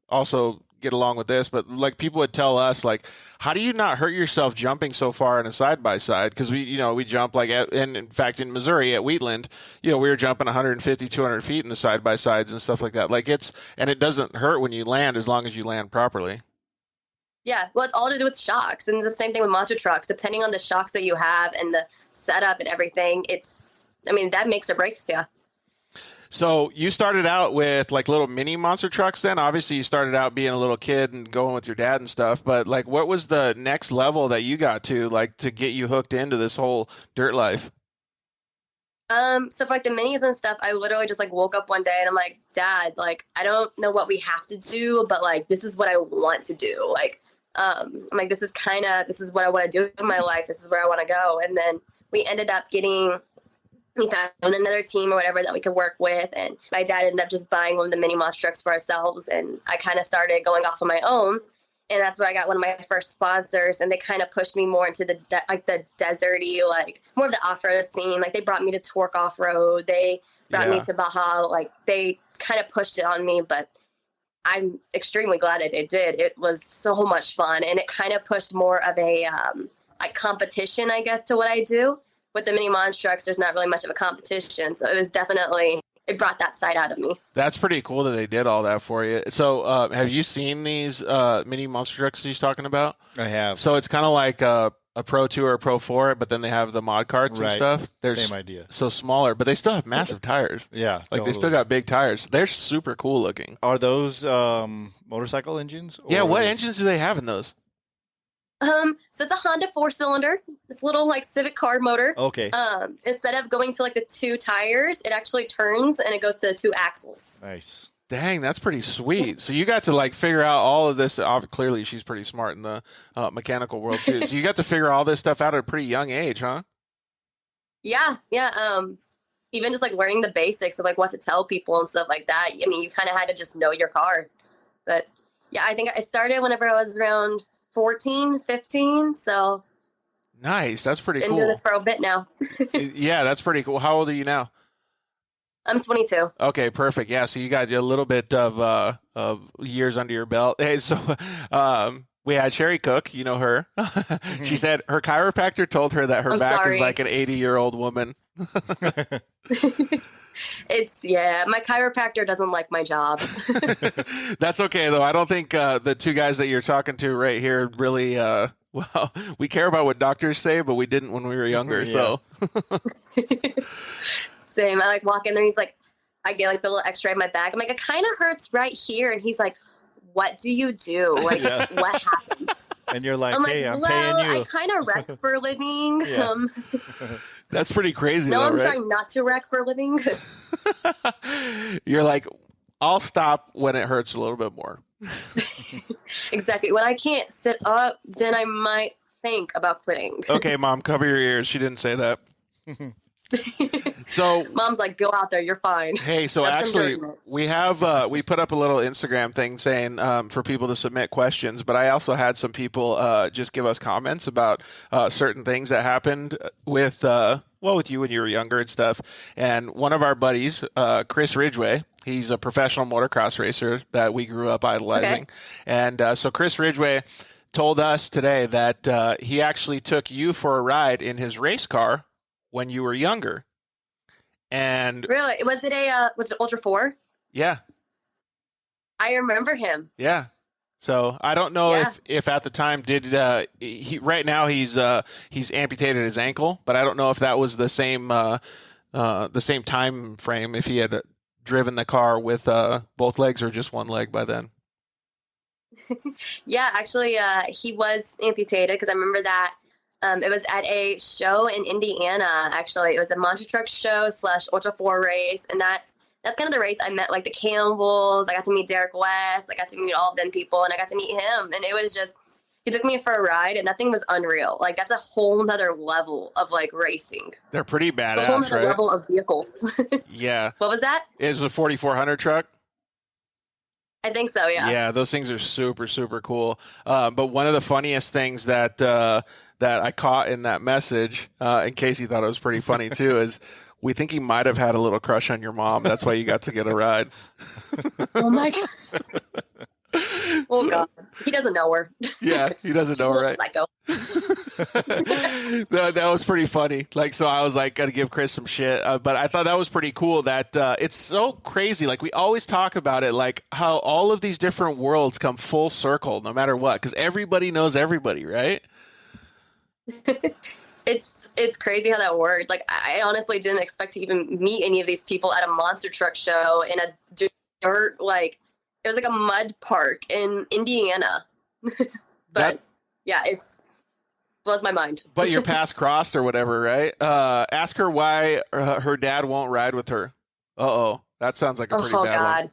S2: also get along with this, but like people would tell us like, how do you not hurt yourself jumping so far in a side by side? Because we jump like and in fact in Missouri at Wheatland, we were jumping 150, 200 feet in the side by sides and stuff like that. Like it doesn't hurt when you land as long as you land properly.
S8: Yeah, well, it's all to do with shocks, and it's the same thing with monster trucks. Depending on the shocks that you have and the setup and everything, that makes or breaks you.
S2: So you started out with like little mini monster trucks then? Obviously you started out being a little kid and going with your dad and stuff, but like what was the next level that you got to like to get you hooked into this whole dirt life?
S8: So for like the minis and stuff, I literally just like woke up one day and I'm like, Dad, like I don't know what we have to do, but like this is what I want to do. Like I'm like this is what I want to do in my life. This is where I want to go. And then we ended up we found another team or whatever that we could work with, and my dad ended up just buying one of the mini monster trucks for ourselves, and I kind of started going off on my own, and that's where I got one of my first sponsors, and they kind of pushed me more into the deserty, like more of the off-road scene. Like they brought me to Torque Offroad, they brought me to Baja, like they kind of pushed it on me, but I'm extremely glad that they did. It was so much fun, and it kind of pushed more of a like competition, I guess, to what I do. With the mini monster trucks, there's not really much of a competition, so it brought that side out of me.
S2: That's pretty cool that they did all that for you. So have you seen these mini monster trucks he's talking about?
S3: I have.
S2: So it's kind of like a Pro 2 or a Pro 4, but then they have the mod carts and stuff. They're
S3: same idea.
S2: So smaller, but they still have massive tires.
S3: Yeah.
S2: Like totally. They still got big tires. They're super cool looking.
S3: Are those motorcycle engines?
S2: Yeah, what engines do they have in those?
S8: So it's a Honda 4-cylinder. This little like Civic car motor.
S3: Okay.
S8: Instead of going to like the 2 tires, it actually turns and it goes to the 2 axles.
S3: Nice.
S2: Dang, that's pretty sweet. So you got to like figure out all of this. Clearly, she's pretty smart in the mechanical world too. So you got to figure all this stuff out at a pretty young age, huh?
S8: Yeah. Even just like learning the basics of like what to tell people and stuff like that. I mean, you kind of had to just know your car. But yeah, I think I started whenever I was around 14, 15, so
S2: nice. That's pretty cool.
S8: Been doing this for a bit now.
S2: Yeah, that's pretty cool. How old are you now?
S8: I'm 22.
S2: Okay, perfect. Yeah, so you got a little bit of years under your belt. Hey, so we had Sherry Cook, you know her. She said her chiropractor told her that her back is like an 80-year-old woman.
S8: My chiropractor doesn't like my job.
S2: That's okay, though. I don't think the 2 guys that you're talking to right here really, well, we care about what doctors say, but we didn't when we were younger, so.
S8: Same. I like walk in there, and he's like, I get like the little x-ray in my back. I'm like, it kind of hurts right here. And he's like, what do you do? Like, what happens?
S3: And you're like, hey, I'm paying you.
S8: I kind of wreck for a living.
S3: Yeah.
S2: That's pretty crazy.
S8: No,
S2: though,
S8: I'm
S2: right?
S8: trying not to wreck for a living.
S2: You're like, I'll stop when it hurts a little bit more.
S8: Exactly. When I can't sit up, then I might think about quitting.
S2: Okay, Mom, cover your ears. She didn't say that. So
S8: Mom's like, go out there, you're fine.
S2: Hey, so actually we have we put up a little Instagram thing saying for people to submit questions, but I also had some people just give us comments about certain things that happened with with you when you were younger and stuff. And one of our buddies, Chris Ridgway, he's a professional motocross racer that we grew up idolizing. Okay. And so Chris Ridgway told us today that he actually took you for a ride in his race car when you were younger. And
S8: really, was it Ultra 4?
S2: Yeah.
S8: I remember him.
S2: Yeah. So I don't know if at the time right now he's amputated his ankle, but I don't know if that was the same time frame, if he had driven the car with both legs or just one leg by then.
S8: Yeah, actually, he was amputated because I remember that it was at a show in Indiana. Actually, it was a monster truck show / Ultra 4 race, and that's kind of the race I met, like the Campbells. I got to meet Derek West. I got to meet all of them people, and I got to meet him. And it was just, he took me for a ride, and that thing was unreal. Like, that's a whole nother level of, like, racing.
S2: They're pretty badass,
S8: a whole nother
S2: right?
S8: level of vehicles.
S2: Yeah.
S8: What was that?
S2: It was a 4400 truck.
S8: I think so, yeah.
S2: Yeah, those things are super, super cool. But one of the funniest things that I caught in that message, in case you thought it was pretty funny too, is we think he might have had a little crush on your mom. That's why you got to get a ride.
S8: Oh, my God. Oh, God. He doesn't know her.
S2: Yeah, he doesn't know her, right?
S8: Psycho.
S2: That was pretty funny. Like, so I was like, got to give Chris some shit. But I thought that was pretty cool that it's so crazy. Like, we always talk about it, like how all of these different worlds come full circle no matter what, because everybody knows everybody, right?
S8: It's crazy how that worked. Like, I honestly didn't expect to even meet any of these people at a monster truck show in a dirt, like, it was like a mud park in Indiana. But yeah, it's blows my mind.
S2: But your paths crossed or whatever, right? Ask her why her dad won't ride with her. Uh-oh. That sounds like a pretty bad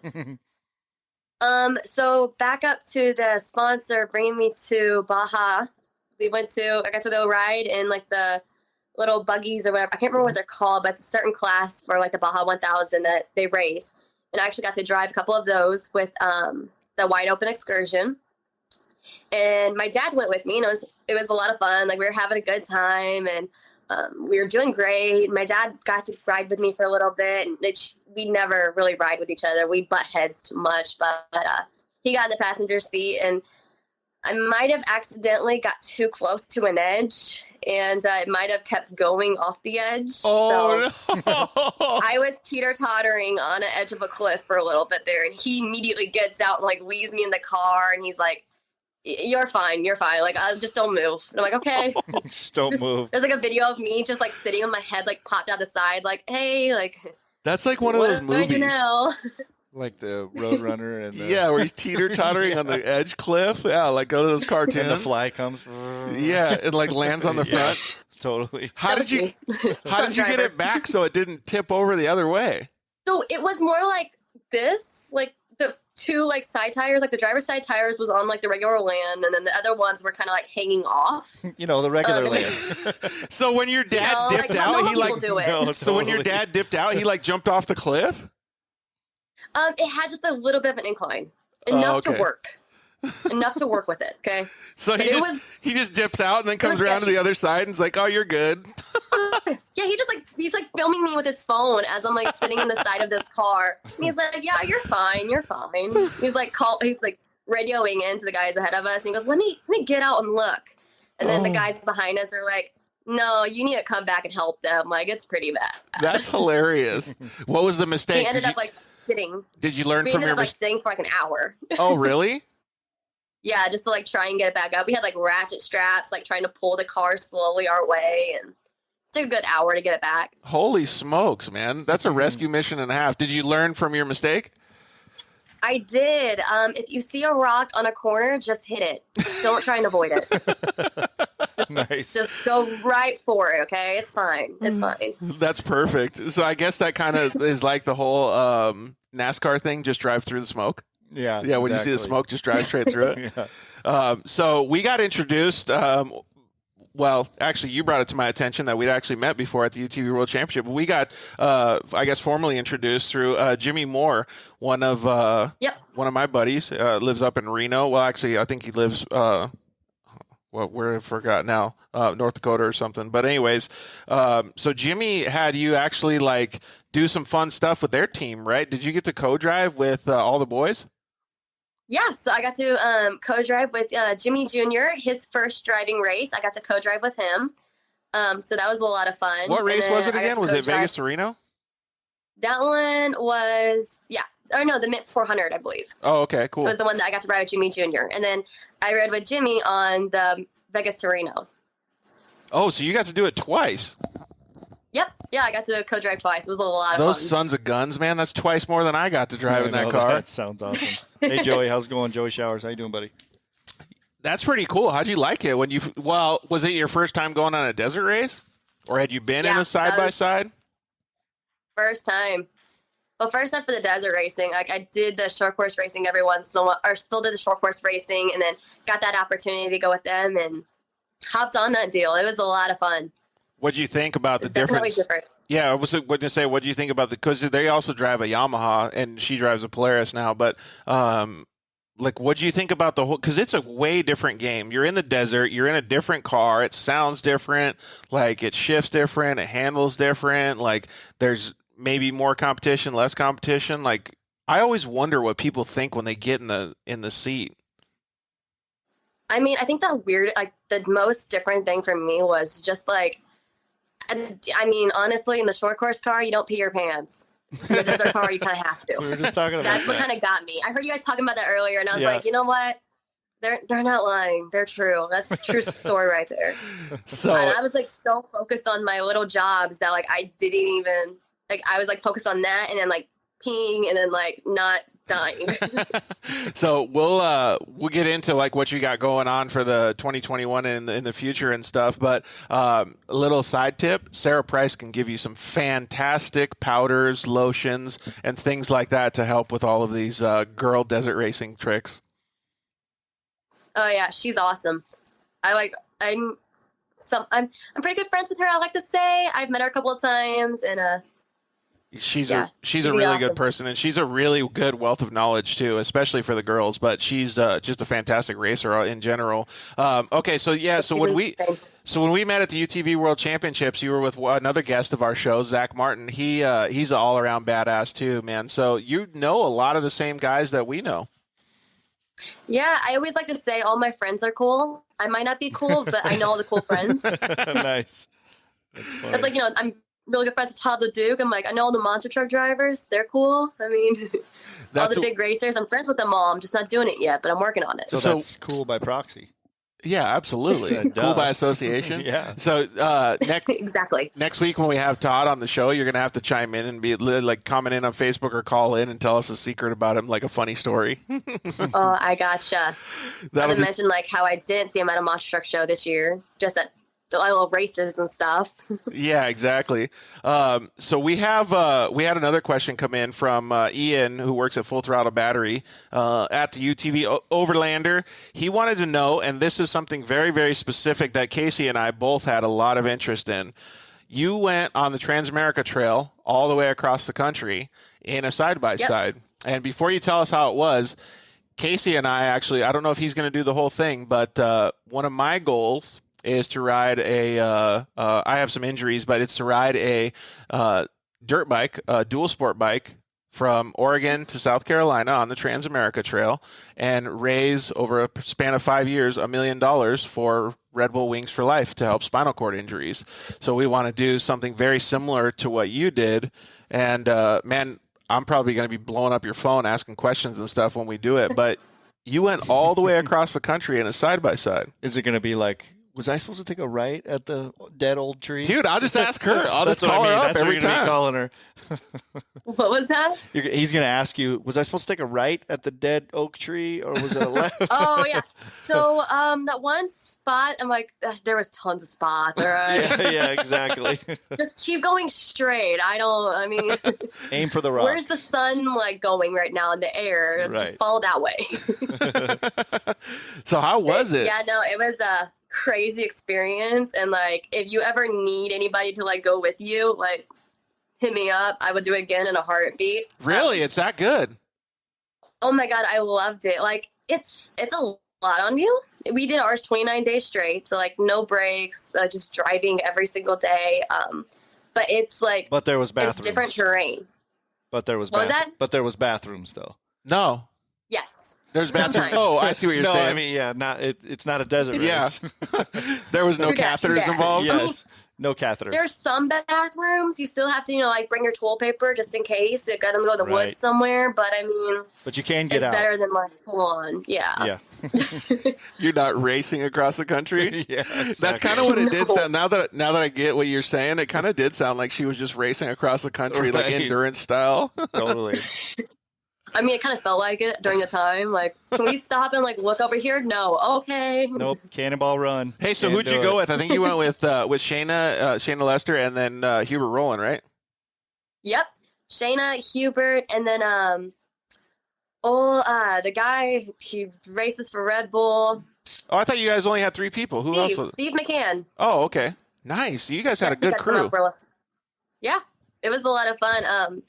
S2: one.
S8: So back up to the sponsor bringing me to Baja. I got to go ride in like the little buggies or whatever. I can't remember what they're called, but it's a certain class for like the Baja 1000 that they race. And I actually got to drive a couple of those with the wide open excursion. And my dad went with me, and it was a lot of fun. Like, we were having a good time, and we were doing great. My dad got to ride with me for a little bit, and we never really ride with each other. We butt heads too much, but he got in the passenger seat, and I might have accidentally got too close to an edge, and it might have kept going off the edge.
S2: Oh,
S8: so
S2: no.
S8: I was teeter-tottering on an edge of a cliff for a little bit there, and he immediately gets out and, like, leaves me in the car, and he's like, you're fine. Like, just don't move. And I'm like, okay.
S3: Just don't move.
S8: There's, like, a video of me just, like, sitting on my head, like, popped out the side, like, hey, like.
S2: That's like one of those movies.
S8: What do I do now?
S3: Like the Roadrunner and the...
S2: Yeah, where he's teeter-tottering on the edge cliff. Yeah, like go to those cartoons.
S3: And the fly comes.
S2: Yeah, it like lands on the front.
S3: Totally.
S2: How did you get it back so it didn't tip over the other way?
S8: So it was more like this, like the two like side tires, like the driver's side tires was on like the regular land, and then the other ones were kind of like hanging off.
S3: You know, the regular land.
S2: So when your dad dipped out, he like
S8: do it. No,
S2: so when your dad dipped out, he like jumped off the cliff?
S8: It had just a little bit of an incline, enough to work with it. Okay.
S2: So he just dips out and then comes around to the other side and is like, "Oh, you're good."
S8: Yeah, he's like filming me with his phone as I'm like sitting in the side of this car. And he's like, "Yeah, you're fine. He's like radioing into the guys ahead of us, and he goes, "Let me get out and look." And then the guys behind us are like, "No, you need to come back and help them. Like, it's pretty bad."
S2: That's hilarious. What was the mistake?
S8: He ended up like sitting.
S2: Did you learn from your
S8: like sitting for like an hour?
S2: Oh, really?
S8: Yeah, just to like try and get it back up. We had like ratchet straps, like trying to pull the car slowly our way, and it took a good hour to get it back.
S2: Holy smokes, man. That's a rescue mission and a half. Did you learn from your mistake?
S8: I did. If you see a rock on a corner, just hit it. Don't try and avoid it.
S3: Nice.
S8: Just go right for it, okay? It's fine.
S2: That's perfect. So I guess that kind of is like the whole NASCAR thing, just drive through the smoke.
S3: Yeah.
S2: Yeah, when you see the smoke, just drive straight through it.
S3: Yeah.
S2: So we got introduced, well, actually, you brought it to my attention that we'd actually met before at the UTV World Championship. We got, I guess, formally introduced through Jimmy Moore, one of my buddies, lives up in Reno. Well, actually, I think he lives, where I forgot now, North Dakota or something. But anyways, so Jimmy had you actually like do some fun stuff with their team, right? Did you get to co-drive with all the boys?
S8: Yeah, so I got to co-drive with Jimmy Jr. His first driving race. I got to co-drive with him. So that was a lot of fun.
S2: What race was it again? Was it Vegas to Reno?
S8: That one was, the Mint 400, I believe.
S2: Oh, okay, cool.
S8: It was the one that I got to ride with Jimmy Jr. And then I rode with Jimmy on the Vegas to Reno.
S2: Oh, so you got to do it twice.
S8: Yep. Yeah, I got to co-drive twice. It was a lot of
S2: Those
S8: fun.
S2: sons of guns, man. That's twice more than I got to drive in that car.
S3: That sounds awesome. Hey, Joey, how's it going? Joey Showers, how you doing, buddy?
S2: That's pretty cool. How'd you like it? Was it your first time going on a desert race? Or had you been in a side-by-side?
S8: First time. Well, first time for the desert racing. Like, I did the short course racing every once in a while, or still did the short course racing, and then got that opportunity to go with them and hopped on that deal. It was a lot of fun.
S2: What do you think about the difference?
S8: Definitely different.
S2: Yeah, I was going to say, what do you think about because they also drive a Yamaha, and she drives a Polaris now, but what do you think about the whole, because it's a way different game. You're in the desert, you're in a different car, it sounds different, like it shifts different, it handles different, like there's maybe more competition, less competition. Like, I always wonder what people think when they get in the seat.
S8: I mean, I think the most different thing for me was just like, I mean, honestly, in the short course car, you don't pee your pants. In the desert car, you kind of have to.
S3: We were just talking about
S8: That's what kind of got me. I heard you guys talking about that earlier, and I was like, you know what? They're not lying. They're true. That's a true story right there.
S2: So
S8: and I was like so focused on my little jobs that like I didn't even I was like focused on that and then like peeing and then like not dying.
S2: So we'll get into like what you got going on for the 2021 and in the future and stuff. But a little side tip: Sarah Price can give you some fantastic powders, lotions, and things like that to help with all of these girl desert racing tricks.
S8: Oh yeah, she's awesome. I'm pretty good friends with her. I like to say I've met her a couple of times, and
S2: she's a really
S8: awesome.
S2: good person, and she's a really good wealth of knowledge too, especially for the girls. But she's just a fantastic racer in general. Okay, so when we met at the UTV World Championships, you were with another guest of our show, Zach Martin. He's an all around badass too, man. So you know a lot of the same guys that we know.
S8: Yeah, I always like to say all my friends are cool. I might not be cool, but I know all the cool friends.
S3: Nice. That's funny.
S8: It's like, I'm really good friends with Todd the Duke. I'm like, I know all the monster truck drivers. They're cool. I mean, all the big racers. I'm friends with them all. I'm just not doing it yet, but I'm working on it.
S3: So that's cool by proxy.
S2: Yeah, absolutely. Cool by association.
S3: Yeah.
S2: So
S8: exactly.
S2: Next week when we have Todd on the show, you're gonna have to chime in and be like comment in on Facebook or call in and tell us a secret about him, like a funny story.
S8: Oh, I gotcha. I didn't mention like how I didn't see him at a monster truck show this year, just at the little races and stuff.
S2: Yeah, exactly. So we had another question come in from Ian, who works at Full Throttle Battery at the UTV Overlander. He wanted to know, and this is something very, very specific that Casey and I both had a lot of interest in. You went on the Transamerica Trail all the way across the country in a side-by-side. Yep. And before you tell us how it was, Casey and I actually, I don't know if he's going to do the whole thing, but one of my goals is to ride I have some injuries, but it's to ride a dirt bike, a dual sport bike from Oregon to South Carolina on the Transamerica Trail and raise over a span of 5 years $1 million for Red Bull Wings for Life to help spinal cord injuries. So we want to do something very similar to what you did. And man, I'm probably going to be blowing up your phone asking questions and stuff when we do it, but you went all the way across the country in a side-by-side.
S3: Is it going to be like, was I supposed to take a right at the dead old tree?
S2: Dude, I'll just ask her. I'll just call her up
S3: That's
S2: every time.
S3: Calling her.
S8: What was that?
S3: He's going to ask you, was I supposed to take a right at the dead oak tree or was it a left?
S8: Oh, yeah. So that one spot, I'm like, there was tons of spots, all right?
S3: Yeah, exactly.
S8: Just keep going straight.
S3: Aim for the rock.
S8: Where's the sun like going right now in the air? Let's just follow that way.
S2: So how was it?
S8: Yeah, no, it was a crazy experience. And like, if you ever need anybody to like go with you, like hit me up. I would do it again in a heartbeat.
S2: Really? It's that good?
S8: Oh my God, I loved it. Like it's a lot on you. we did ours 29 days straight. So like no breaks, just driving every single day. But it's like,
S3: But there was bathrooms.
S8: it's different terrain.
S3: But there was
S8: What was that?
S3: But there was bathrooms though.
S2: No.
S8: Yes.
S2: There's bathrooms.
S8: Sometimes.
S2: Oh, I see what you're
S3: no,
S2: saying.
S3: I mean, yeah, it's not a desert
S2: Yeah.
S3: race.
S2: There was no
S8: True that,
S2: catheters involved.
S3: Yes.
S8: I mean,
S3: no catheters.
S8: There's some bathrooms you still have to, like bring your toilet paper just in case. You gotta go to the
S3: Right.
S8: woods somewhere. But I mean,
S3: But you can get
S8: it's
S3: out.
S8: better than like full on. Yeah.
S3: Yeah.
S2: You're not racing across the country.
S3: Yeah. Exactly.
S2: That's kind of what it did
S8: No.
S2: sound. Now that I get what you're saying, it kind of did sound like she was just racing across the country, like
S3: Right.
S2: endurance style.
S3: Totally.
S8: I mean, it kind of felt like it during the time. Like, can we stop and like look over here? No. Okay.
S3: Nope. Cannonball run.
S2: Hey, so
S3: Can't
S2: who'd you
S3: do
S2: go
S3: it.
S2: with? I think you went with Shayna Lester and then Hubert Rowland, right?
S8: Yep. Shayna, Hubert, and then the guy he races for Red Bull.
S2: Oh, I thought you guys only had 3 people. Who else was?
S8: Steve McCann.
S2: Oh, okay, nice. You guys had a
S8: Yeah, he
S2: good
S8: got come
S2: crew.
S8: out for us. Yeah, it was a lot of fun.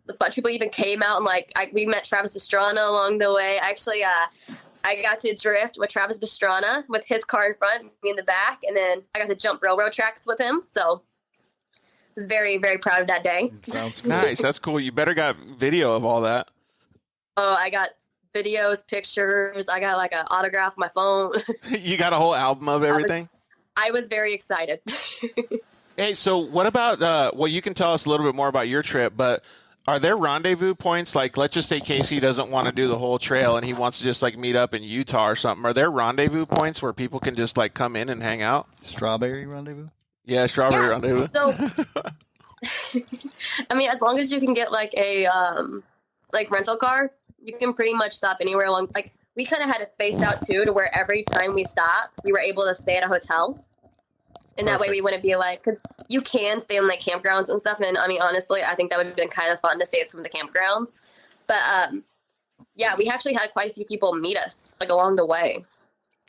S8: A bunch of people even came out and we met Travis Pastrana along the way. Actually, I got to drift with Travis Pastrana with his car in front, me in the back, and then I got to jump railroad tracks with him. So I was very, very proud of that day.
S3: Sounds cool.
S2: Nice, that's cool. You better got video of all that.
S8: Oh, I got videos, pictures. I got like an autograph on my phone.
S2: You got a whole album of everything.
S8: I was very excited.
S2: Hey, so what about? Well, you can tell us a little bit more about your trip, but are there rendezvous points? Like, let's just say Casey doesn't want to do the whole trail and he wants to just like meet up in Utah or something. Are there rendezvous points where people can just like come in and hang out?
S3: Strawberry rendezvous?
S2: Yeah, strawberry rendezvous.
S8: So, I mean, as long as you can get like a rental car, you can pretty much stop anywhere along. Like, we kind of had it spaced out too, to where every time we stopped, we were able to stay at a hotel. And that way we wouldn't be like, because you can stay on like campgrounds and stuff. And I mean, honestly, I think that would have been kind of fun to stay at some of the campgrounds. But yeah, we actually had quite a few people meet us like along the way.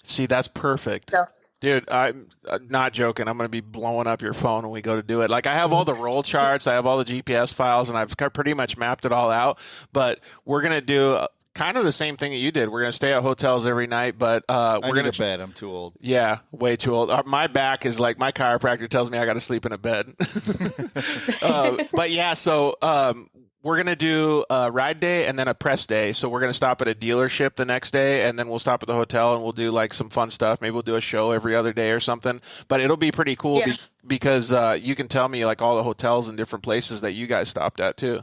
S2: See, that's perfect.
S8: So,
S2: Dude, I'm not joking. I'm going to be blowing up your phone when we go to do it. Like, I have all the roll charts, I have all the GPS files, and I've pretty much mapped it all out. But we're going to do kind of the same thing that you did. We're going to stay at hotels every night, but we're going
S3: to bed. I'm too old.
S2: Yeah, way too old. My back is like, my chiropractor tells me I got to sleep in a bed. But yeah, so we're going to do a ride day and then a press day. So we're going to stop at a dealership the next day, and then we'll stop at the hotel and we'll do like some fun stuff. Maybe we'll do a show every other day or something. But it'll be pretty cool because you can tell me like all the hotels and different places that you guys stopped at too.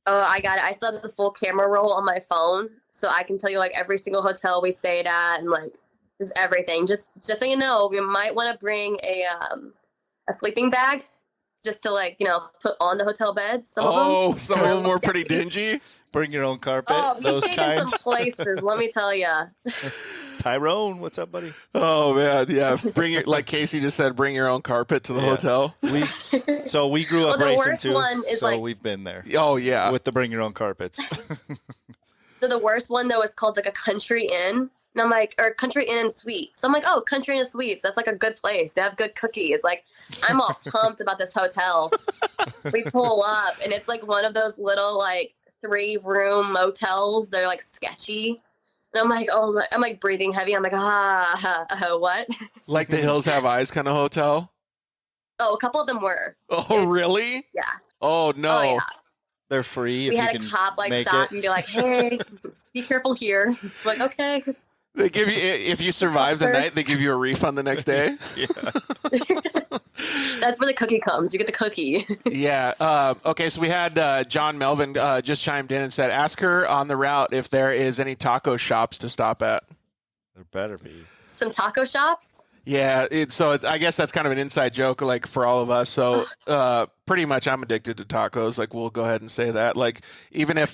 S8: oh, I got it. I still have the full camera roll on my phone, so I can tell you like every single hotel we stayed at and like just everything. Just so you know, we might want to bring a sleeping bag. Just to like, put on the hotel bed. Some of them
S2: were pretty dingy.
S3: Bring your own carpet.
S8: Oh, we
S3: those
S8: stayed
S3: kind.
S8: in some places. Let me tell you.
S3: Tyrone, what's up, buddy?
S2: Oh man, yeah. Bring it, like Casey just said. Bring your own carpet to the hotel.
S3: So we grew up
S8: the
S3: racing
S8: worst
S3: too.
S8: one is
S3: so
S8: like-
S3: we've been there.
S2: Oh yeah.
S3: With the bring your own carpets.
S8: So the worst one though is called like a country inn. And I'm like, or country inn and suite. So I'm like, oh, country inn and suites. That's like a good place. They have good cookies. Like, I'm all pumped about this hotel. We pull up and it's like one of those little like 3-room motels. They're like sketchy. And I'm like, oh my, I'm like breathing heavy. I'm like, what?
S2: Like the Hills Have Eyes kind of hotel.
S8: Oh, a couple of them were.
S2: Oh really?
S8: Yeah.
S2: Oh no.
S8: Oh yeah.
S3: They're free.
S8: We
S3: if
S8: had
S3: you
S8: a
S3: can
S8: cop like
S3: make
S8: stop
S3: it.
S8: and be like, hey, be careful here. I'm like, okay.
S2: They give you, if you survive the night, they give you a refund the next day.
S3: Yeah.
S8: That's where the cookie comes. You get the cookie.
S2: Yeah. Okay. So we had John Melvin just chimed in and said, ask her on the route if there is any taco shops to stop at.
S3: There better be.
S8: Some taco shops.
S2: Yeah. I guess that's kind of an inside joke, like for all of us. So pretty much I'm addicted to tacos. Like we'll go ahead and say that. Like even if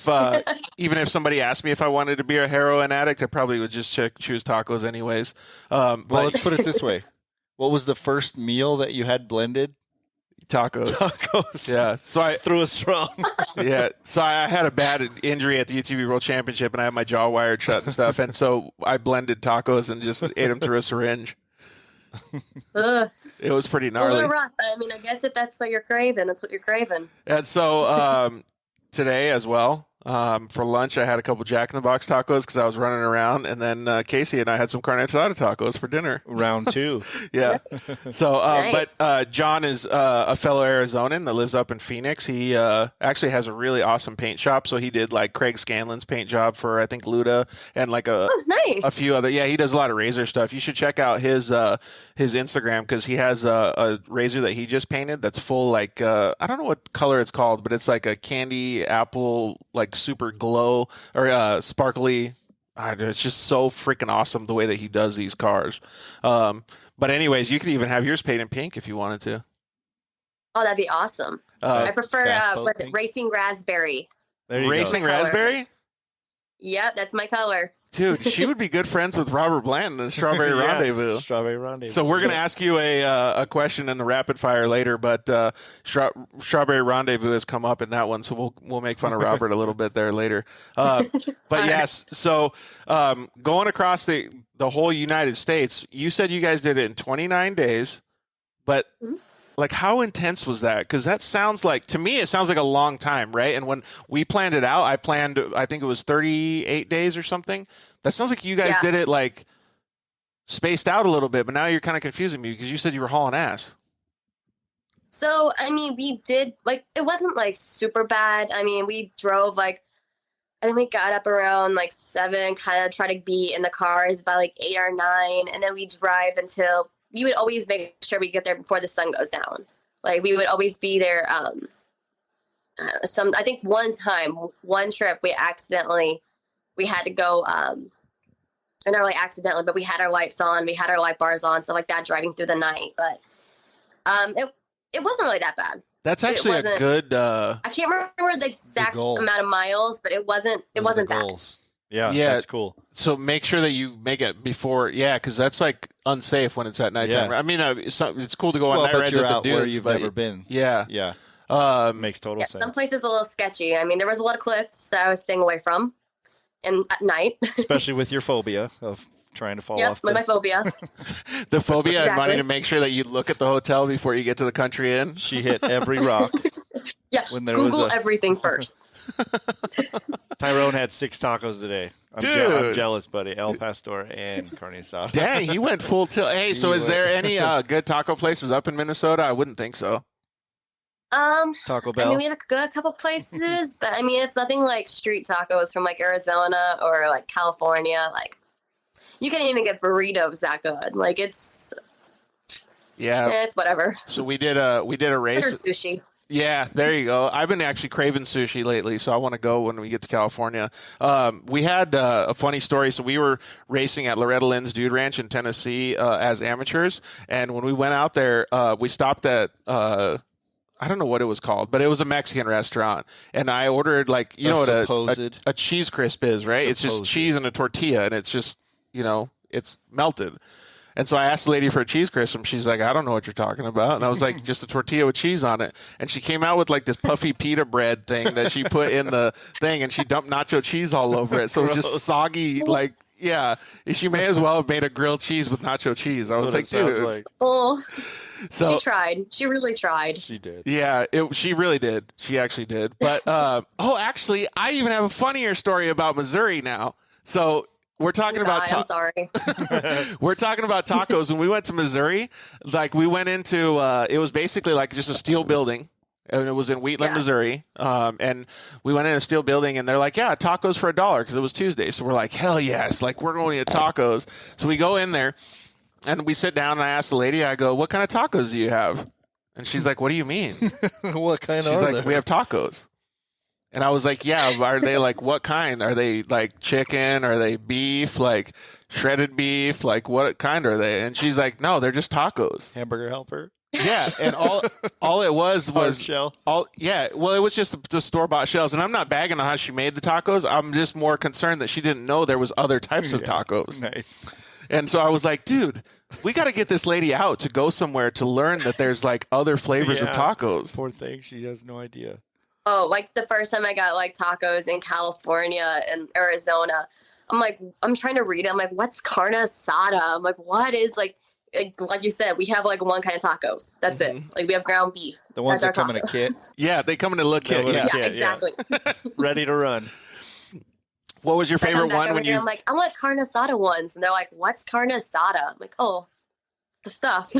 S2: somebody asked me if I wanted to be a heroin addict, I probably would just choose tacos anyways.
S3: Well, let's put it this way. What was the first meal that you had blended?
S2: Tacos.
S3: Tacos.
S2: Yeah. So I
S3: threw us strong.
S2: Yeah. So I had a bad injury at the UTV World Championship and I had my jaw wired shut and stuff. And so I blended tacos and just ate them through a syringe. It was pretty
S8: It's a
S2: gnarly.
S8: little rough, but I mean, I guess if that's what you're craving, that's what you're craving.
S2: And so today as well, For lunch, I had a couple Jack in the Box tacos because I was running around, and then Casey and I had some carne asada tacos for dinner.
S3: Round 2.
S2: Yeah.
S8: Nice.
S2: So,
S8: Nice.
S2: but John is a fellow Arizonan that lives up in Phoenix. He actually has a really awesome paint shop. So he did like Craig Scanlon's paint job for I think Luda and like
S8: Nice.
S2: a few other. Yeah, he does a lot of razor stuff. You should check out his Instagram because he has a razor that he just painted that's full like I don't know what color it's called, but it's like a candy apple like super glow or sparkly. It's just so freaking awesome the way that he does these cars. But anyways, you could even have yours painted pink if you wanted to.
S8: Oh, that'd be awesome. I prefer
S3: fast boat
S8: what's it?
S3: pink?
S8: Racing raspberry.
S3: There you
S2: Racing
S8: My color.
S2: raspberry.
S8: Yep, that's my color.
S2: Dude, she would be good friends with Robert Bland in Strawberry
S3: Yeah,
S2: Rendezvous.
S3: Strawberry Rendezvous.
S2: So we're going to ask you a question in the rapid fire later, but Strawberry Rendezvous has come up in that one, so we'll make fun of Robert a little bit there later. But yes, so going across the whole United States, you said you guys did it in 29 days, but like how intense was that? Because that sounds like, to me, it sounds like a long time, right? And when we planned it out, I think it was 38 days or something. That sounds like you guys did it like spaced out a little bit, but now you're kind of confusing me because you said you were hauling ass.
S8: So, I mean, we did, like, it wasn't, like, super bad. I mean, we drove, like, I think we got up around, like, 7, kind of try to be in the cars by, like, 8 or 9, and then we drive until, we would always make sure we get there before the sun goes down. Like, we would always be there, I think one trip, we had to go, or not really accidentally, but we had our lights on, we had our light bars on, stuff like that, driving through the night, but, it wasn't really that bad.
S2: That's actually a good.
S8: I can't remember the exact amount of miles, but it wasn't bad.
S3: Goals. Yeah,
S2: Yeah.
S3: that's cool.
S2: So make sure that you make it before, because that's like unsafe when it's at nighttime.
S3: Yeah.
S2: I mean, it's cool to go on
S3: Well,
S2: night
S3: but
S2: rides
S3: you're
S2: at the
S3: out where
S2: dunes,
S3: you've
S2: but
S3: never been.
S2: Yeah.
S3: Yeah, makes total
S8: Yeah,
S3: sense.
S8: some places a little sketchy. I mean, there was a lot of cliffs that I was staying away from, and at night.
S3: Especially with your phobia of trying to fall
S8: Yep,
S3: off.
S8: with my phobia.
S2: The phobia and
S8: Exactly.
S2: wanting to make sure that you look at the hotel before you get to the country inn.
S3: She hit every rock.
S8: Yeah,
S3: When there
S8: Google
S3: was
S8: everything first.
S3: Tyrone had 6 tacos today. I'm
S2: Dude.
S3: jealous, buddy. El Pastor and carne asada.
S2: Dang, he went full tilt. Hey, so is there any good taco places up in Minnesota? I wouldn't think so.
S3: Taco
S8: I
S3: Bell.
S8: mean, we have a couple places, but I mean, it's nothing like street tacos from like Arizona or like California. Like, you can't even get burritos that good. Like, it's whatever.
S2: So we did a
S8: Better
S2: race.
S8: sushi.
S2: Yeah, there you go. I've been actually craving sushi lately, so I want to go when we get to California. We had a funny story. So we were racing at Loretta Lynn's Dude Ranch in Tennessee as amateurs, and when we went out there, we stopped at I don't know what it was called, but it was a Mexican restaurant, and I ordered like you know what a cheese crisp is, right? It's just cheese and a tortilla, and it's just it's melted. And so I asked the lady for a cheese crisp, and she's like, I don't know what you're talking about. And I was like, just a tortilla with cheese on it. And she came out with like this puffy pita bread thing that she put in the thing, and she dumped nacho cheese all over it. So it was just soggy, like, yeah. She may as well have made a grilled cheese with nacho cheese. I was like, dude.
S8: Oh,
S2: So,
S8: she tried. She really tried.
S3: She did.
S2: Yeah, she really did. She actually did. But, actually, I even have a funnier story about Missouri now. So we're talking about
S8: I'm sorry.
S2: we're talking about tacos. When we went to Missouri, like we went into it was basically like just a steel building, and it was in Wheatland, Missouri. And we went in a steel building, and they're like, "Yeah, tacos for $1," because it was Tuesday. So we're like, "Hell yes!" Like we're going to get tacos. So we go in there, and we sit down, and I ask the lady, I go, "What kind of tacos do you have?" And she's like, "What do you mean?"
S3: What kind
S2: She's
S3: are
S2: like,
S3: there?
S2: "We have tacos." And I was like, yeah, are they like, what kind? Are they like chicken? Are they beef? Like shredded beef? Like what kind are they? And she's like, no, they're just tacos.
S3: Hamburger helper?
S2: Yeah. And all it was
S3: Hard shell?
S2: well, it was just the store-bought shells. And I'm not bagging on how she made the tacos. I'm just more concerned that she didn't know there was other types of tacos.
S3: Nice.
S2: And so I was like, dude, we got to get this lady out to go somewhere to learn that there's like other flavors of tacos.
S3: Poor thing. She has no idea.
S8: Oh, like the first time I got like tacos in California and Arizona, I'm trying to read it. I'm like, what's carne asada? I'm like, what is like, like you said, we have like one kind of tacos. That's it. Like we have ground beef.
S3: The ones
S8: That's
S3: that
S8: our
S3: come in a
S8: tacos.
S3: kit.
S2: Yeah, they come in a little kit.
S3: with a
S2: Yeah.
S3: kit,
S8: Exactly.
S3: Ready to run.
S2: What was your
S8: So I come
S2: favorite
S8: back
S2: one
S8: every
S2: when
S8: day,
S2: you?
S8: I'm like, I want carne asada ones, and they're like, what's carne asada? I'm like, oh, it's the stuff.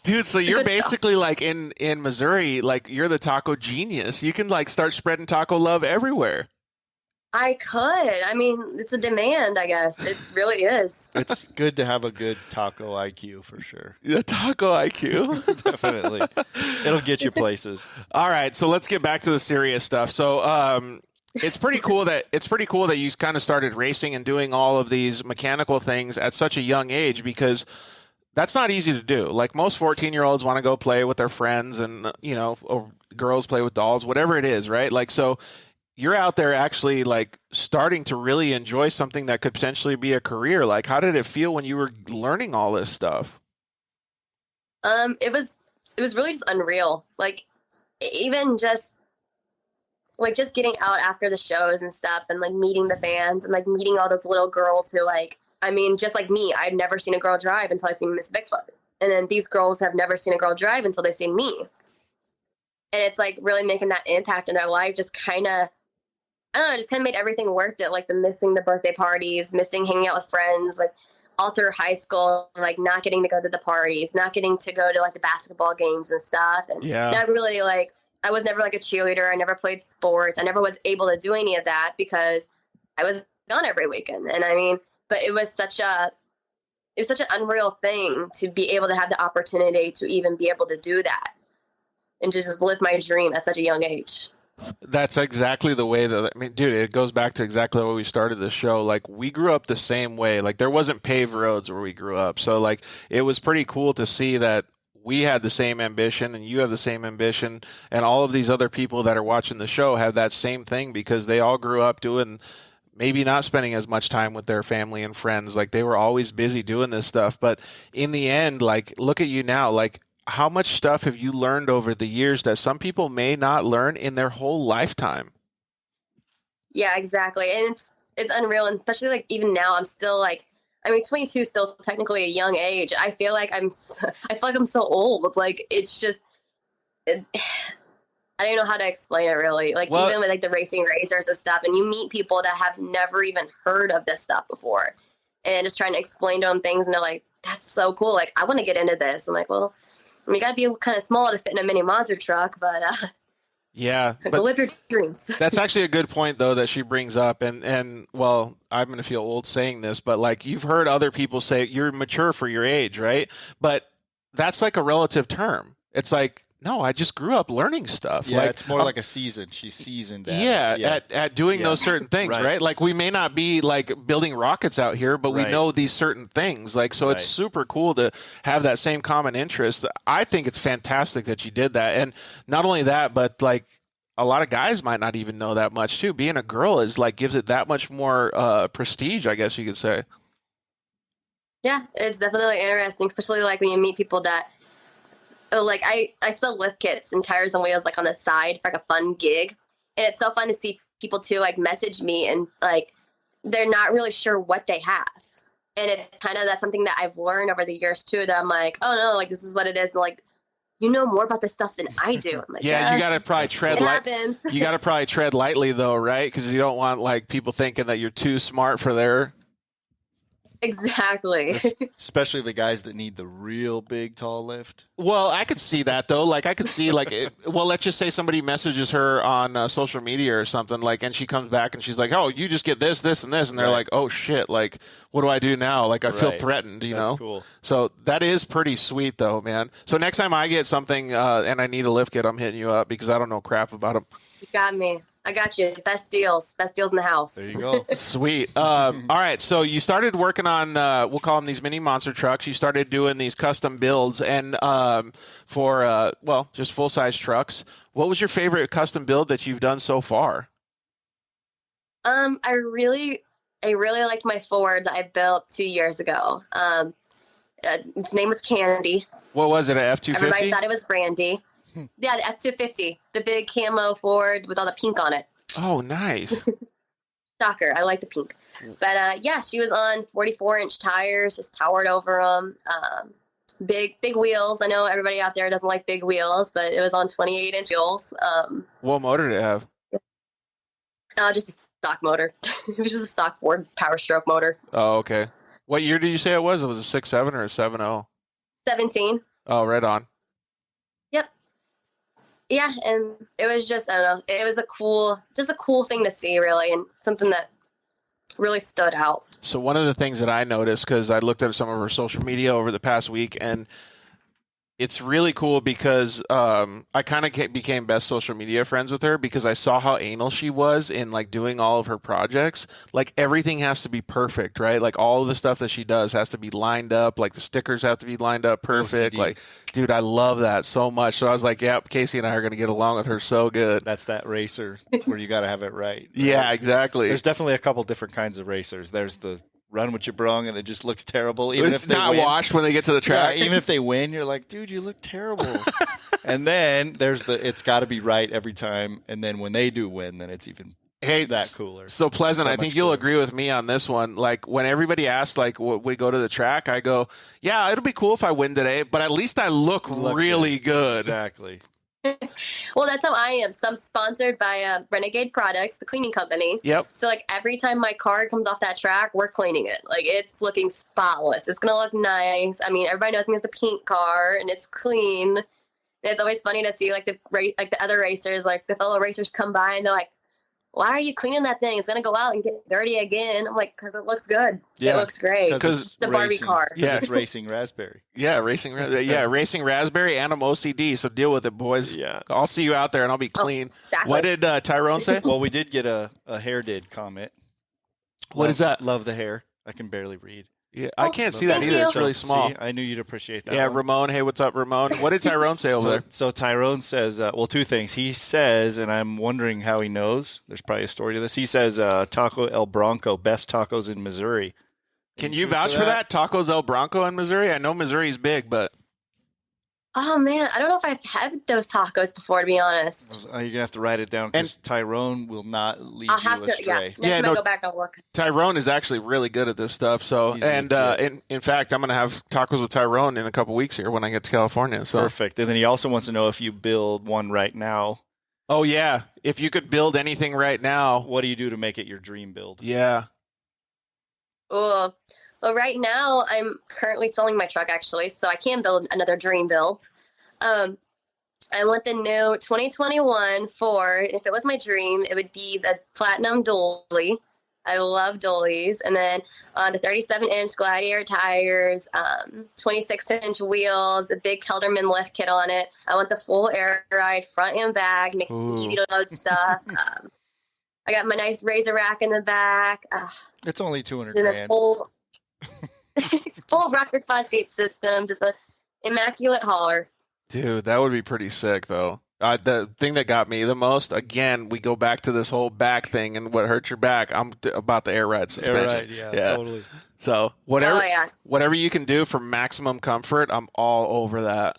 S2: Dude, so
S8: It's
S2: you're
S8: good
S2: basically like in Missouri, like you're the taco genius. You can like start spreading taco love everywhere.
S8: I could. I mean, it's a demand, I guess. It really is.
S3: It's good to have a good taco IQ for sure.
S2: The taco IQ.
S3: Definitely. It'll get you places.
S2: All right, so let's get back to the serious stuff. So it's pretty cool that you kind of started racing and doing all of these mechanical things at such a young age, because that's not easy to do. Like most 14-year-olds want to go play with their friends and, or girls play with dolls, whatever it is, right? Like, so you're out there actually like starting to really enjoy something that could potentially be a career. Like, how did it feel when you were learning all this stuff?
S8: It was really just unreal. Like, even just getting out after the shows and stuff, and like meeting the fans and like meeting all those little girls who, like, I mean, just like me, I'd never seen a girl drive until I seen Miss Bigfoot. And then these girls have never seen a girl drive until they see me. And it's like really making that impact in their life, just kind of, I don't know, just kind of made everything worth it. Like missing the birthday parties, missing hanging out with friends, like all through high school, like not getting to go to the parties, not getting to go to like the basketball games and stuff. And not really, like, I was never like a cheerleader. I never played sports. I never was able to do any of that because I was gone every weekend. And I mean, but it was such an unreal thing to be able to have the opportunity to even be able to do that and just live my dream at such a young age.
S2: That's exactly the way that, I mean, dude, it goes back to exactly where we started the show. Like, we grew up the same way. Like, there wasn't paved roads where we grew up. So, like, it was pretty cool to see that we had the same ambition and you have the same ambition, and all of these other people that are watching the show have that same thing, because they all grew up doing, maybe not spending as much time with their family and friends. Like, they were always busy doing this stuff. But in the end, like, look at you now. Like, how much stuff have you learned over the years that some people may not learn in their whole lifetime?
S8: Yeah, exactly. And it's unreal. And especially like even now, I'm still like, I mean, 22 is still technically a young age. I feel like I'm so old. Like, it's just, I don't know how to explain it really. Like, even with like the racing racers and stuff, and you meet people that have never even heard of this stuff before, and just trying to explain to them things, and they're like, that's so cool. Like, I want to get into this. I'm like, well, I mean, you got to be kind of small to fit in a mini monster truck, but
S2: yeah,
S8: go live your dreams.
S2: That's actually a good point, though, that she brings up. And well, I'm going to feel old saying this, but like, you've heard other people say you're mature for your age, right? But that's like a relative term. It's like, no, I just grew up learning stuff.
S3: Yeah,
S2: like,
S3: it's more like a season. She's seasoned at
S2: yeah,
S3: it.
S2: at doing those certain things, right? Like, we may not be like building rockets out here, but we know these certain things. Like, so it's super cool to have that same common interest. I think it's fantastic that you did that. And not only that, but like, a lot of guys might not even know that much too. Being a girl is like, gives it that much more prestige, I guess you could say.
S8: Yeah, it's definitely interesting, especially like when you meet people that, like, I sell lift kits and tires and wheels like on the side for like a fun gig. And it's so fun to see people too, like, message me and like, they're not really sure what they have. And it's kind of, that's something that I've learned over the years too, that I'm like, oh no, like, this is what it is. And like, you know more about this stuff than I do. I'm like,
S2: yeah, you got to probably tread
S8: lightly.
S2: You got to probably tread lightly though, right? Because you don't want like people thinking that you're too smart for their.
S8: Exactly.
S3: Especially the guys that need the real big, tall lift.
S2: Well, I could see that though. Like, I could see like, well, let's just say somebody messages her on social media or something, like, and she comes back and she's like, "Oh, you just get this, this, and this," and they're like, "Oh shit! Like, what do I do now? Like, I feel threatened." You know?
S3: Cool.
S2: So that is pretty sweet though, man. So next time I get something and I need a lift kit, I'm hitting you up, because I don't know crap about them.
S8: You got me. I got you. Best deals in the house.
S3: There you go.
S2: Sweet. All right. So you started working on, we'll call them these mini monster trucks. You started doing these custom builds and for, well, just full-size trucks. What was your favorite custom build that you've done so far?
S8: I really liked my Ford that I built 2 years ago. Its name was Candy.
S2: What was it, a F-250?
S8: Everybody thought it was Brandy. Yeah, the F-250, the big camo Ford with all the pink on it.
S2: Oh, nice.
S8: Shocker, I like the pink. But yeah, she was on 44-inch tires, just towered over them. big wheels. I know everybody out there doesn't like big wheels, but it was on 28-inch wheels.
S2: What motor did it have?
S8: Just a stock motor. It was just a stock Ford Power Stroke motor.
S2: Oh, okay. What year did you say it was? It was a 6.7 or a 7.0?
S8: 17.
S2: Oh, right on.
S8: Yep. Yeah, and it was just, I don't know, it was a cool thing to see, really, and something that really stood out.
S2: So one of the things that I noticed, because I looked at some of her social media over the past week, and it's really cool because I kind of became best social media friends with her because I saw how anal she was in like doing all of her projects. Like everything has to be perfect, right? Like all of the stuff that she does has to be lined up. Like the stickers have to be lined up perfect.
S3: OCD.
S2: Like, dude, I love that so much. So I was like, yeah, Casey and I are going to get along with her so good.
S3: That's that racer where you got to have it right.
S2: Yeah, exactly.
S3: There's definitely a couple different kinds of racers. There's the run with your brung and it just looks terrible. Even
S2: It's
S3: if they
S2: not
S3: win.
S2: washed when they get to the track.
S3: Yeah, even if they win, you're like, dude, you look terrible. And then there's it's got to be right every time. And then when they do win, then it's even that cooler.
S2: So Pleasant,
S3: So
S2: I think
S3: much
S2: you'll
S3: cooler.
S2: agree with me on this one. Like when everybody asks, like, what we go to the track, I go, yeah, it'll be cool if I win today, but at least I look really good.
S3: Exactly.
S8: Well, that's how I am. So I'm sponsored by Renegade Products, the cleaning company.
S2: Yep.
S8: So like every time my car comes off that track, we're cleaning it. Like it's looking spotless. It's gonna look nice. I mean, everybody knows me as a pink car, and it's clean. And it's always funny to see like the other racers, like the fellow racers, come by and they're like, "Why are you cleaning that thing? It's gonna go out and get dirty again." I'm like, "Because it looks good.
S2: Yeah.
S8: It looks great."
S3: Because
S8: the Barbie car.
S2: Yeah.
S3: It's racing raspberry.
S2: Yeah, racing raspberry, and I'm OCD, so deal with it, boys.
S3: Yeah.
S2: I'll see you out there, and I'll be clean.
S8: Exactly.
S2: What did Tyrone say?
S3: Well, we did get a hair did comment.
S2: What is that?
S3: Love the hair. I can barely read.
S2: Yeah, I can't see that
S8: thank
S2: either.
S8: you.
S2: It's really small.
S3: See, I knew you'd appreciate that.
S2: Yeah,
S3: one.
S2: Ramon. Hey, what's up, Ramon? What did Tyrone say over there?
S3: So Tyrone says, well, two things. He says, and I'm wondering how he knows. There's probably a story to this. He says, Taco El Bronco, best tacos in Missouri.
S2: Can
S3: Any
S2: you
S3: truth
S2: vouch
S3: to
S2: for that? Tacos El Bronco in Missouri? I know Missouri's big, but
S8: Oh man, I don't know if I've had those tacos before, to be honest.
S3: You're gonna have to write it down because Tyrone will not lead
S8: I'll
S3: you
S8: have to. Yeah,
S3: astray.
S8: next time I go back, I'll look.
S2: Tyrone is actually really good at this stuff. So,
S3: He's
S2: and
S3: legit.
S2: in fact, I'm going to have tacos with Tyrone in a couple weeks here when I get to California. So,
S3: Perfect. And then he also wants to know if you build one right now,
S2: oh yeah, if you could build anything right now,
S3: what do you do to make it your dream build?
S2: yeah.
S8: Oh, well, right now I'm currently selling my truck actually, so I can build another dream build. I want the new 2021 Ford. If it was my dream, it would be the Platinum Dually. I love dualies. And then the 37-inch Gladiator tires, 26-inch wheels, a big Kelderman lift kit on it. I want the full air ride, front and back, make it easy to load stuff. I got my nice razor rack in the back.
S3: It's only 200
S8: And a
S3: grand.
S8: full rocker faucet system, just an immaculate hauler.
S2: Dude, that would be pretty sick, though. The thing that got me the most, again, we go back to this whole back thing and what hurts your back. I'm about the air ride suspension.
S3: Right, yeah, totally.
S2: So whatever,
S8: Oh, yeah.
S2: whatever you can do for maximum comfort, I'm all over that.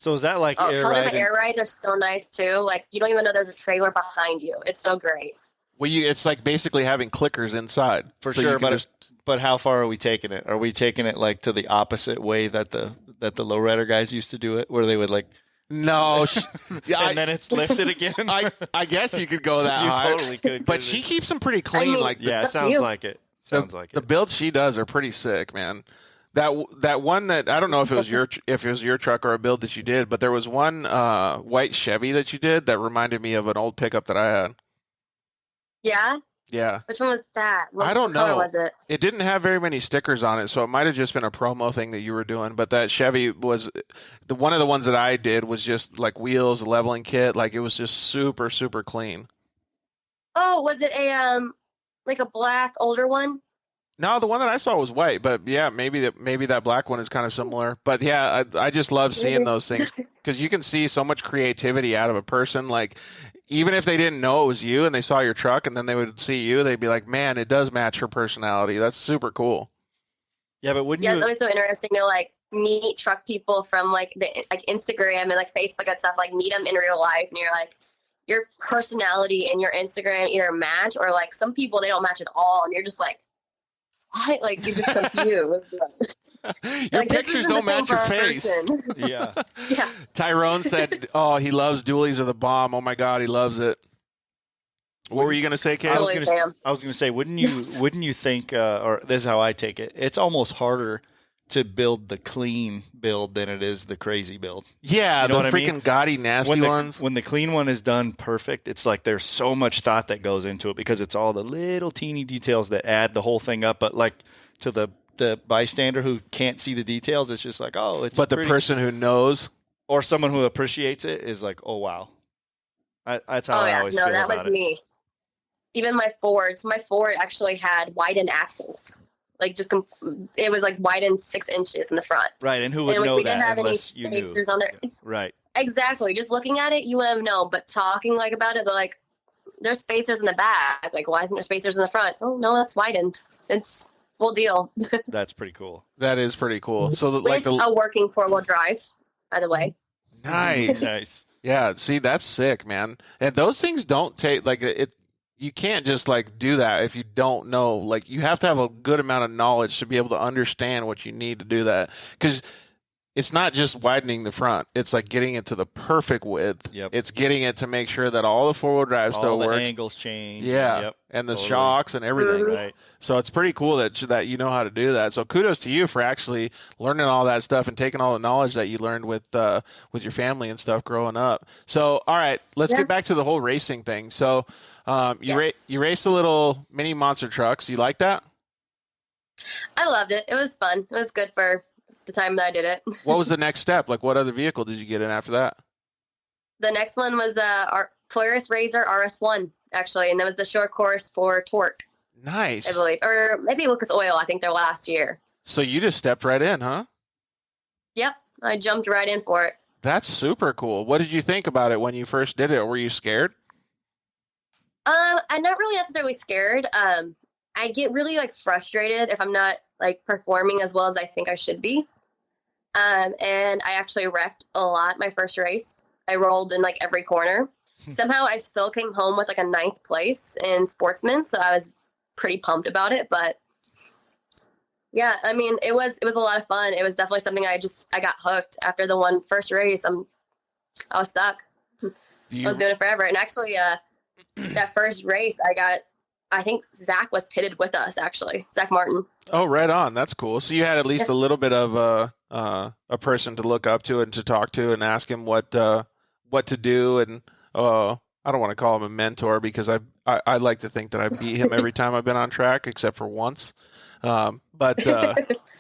S3: So is that like
S8: Oh,
S3: air
S8: Kelderman
S3: ride?
S8: air rides are so nice too. Like you don't even know there's a trailer behind you. It's so great.
S2: Well, it's like basically having clickers inside.
S3: For
S2: So you
S3: sure,
S2: can
S3: but but how far are we taking it? Are we taking it like to the opposite way that the lowrider guys used to do it, where they would like
S2: no,
S3: and then it's lifted again?
S2: I guess you could go that
S3: You
S2: high.
S3: totally could.
S2: But she keeps them pretty clean.
S8: I mean,
S2: like
S3: yeah, it
S8: That's
S3: sounds
S8: you.
S3: like it. Sounds like
S2: the
S3: it.
S2: builds she does are pretty sick, man. That one that I don't know if it was your truck or a build that you did, but there was one white Chevy that you did that reminded me of an old pickup that I had.
S8: Yeah.
S2: Yeah.
S8: Which one was that? What
S2: I don't
S8: color
S2: know.
S8: Was it?
S2: It didn't have very many stickers on it, so it might have just been a promo thing that you were doing. But that Chevy was one of the ones that I did was just like wheels, leveling kit, like it was just super, super clean.
S8: Oh, was it a like a black older one?
S2: No, the one that I saw was white, but yeah, maybe that black one is kind of similar. But yeah, I just love seeing those things because you can see so much creativity out of a person. Like even if they didn't know it was you and they saw your truck and then they would see you, they'd be like, "Man, it does match her personality." That's super cool.
S3: Yeah, but wouldn't
S8: Yeah,
S3: you?
S8: it's always so interesting to like meet truck people from like Instagram and like Facebook and stuff. Like meet them in real life, and you're like, your personality and your Instagram either match or like some people they don't match at all, and you're just like, what? Like you're just confused.
S2: Your
S8: Like, this
S2: pictures
S8: isn't the
S2: don't
S8: same
S2: match your face.
S8: person.
S3: Yeah.
S8: Yeah.
S2: Tyrone said, "Oh, he loves dualies are the bomb. Oh my God, he loves it." What were you gonna say, Kay?
S8: Totally, Sam.
S3: I was gonna say, wouldn't you think, or this is how I take it, it's almost harder to build the clean build than it is the crazy build.
S2: Yeah,
S3: You know
S2: the
S3: what I
S2: freaking
S3: mean?
S2: gaudy, nasty ones.
S3: When the clean one is done perfect, it's like there's so much thought that goes into it because it's all the little teeny details that add the whole thing up. But like to the bystander who can't see the details, it's just like, oh, it's
S2: But the
S3: pretty.
S2: person who knows,
S3: Or someone who appreciates it is like, oh, wow. That's how
S8: Oh
S3: I
S8: yeah,
S3: always
S8: no,
S3: feel
S8: that
S3: about
S8: was
S3: it.
S8: me. Even my Ford. So my Ford actually had widened axles. Like it was like widened 6 inches in the front.
S3: Right, and who would
S8: And
S3: know
S8: we didn't
S3: that
S8: have any
S3: unless you knew?
S8: spacers on there.
S3: Right.
S8: Exactly. Just looking at it, you wouldn't have known. But talking like about it, they're like, there's spacers in the back. Like, why isn't there spacers in the front? Oh no, that's widened. It's full deal.
S3: That's pretty cool.
S2: that is pretty cool. So, like,
S8: With a working 4-wheel drive, by the way.
S2: nice.
S3: Nice.
S2: Yeah, see, that's sick, man. And those things don't take like it. You can't just like do that if you don't know. Like, you have to have a good amount of knowledge to be able to understand what you need to do that. Because it's not just widening the front; it's like getting it to the perfect width.
S3: Yep.
S2: It's getting it to make sure that all the 4-wheel drive
S3: All
S2: still
S3: the
S2: works.
S3: angles change.
S2: Yeah,
S3: Yep.
S2: and the
S3: Totally.
S2: shocks and everything.
S3: Right.
S2: So it's pretty cool that you know how to do that. So kudos to you for actually learning all that stuff and taking all the knowledge that you learned with your family and stuff growing up. So all right, let's get back to the whole racing thing. So you raced a little mini monster trucks. You like that?
S8: I loved it. It was fun. It was good for the time that I did it.
S2: What was the next step? Like, what other vehicle did you get in after that?
S8: The next one was our Polaris Razor RS1, actually, and that was the short course for Torque,
S2: Nice.
S8: I believe. Or maybe Lucas Oil, I think their last year.
S2: So you just stepped right in, huh?
S8: Yep, I jumped right in for it.
S2: That's super cool. What did you think about it when you first did it? Were you scared?
S8: I'm not really necessarily scared. I get really like frustrated if I'm not like performing as well as I think I should be. And I actually wrecked a lot my first race. I rolled in like every corner. Somehow I still came home with like a 9th place in Sportsman, so I was pretty pumped about it. But yeah, I mean, it was a lot of fun. It was definitely something I got hooked after the first race. I was stuck. I was doing it forever. And actually, that first race I think Zach was pitted with us, actually. Zach Martin.
S2: Oh, right on. That's cool. So you had at least a little bit of a person to look up to and to talk to and ask him what to do. And I don't want to call him a mentor because I like to think that I beat him every time I've been on track, except for once. But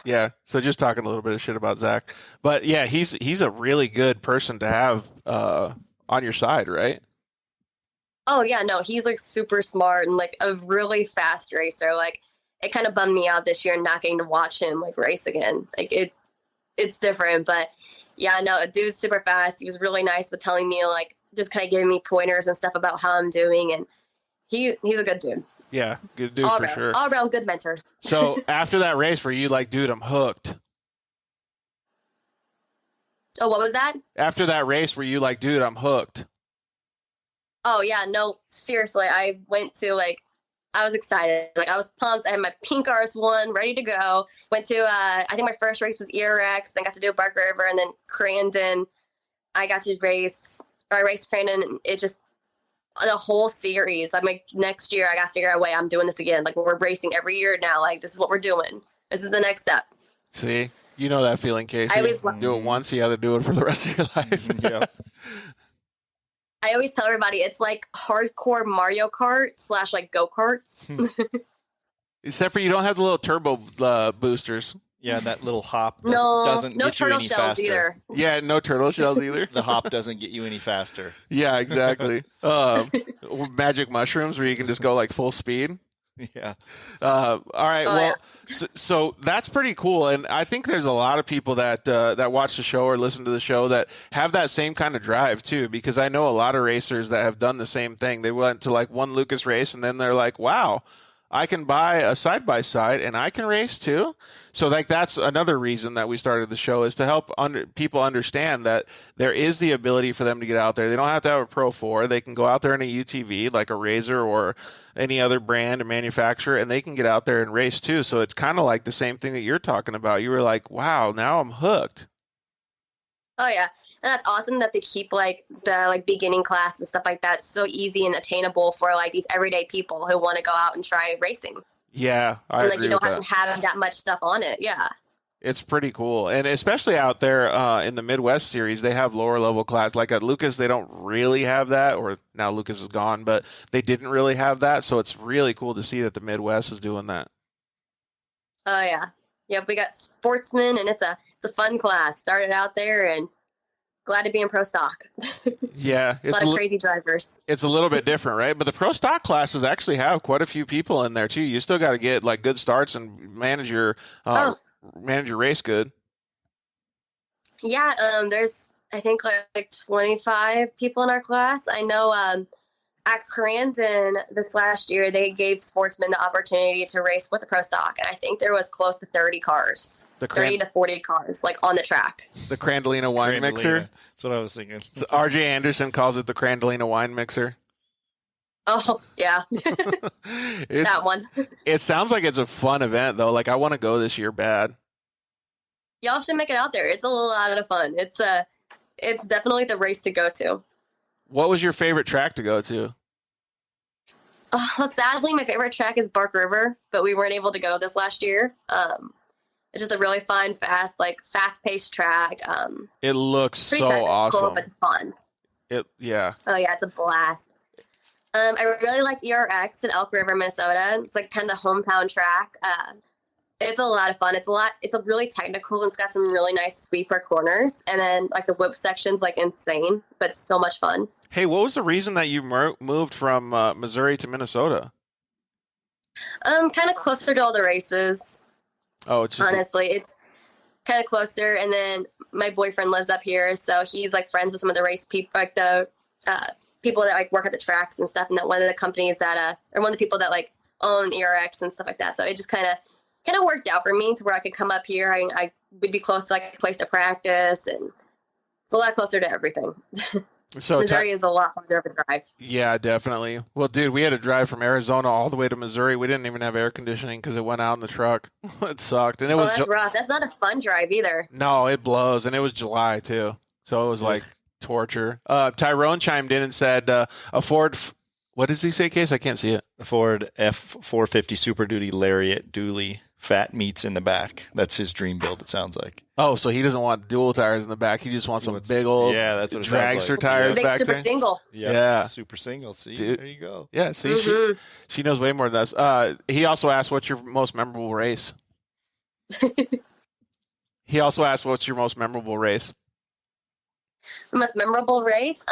S2: yeah, so just talking a little bit of shit about Zach. But yeah, he's a really good person to have on your side, right?
S8: Oh yeah, no, he's like super smart and like a really fast racer. Like, it kind of bummed me out this year not getting to watch him like race again. Like it's different, but yeah, no, dude's super fast. He was really nice with telling me like just kind of giving me pointers and stuff about how I'm doing, and he's a good dude.
S2: Yeah, good dude
S8: All
S2: for
S8: around,
S2: sure.
S8: all around good mentor.
S2: So after that race, were you like, dude, I'm hooked?
S8: Oh, what was that?
S2: After that race, were you like, dude, I'm hooked?
S8: Oh yeah, no, seriously. I went to I was excited. Like, I was pumped. I had my pink RS1 ready to go. Went to I think my first race was ERX, then got to do Bark River, and then Crandon. I raced Crandon, and it just the whole series. I'm like, next year I gotta figure out a way I'm doing this again. Like, we're racing every year now. Like, this is what we're doing. This is the next step.
S2: See, you know that feeling, Casey.
S8: I always
S2: do it once, you have to do it for the rest of your life.
S3: Yeah.
S8: I always tell everybody it's like hardcore Mario Kart / like go-karts.
S2: Except for you don't have the little turbo boosters.
S3: Yeah, that little hop
S8: No
S3: doesn't get you
S8: turtle
S3: any
S8: shells
S3: faster.
S8: either.
S2: Yeah, no turtle shells either.
S3: The hop doesn't get you any faster.
S2: Yeah, exactly. Magic mushrooms where you can just go like full speed.
S3: Yeah.
S2: All right.
S8: Oh,
S2: Well, so that's pretty cool, and I think there's a lot of people that watch the show or listen to the show that have that same kind of drive too. Because I know a lot of racers that have done the same thing. They went to like one Lucas race, and then they're like, "Wow, I can buy a side-by-side and I can race too. So like that's another reason that we started the show, is to help people understand that there is the ability for them to get out there. They don't have to have a Pro 4. They can go out there in a UTV like a Razor or any other brand or manufacturer, and they can get out there and race too. So it's kind of like the same thing that you're talking about. You were like, wow, now I'm hooked.
S8: Oh yeah. And that's awesome that they keep like the like beginning class and stuff like that so easy and attainable for like these everyday people who want to go out and try racing.
S2: Yeah, I
S8: and like
S2: agree
S8: you don't
S2: with
S8: have
S2: that.
S8: to have that much stuff on it. Yeah.
S2: It's pretty cool. And especially out there in the Midwest series, they have lower level class. Like at Lucas, they don't really have that, or now Lucas is gone, but they didn't really have that. So it's really cool to see that the Midwest is doing that.
S8: Oh yeah. Yep. We got sportsmen, and it's a fun class. Started out there and glad to be in pro stock.
S2: Yeah.
S8: A lot of crazy drivers.
S2: It's a little bit different, right? But the pro stock classes actually have quite a few people in there too. You still got to get like good starts and manage your race good.
S8: Yeah. There's, I think like 25 people in our class. I know, at Crandon this last year, they gave sportsmen the opportunity to race with the pro stock. And I think there was close to 30 cars, 30 to 40 cars, like on the track.
S2: The Crandalina wine mixer.
S3: That's what I was thinking.
S2: So RJ Anderson calls it the Crandalina wine mixer.
S8: Oh, yeah. That one.
S2: It sounds like it's a fun event, though. Like, I want to go this year bad.
S8: Y'all should make it out there. It's a lot of fun. It's definitely the race to go to.
S2: What was your favorite track to go to?
S8: Sadly, my favorite track is Bark River, but we weren't able to go this last year. It's just a really fun, fast-paced track.
S2: It looks
S8: pretty
S2: so awesome.
S8: But fun.
S2: Yeah.
S8: Oh yeah, it's a blast. I really like ERX in Elk River, Minnesota. It's like kind of the hometown track. It's a lot of fun. It's really technical, and it's got some really nice sweeper corners. And then like the whip section's like insane, but it's so much fun.
S2: Hey, what was the reason that you moved from Missouri to Minnesota?
S8: Kind of closer to all the races.
S2: Oh, it's just
S8: honestly, it's kind of closer. And then my boyfriend lives up here, so he's like friends with some of the race people, like the people that like work at the tracks and stuff. And that one of the companies that or one of the people that like own ERX and stuff like that. So it just kind of worked out for me to where I could come up here. I would be close to like a place to practice, and it's a lot closer to everything.
S2: So
S8: Missouri is a lot farther of a drive.
S2: Yeah, definitely. Well, dude, we had to drive from Arizona all the way to Missouri. We didn't even have air conditioning because it went out in the truck. It sucked, and
S8: That's rough. That's not a fun drive either.
S2: No, it blows, and it was July too, so it was like torture. Tyrone chimed in and said, "A Ford." What does he say, Case? I can't see it.
S3: The Ford F450 Super Duty Lariat dually, fat meats in the back. That's his dream build, it sounds like.
S2: Oh, so he doesn't want dual tires in the back. He just wants some big old
S3: that's what
S2: dragster
S3: like.
S2: tires
S8: big
S2: back
S8: super
S2: there.
S8: Single.
S3: Yeah, super single. See,
S2: Dude.
S3: there you go.
S2: Yeah, see, she knows way more than us. He also asked, what's your most memorable race? He also asked, what's your most memorable race?
S8: Most memorable race?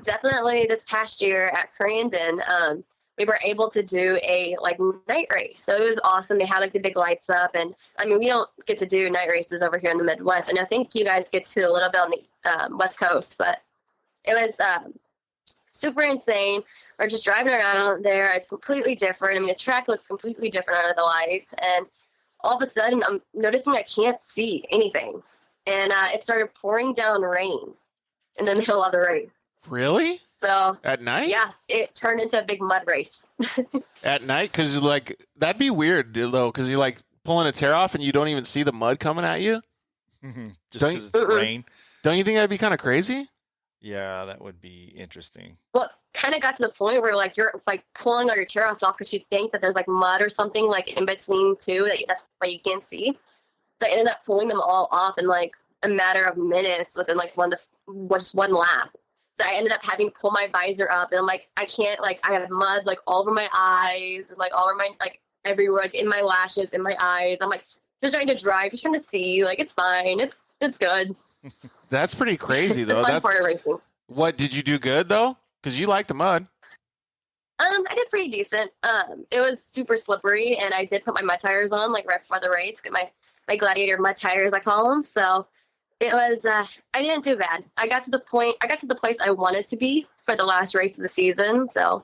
S8: Definitely this past year at Crandon. We were able to do a like night race. So it was awesome. They had like the big lights up, and I mean, we don't get to do night races over here in the Midwest. And I think you guys get to a little bit on the West Coast, but it was super insane. We're just driving around there. It's completely different. I mean, the track looks completely different under the lights. And all of a sudden I'm noticing I can't see anything. And it started pouring down rain in the middle of the race.
S2: Really?
S8: So
S2: at night?
S8: Yeah, it turned into a big mud race.
S2: At night? Because like that'd be weird though, because you're like pulling a tear off and you don't even see the mud coming at you.
S3: Just because it's rain.
S2: Don't you think that'd be kind of crazy?
S3: Yeah, that would be interesting.
S8: Well, kind of got to the point where like you're like pulling all your tear offs off because you think that there's like mud or something like in between too. That's why you can't see. So I ended up pulling them all off in like a matter of minutes within like just one lap. So I ended up having to pull my visor up, and I'm like, I can't, like, I have mud, like, all over my eyes, and, like, all over my, like, everywhere, like, in my lashes, in my eyes. I'm, like, just trying to drive, just trying to see, like, it's fine, it's good.
S2: That's pretty crazy, though.
S8: That's part of racing.
S2: What, did you do good, though? Because you like the mud.
S8: I did pretty decent. It was super slippery, and I did put my mud tires on, like, right before the race, get my Gladiator mud tires, I call them, so... It was, I didn't do bad. I got to the place I wanted to be for the last race of the season, so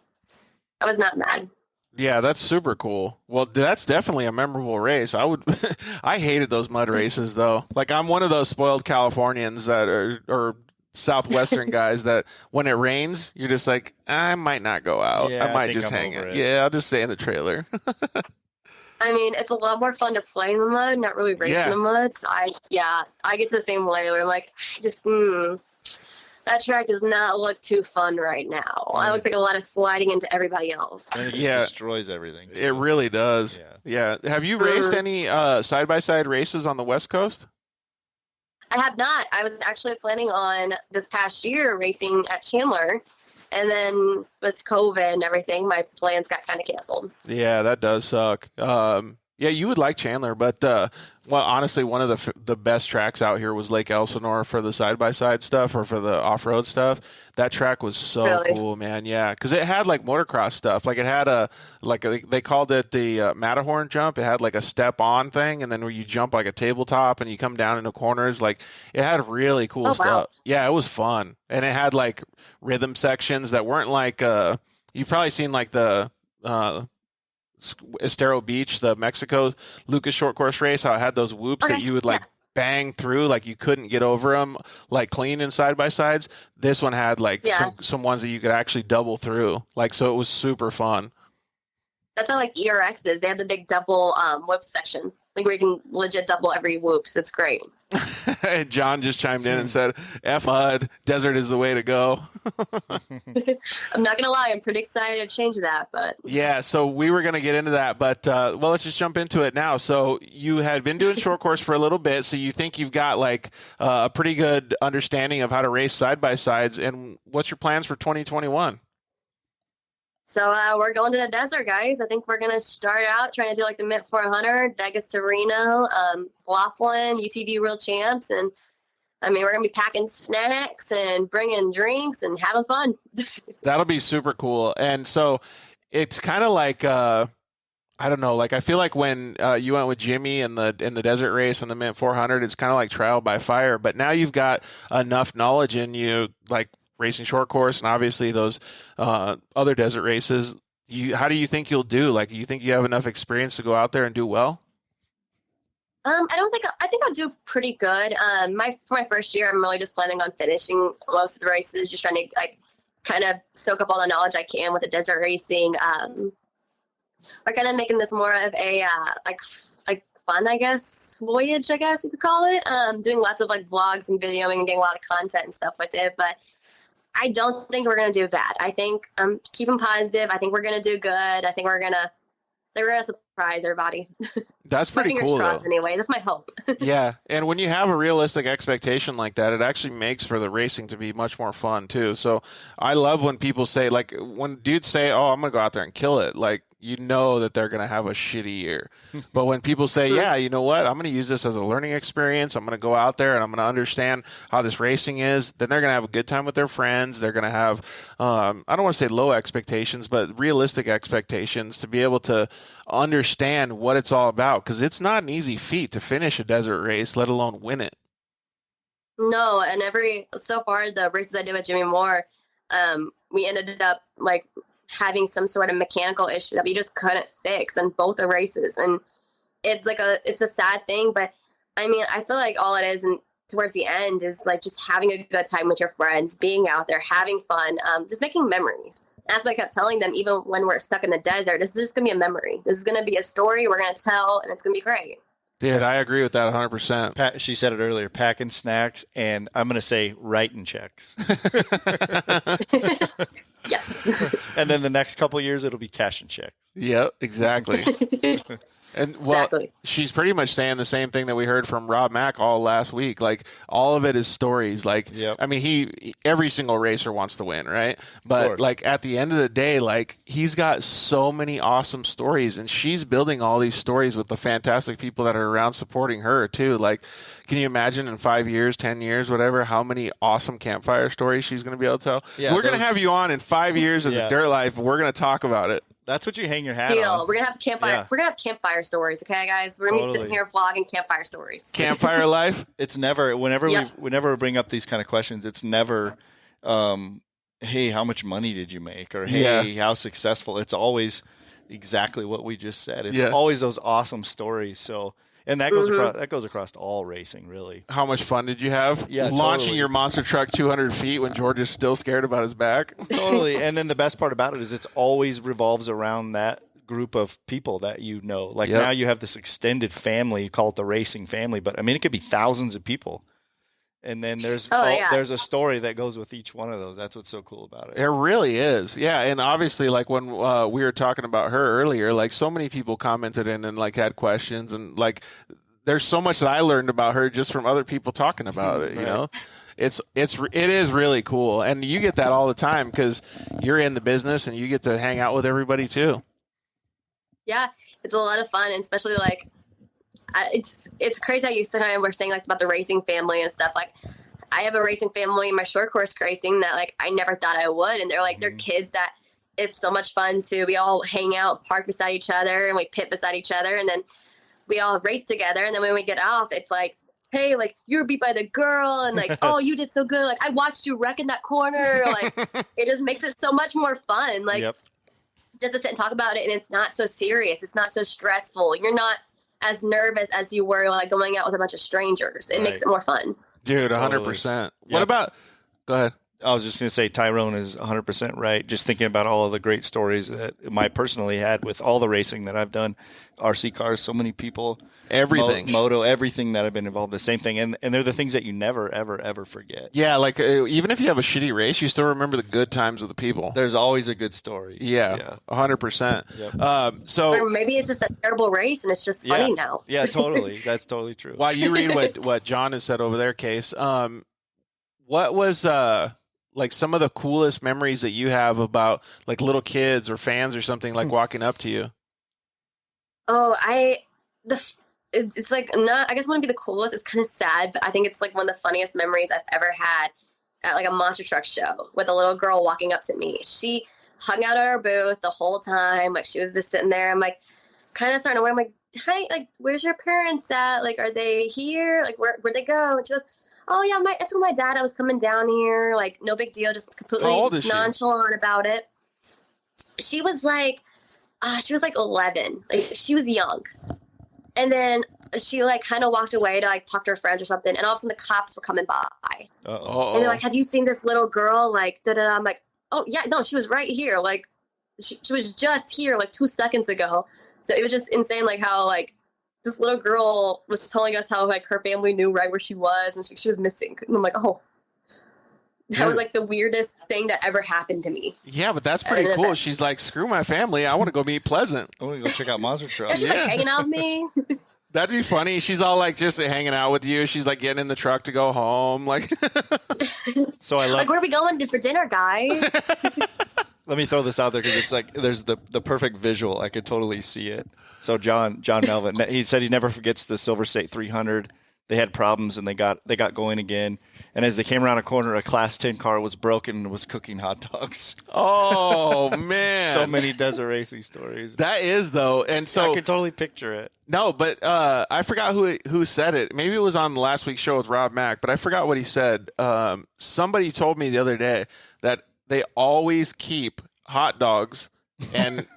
S8: I was not mad.
S2: Yeah, that's super cool. Well, that's definitely a memorable race. I hated those mud races though. Like I'm one of those spoiled Californians that or Southwestern guys that when it rains, you're just like, I might not go out.
S3: Yeah,
S2: I might
S3: think
S2: just
S3: I'm
S2: hang
S3: over
S2: it.
S3: it.
S2: Yeah, I'll just stay in the trailer.
S8: I mean, it's a lot more fun to play in the mud, not really race
S2: Yeah.
S8: in the mud. So I get the same way where I'm like, that track does not look too fun right now. I look like a lot of sliding into everybody else.
S3: And it just
S2: Yeah.
S3: destroys everything.
S2: It
S3: too.
S2: really does. Yeah. Have you raced any side-by-side races on the West Coast?
S8: I have not. I was actually planning on this past year racing at Chandler. And then with COVID and everything, my plans got kind of canceled.
S2: Yeah, that does suck. Yeah, you would like Chandler, but well, honestly, one of the best tracks out here was Lake Elsinore for the side-by-side stuff or for the off-road stuff. That track was so
S8: Really?
S2: cool, man. Yeah, because it had like motocross stuff. Like it had they called it the Matterhorn jump. It had like a step-on thing, and then where you jump like a tabletop and you come down into corners. Like it had really cool stuff.
S8: Wow.
S2: Yeah, it was fun, and it had like rhythm sections that weren't like you've probably seen like the Estero Beach, the Mexico Lucas short course race, how it had those whoops that you would like bang through, like you couldn't get over them like clean in side by sides. This one had like some ones that you could actually double through, like, so it was super fun.
S8: That's how like ERX is. They have the big double whoop section, like where you can legit double every whoops. It's great.
S2: John just chimed in and said, F mud, desert is the way to go.
S8: I'm not gonna lie, I'm pretty excited to change that, but
S2: Yeah, so we were going to get into that, but well, let's just jump into it now. So you had been doing short course for a little bit, so you think you've got like a pretty good understanding of how to race side by sides, and what's your plans for 2021?
S8: So we're going to the desert, guys. I think we're going to start out trying to do like the Mint 400, Vegas to Reno, Laughlin, UTV World Champs. And I mean, we're going to be packing snacks and bringing drinks and having fun.
S2: That'll be super cool. And so it's kind of like, I don't know, like I feel like when you went with Jimmy in the desert race and the Mint 400, it's kind of like trial by fire. But now you've got enough knowledge in you, like racing short course and obviously those other desert races. How do you think you'll do? Like, you think you have enough experience to go out there and do well?
S8: I think I'll do pretty good. For my first year, I'm really just planning on finishing most of the races, just trying to like kind of soak up all the knowledge I can with the desert racing. We're kind of making this more of a like fun, I guess, voyage, I guess you could call it. Doing lots of like vlogs and videoing and getting a lot of content and stuff with it, but I don't think we're going to do bad. I think I'm keeping positive. I think we're going to do good. I think they're going to surprise everybody.
S2: That's pretty
S8: fingers
S2: cool,
S8: crossed,
S2: though.
S8: anyway. That's my hope.
S2: Yeah, and when you have a realistic expectation like that, it actually makes for the racing to be much more fun, too. So I love when people say, like, when dudes say, oh, I'm going to go out there and kill it, like, you know that they're going to have a shitty year. But when people say, yeah, you know what, I'm going to use this as a learning experience, I'm going to go out there and I'm going to understand how this racing is, then they're going to have a good time with their friends. They're going to have, I don't want to say low expectations, but realistic expectations to be able to understand what it's all about, because it's not an easy feat to finish a desert race, let alone win it.
S8: No, and so far the races I did with Jimmy Moore, we ended up like having some sort of mechanical issue that we just couldn't fix in both the races, and it's a sad thing, but I mean, I feel like all it is, and towards the end, is like just having a good time with your friends, being out there, having fun, just making memories. That's what I kept telling them, even when we're stuck in the desert, this is just gonna be a memory. This is gonna be a story we're gonna tell, and it's gonna be great.
S2: Dude, I agree with that 100%.
S3: She said it earlier, packing snacks, and I'm going to say writing checks.
S8: Yes.
S3: And then the next couple of years, it'll be cashing checks.
S2: Yep, exactly. And well,
S8: Exactly.
S2: She's pretty much saying the same thing that we heard from Rob Mack all last week. Like, all of it is stories. Like,
S3: Yep.
S2: I mean, every single racer wants to win, right? But like at the end of the day, like, he's got so many awesome stories, and she's building all these stories with the fantastic people that are around supporting her too. Like, can you imagine in 5 years, 10 years, whatever, how many awesome campfire stories she's going to be able to tell?
S3: Yeah,
S2: we're going to have you on in 5 years of the dirt life. We're going to talk about it.
S3: That's what you hang your hat
S8: Deal.
S3: on.
S8: We're gonna have campfire. Yeah. We're gonna have campfire stories, okay, guys? We're gonna be sitting here vlogging campfire stories.
S2: Campfire life.
S3: It's never whenever we bring up these kind of questions. It's never, hey, how much money did you make, or hey, how successful? It's always exactly what we just said. It's
S2: Yeah.
S3: always those awesome stories. So, and that goes across all racing, really.
S2: How much fun did you have?
S3: Yeah,
S2: launching
S3: totally.
S2: your monster truck 200 feet when George is still scared about his back.
S3: Totally. And then the best part about it is it's always revolves around that group of people that you know. Like
S2: Yep.
S3: now you have this extended family, you call it the racing family, but I mean, it could be thousands of people. And then there's there's a story that goes with each one of those. That's what's so cool about it.
S2: It really is. Yeah. And obviously, like when we were talking about her earlier, like so many people commented in and like had questions, and like there's so much that I learned about her just from other people talking about it, you know? It is really cool. And you get that all the time because you're in the business and you get to hang out with everybody too.
S8: Yeah, it's a lot of fun, and especially like it's crazy how you kind of were saying like about the racing family and stuff. Like I have a racing family in my short course racing that like I never thought I would, and they're like they're kids that it's so much fun too. We all hang out, park beside each other, and we pit beside each other, and then we all race together. And then when we get off, it's like, hey, like you were beat by the girl, and like oh you did so good. Like I watched you wreck in that corner. Like it just makes it so much more fun. Like just to sit and talk about it, and it's not so serious. It's not so stressful. You're not as nervous as you were like going out with a bunch of strangers. It makes it more fun.
S2: Dude, 100%. What about, go ahead.
S3: I was just going to say Tyrone is 100% right. Just thinking about all of the great stories that I personally had with all the racing that I've done, RC cars, so many people,
S2: everything,
S3: moto, everything that I've been involved in, the same thing. And they're the things that you never, ever, ever forget.
S2: Yeah, like even if you have a shitty race, you still remember the good times with the people.
S3: There's always a good story.
S2: Yeah. 100%. So
S8: or maybe it's just a terrible race and it's just funny now.
S3: Yeah, totally. That's totally true.
S2: While you read what John has said over there, Case, what was like some of the coolest memories that you have about like little kids or fans or something like walking up to you?
S8: Oh, it's like not, I guess wouldn't be the coolest. It's kind of sad, but I think it's like one of the funniest memories I've ever had at like a monster truck show with a little girl walking up to me. She hung out at our booth the whole time. Like she was just sitting there. I'm like kind of starting to wonder, I'm like, hi, like, where's your parents at? Like, are they here? Like, where'd they go? And she goes, oh yeah, I told my dad I was coming down here. Like, no big deal. Just completely nonchalant about it. She was like 11. Like she was young. And then she like kind of walked away to like talk to her friends or something. And all of a sudden the cops were coming by.
S2: Uh-oh.
S8: And they're like, have you seen this little girl? Like, da-da-da. I'm like, oh yeah, no, she was right here. Like she was just here like 2 seconds ago. So it was just insane. Like how like this little girl was telling us how like her family knew right where she was and she was missing. And I'm like, oh, that was like the weirdest thing that ever happened to me.
S2: Yeah, but that's pretty cool. She's like, screw my family. I want to go meet Pleasant.
S3: I want to go check out Monster Truck.
S8: And she's like hanging out with me.
S2: That'd be funny. She's all like just hanging out with you. She's like getting in the truck to go home. Like,
S3: so I love.
S8: Like, where are we going for dinner, guys?
S3: Let me throw this out there because it's like there's the perfect visual. I could totally see it. So John Melvin, he said he never forgets the Silver State 300. They had problems and they got going again. And as they came around a corner, a Class 10 car was broken and was cooking hot dogs.
S2: Oh man,
S3: so many desert racing stories.
S2: That is though, and so
S3: I can totally picture it.
S2: No, but I forgot who said it. Maybe it was on last week's show with Rob Mack, but I forgot what he said. Somebody told me the other day that they always keep hot dogs and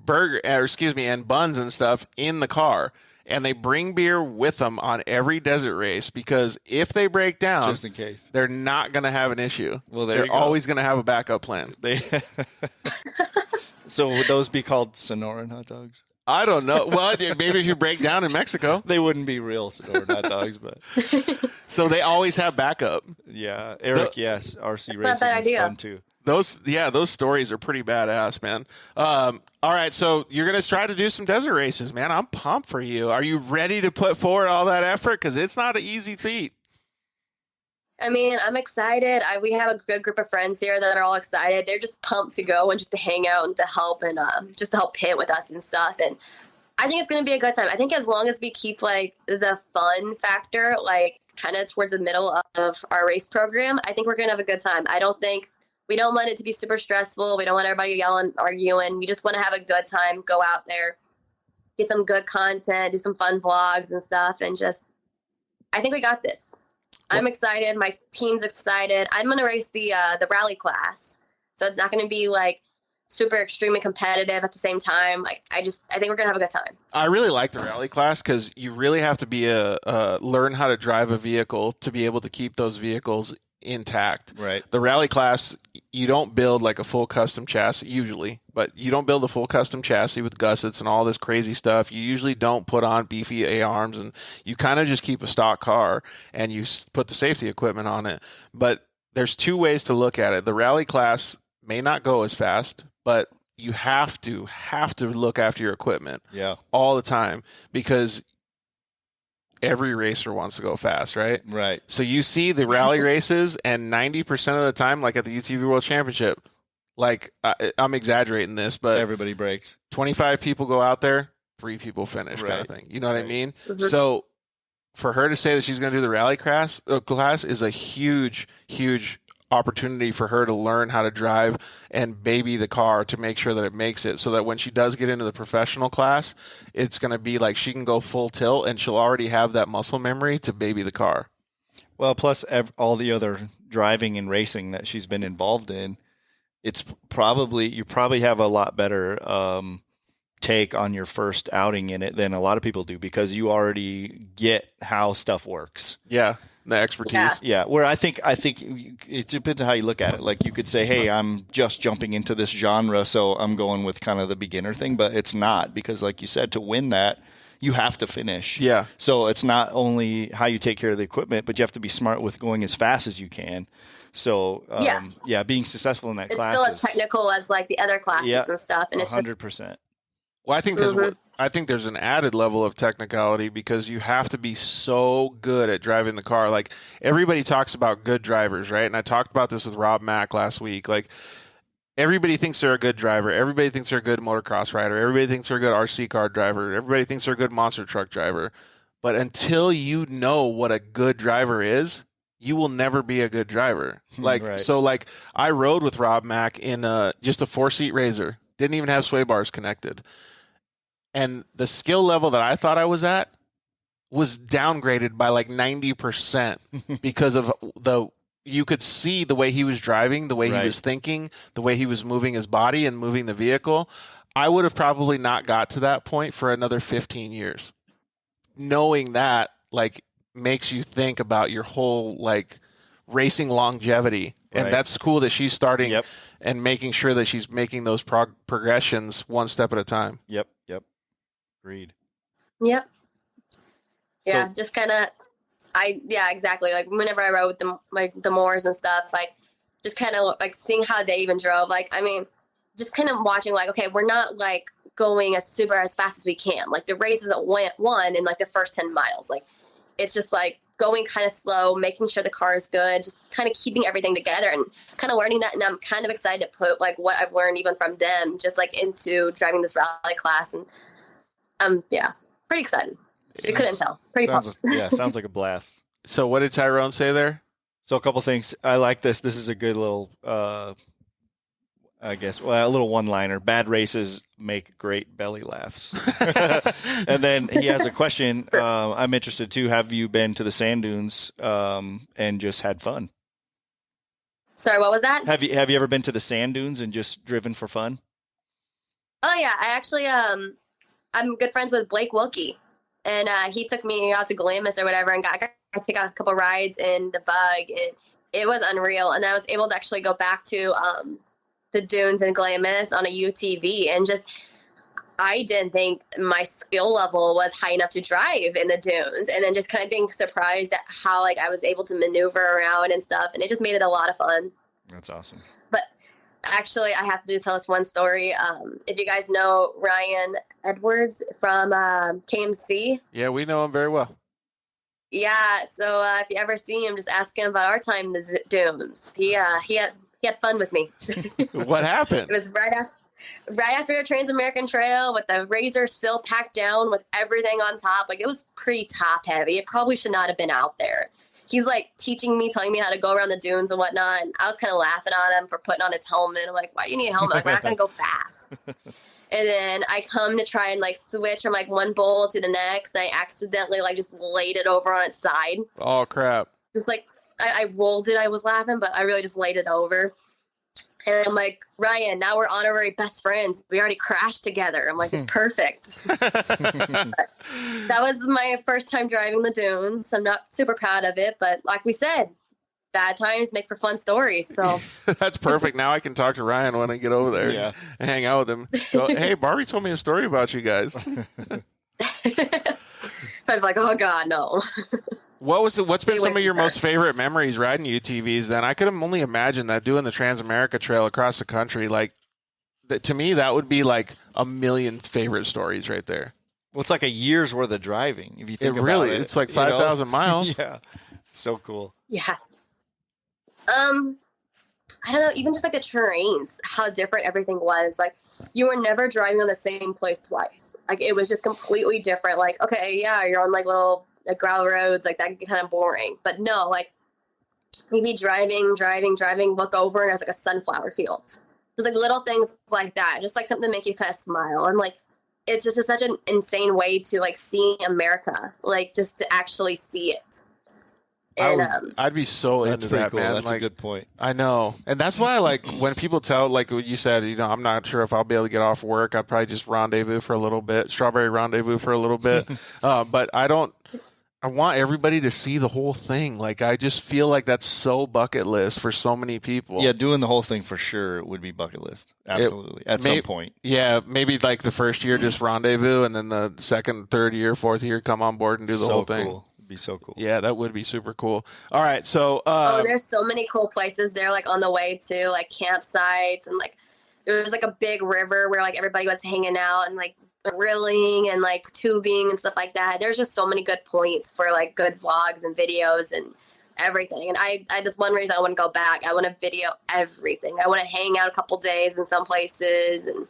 S2: burger, or excuse me, and buns and stuff in the car, and they bring beer with them on every desert race because if they break down,
S3: just in case,
S2: they're not going to have an issue.
S3: Well,
S2: they're always going to have a backup plan.
S3: So would those be called Sonoran hot dogs?
S2: I don't know. Well, maybe if you break down in Mexico,
S3: they wouldn't be real Sonoran hot dogs, but
S2: so they always have backup.
S3: Yeah, Eric, yes, RC
S8: That's
S3: racing
S8: an
S3: is
S8: idea.
S3: fun too.
S2: Those stories are pretty badass, man. All right, so you're going to try to do some desert races, man. I'm pumped for you. Are you ready to put forward all that effort? Because it's not an easy feat.
S8: I mean, I'm excited. We have a good group of friends here that are all excited. They're just pumped to go and just to hang out and to help and just to help pit with us and stuff. And I think it's going to be a good time. I think as long as we keep like the fun factor, like kind of towards the middle of our race program, I think we're going to have a good time. We don't want it to be super stressful. We don't want everybody yelling, arguing. We just want to have a good time, go out there, get some good content, do some fun vlogs and stuff, and I think we got this. I'm excited. My team's excited. I'm going to race the rally class, so it's not going to be like super extremely competitive at the same time. Like I think we're gonna have a good time.
S2: I really like the rally class because you really have to be learn how to drive a vehicle to be able to keep those vehicles intact.
S3: Right.
S2: The rally class, you don't build like a full custom chassis usually, but you don't build a full custom chassis with gussets and all this crazy stuff. You usually don't put on beefy A-arms, and you kind of just keep a stock car and you put the safety equipment on it. But there's two ways to look at it. The rally class may not go as fast, but you have to look after your equipment all the time, because every racer wants to go fast, right?
S3: Right.
S2: So you see the rally races, and 90% of the time, like at the UTV World Championship, like I'm exaggerating this, but
S3: everybody breaks.
S2: 25 people go out there, 3 people finish, kind of thing. You know what I mean? Mm-hmm. So for her to say that she's going to do the rally class is a huge, huge opportunity for her to learn how to drive and baby the car to make sure that it makes it, so that when she does get into the professional class, it's going to be like she can go full tilt and she'll already have that muscle memory to baby the car.
S3: Well, plus all the other driving and racing that she's been involved in, you probably have a lot better take on your first outing in it than a lot of people do, because you already get how stuff works.
S2: Yeah. The expertise.
S3: Yeah. Where I think it depends on how you look at it. Like you could say, hey, I'm just jumping into this genre, so I'm going with kind of the beginner thing, but it's not, because like you said, to win that, you have to finish.
S2: Yeah.
S3: So it's not only how you take care of the equipment, but you have to be smart with going as fast as you can. So being successful in that class.
S8: It's still as technical as like the other classes and stuff. And
S3: 100%.
S2: Well, I think there's an added level of technicality, because you have to be so good at driving the car. Like everybody talks about good drivers, right? And I talked about this with Rob Mack last week. Like everybody thinks they're a good driver. Everybody thinks they're a good motocross rider. Everybody thinks they're a good RC car driver. Everybody thinks they're a good monster truck driver. But until you know what a good driver is, you will never be a good driver. So I rode with Rob Mack in just a 4-seat Razor. Didn't even have sway bars connected. And the skill level that I thought I was at was downgraded by like 90% because of you could see the way he was driving, the way he was thinking, the way he was moving his body and moving the vehicle. I would have probably not got to that point for another 15 years. Knowing that like makes you think about your whole like racing longevity. And that's cool that she's starting and making sure that she's making those progressions one step at a time.
S3: Yep. Agreed.
S8: Yep. Yeah, just kind of, exactly. Like whenever I rode with the Moors and stuff, like just kind of like seeing how they even drove. Like, I mean, just kind of watching like, okay, we're not like going as fast as we can. Like the races that won in like the first 10 miles. Like it's just like going kind of slow, making sure the car is good, just kind of keeping everything together and kind of learning that. And I'm kind of excited to put like what I've learned even from them, just like into driving this rally class. And pretty excited. If you couldn't tell. Pretty pumped.
S3: Sounds like a blast.
S2: So what did Tyrone say there?
S3: So a couple things. I like this. This is a good little, a little one-liner. Bad races make great belly laughs. And then he has a question. I'm interested too. Have you been to the sand dunes and just had fun?
S8: Sorry, what was that?
S3: Have you ever been to the sand dunes and just driven for fun?
S8: Oh yeah, I actually I'm good friends with Blake Wilkie, and he took me out to Glamis or whatever, and got to take a couple rides in the Bug. It was unreal, and I was able to actually go back to the dunes in Glamis on a UTV, and just I didn't think my skill level was high enough to drive in the dunes, and then just kind of being surprised at how like I was able to maneuver around and stuff, and it just made it a lot of fun.
S3: That's awesome.
S8: But actually, I have to tell us one story. If you guys know Ryan Edwards from KMC.
S2: Yeah, we know him very well.
S8: Yeah, so if you ever see him, just ask him about our time in the dunes. He had fun with me.
S2: What happened?
S8: It was right after the Trans-American Trail with the Razor still packed down with everything on top. Like, it was pretty top heavy. It probably should not have been out there. He's like teaching me, telling me how to go around the dunes and whatnot. And I was kind of laughing at him for putting on his helmet. I'm like, why do you need a helmet? Like, we're not going to go fast. And then I come to try and like switch from like one bowl to the next. And I accidentally like just laid it over on its side.
S2: Oh, crap.
S8: Just like I rolled it. I was laughing, but I really just laid it over. And I'm like, Ryan, now we're honorary best friends. We already crashed together. I'm like, it's perfect. That was my first time driving the dunes. I'm not super proud of it, but like we said, bad times make for fun stories. So
S2: That's perfect. Now I can talk to Ryan when I get over there and hang out with him. Go, hey, Barbie told me a story about you guys.
S8: I'm like, oh God, no.
S2: What's been some of your most favorite memories riding UTVs then? I could only imagine that doing the Trans-America Trail across the country, like to me, that would be like a million favorite stories right there.
S3: Well, it's like a year's worth of driving. If you think about it,
S2: it's like 5,000 miles.
S3: Yeah. So cool.
S8: Yeah. I don't know, even just like the terrains, how different everything was. Like you were never driving on the same place twice. Like it was just completely different. Like, okay, yeah, you're on like little gravel roads, like that can get kind of boring. But no, like we'd be driving, look over and there's like a sunflower field. There's like little things like that, just like something to make you kind of smile. And like it's just such an insane way to like see America, like just to actually see it. And
S2: I'd be so into that,
S3: cool.
S2: man.
S3: That's
S2: like,
S3: a good point.
S2: I know. And that's why, like, when people tell, like what you said, I'm not sure if I'll be able to get off work. I'd probably just rendezvous for a little bit, strawberry rendezvous for a little bit. But I want everybody to see the whole thing. Like, I just feel like that's so bucket list for so many people.
S3: Yeah, doing the whole thing for sure would be bucket list. Absolutely. At some point.
S2: Yeah, maybe like the first year just rendezvous, and then the second, third year, fourth year come on board and do the whole thing.
S3: Cool. It'd be so cool.
S2: Yeah, that would be super cool. All right, so
S8: there's so many cool places there, like on the way to like campsites, and like there was like a big river where like everybody was hanging out and like grilling and like tubing and stuff like that. There's just so many good points for like good vlogs and videos and everything. And I just one reason I want to go back. I want to video everything. I want to hang out a couple days in some places and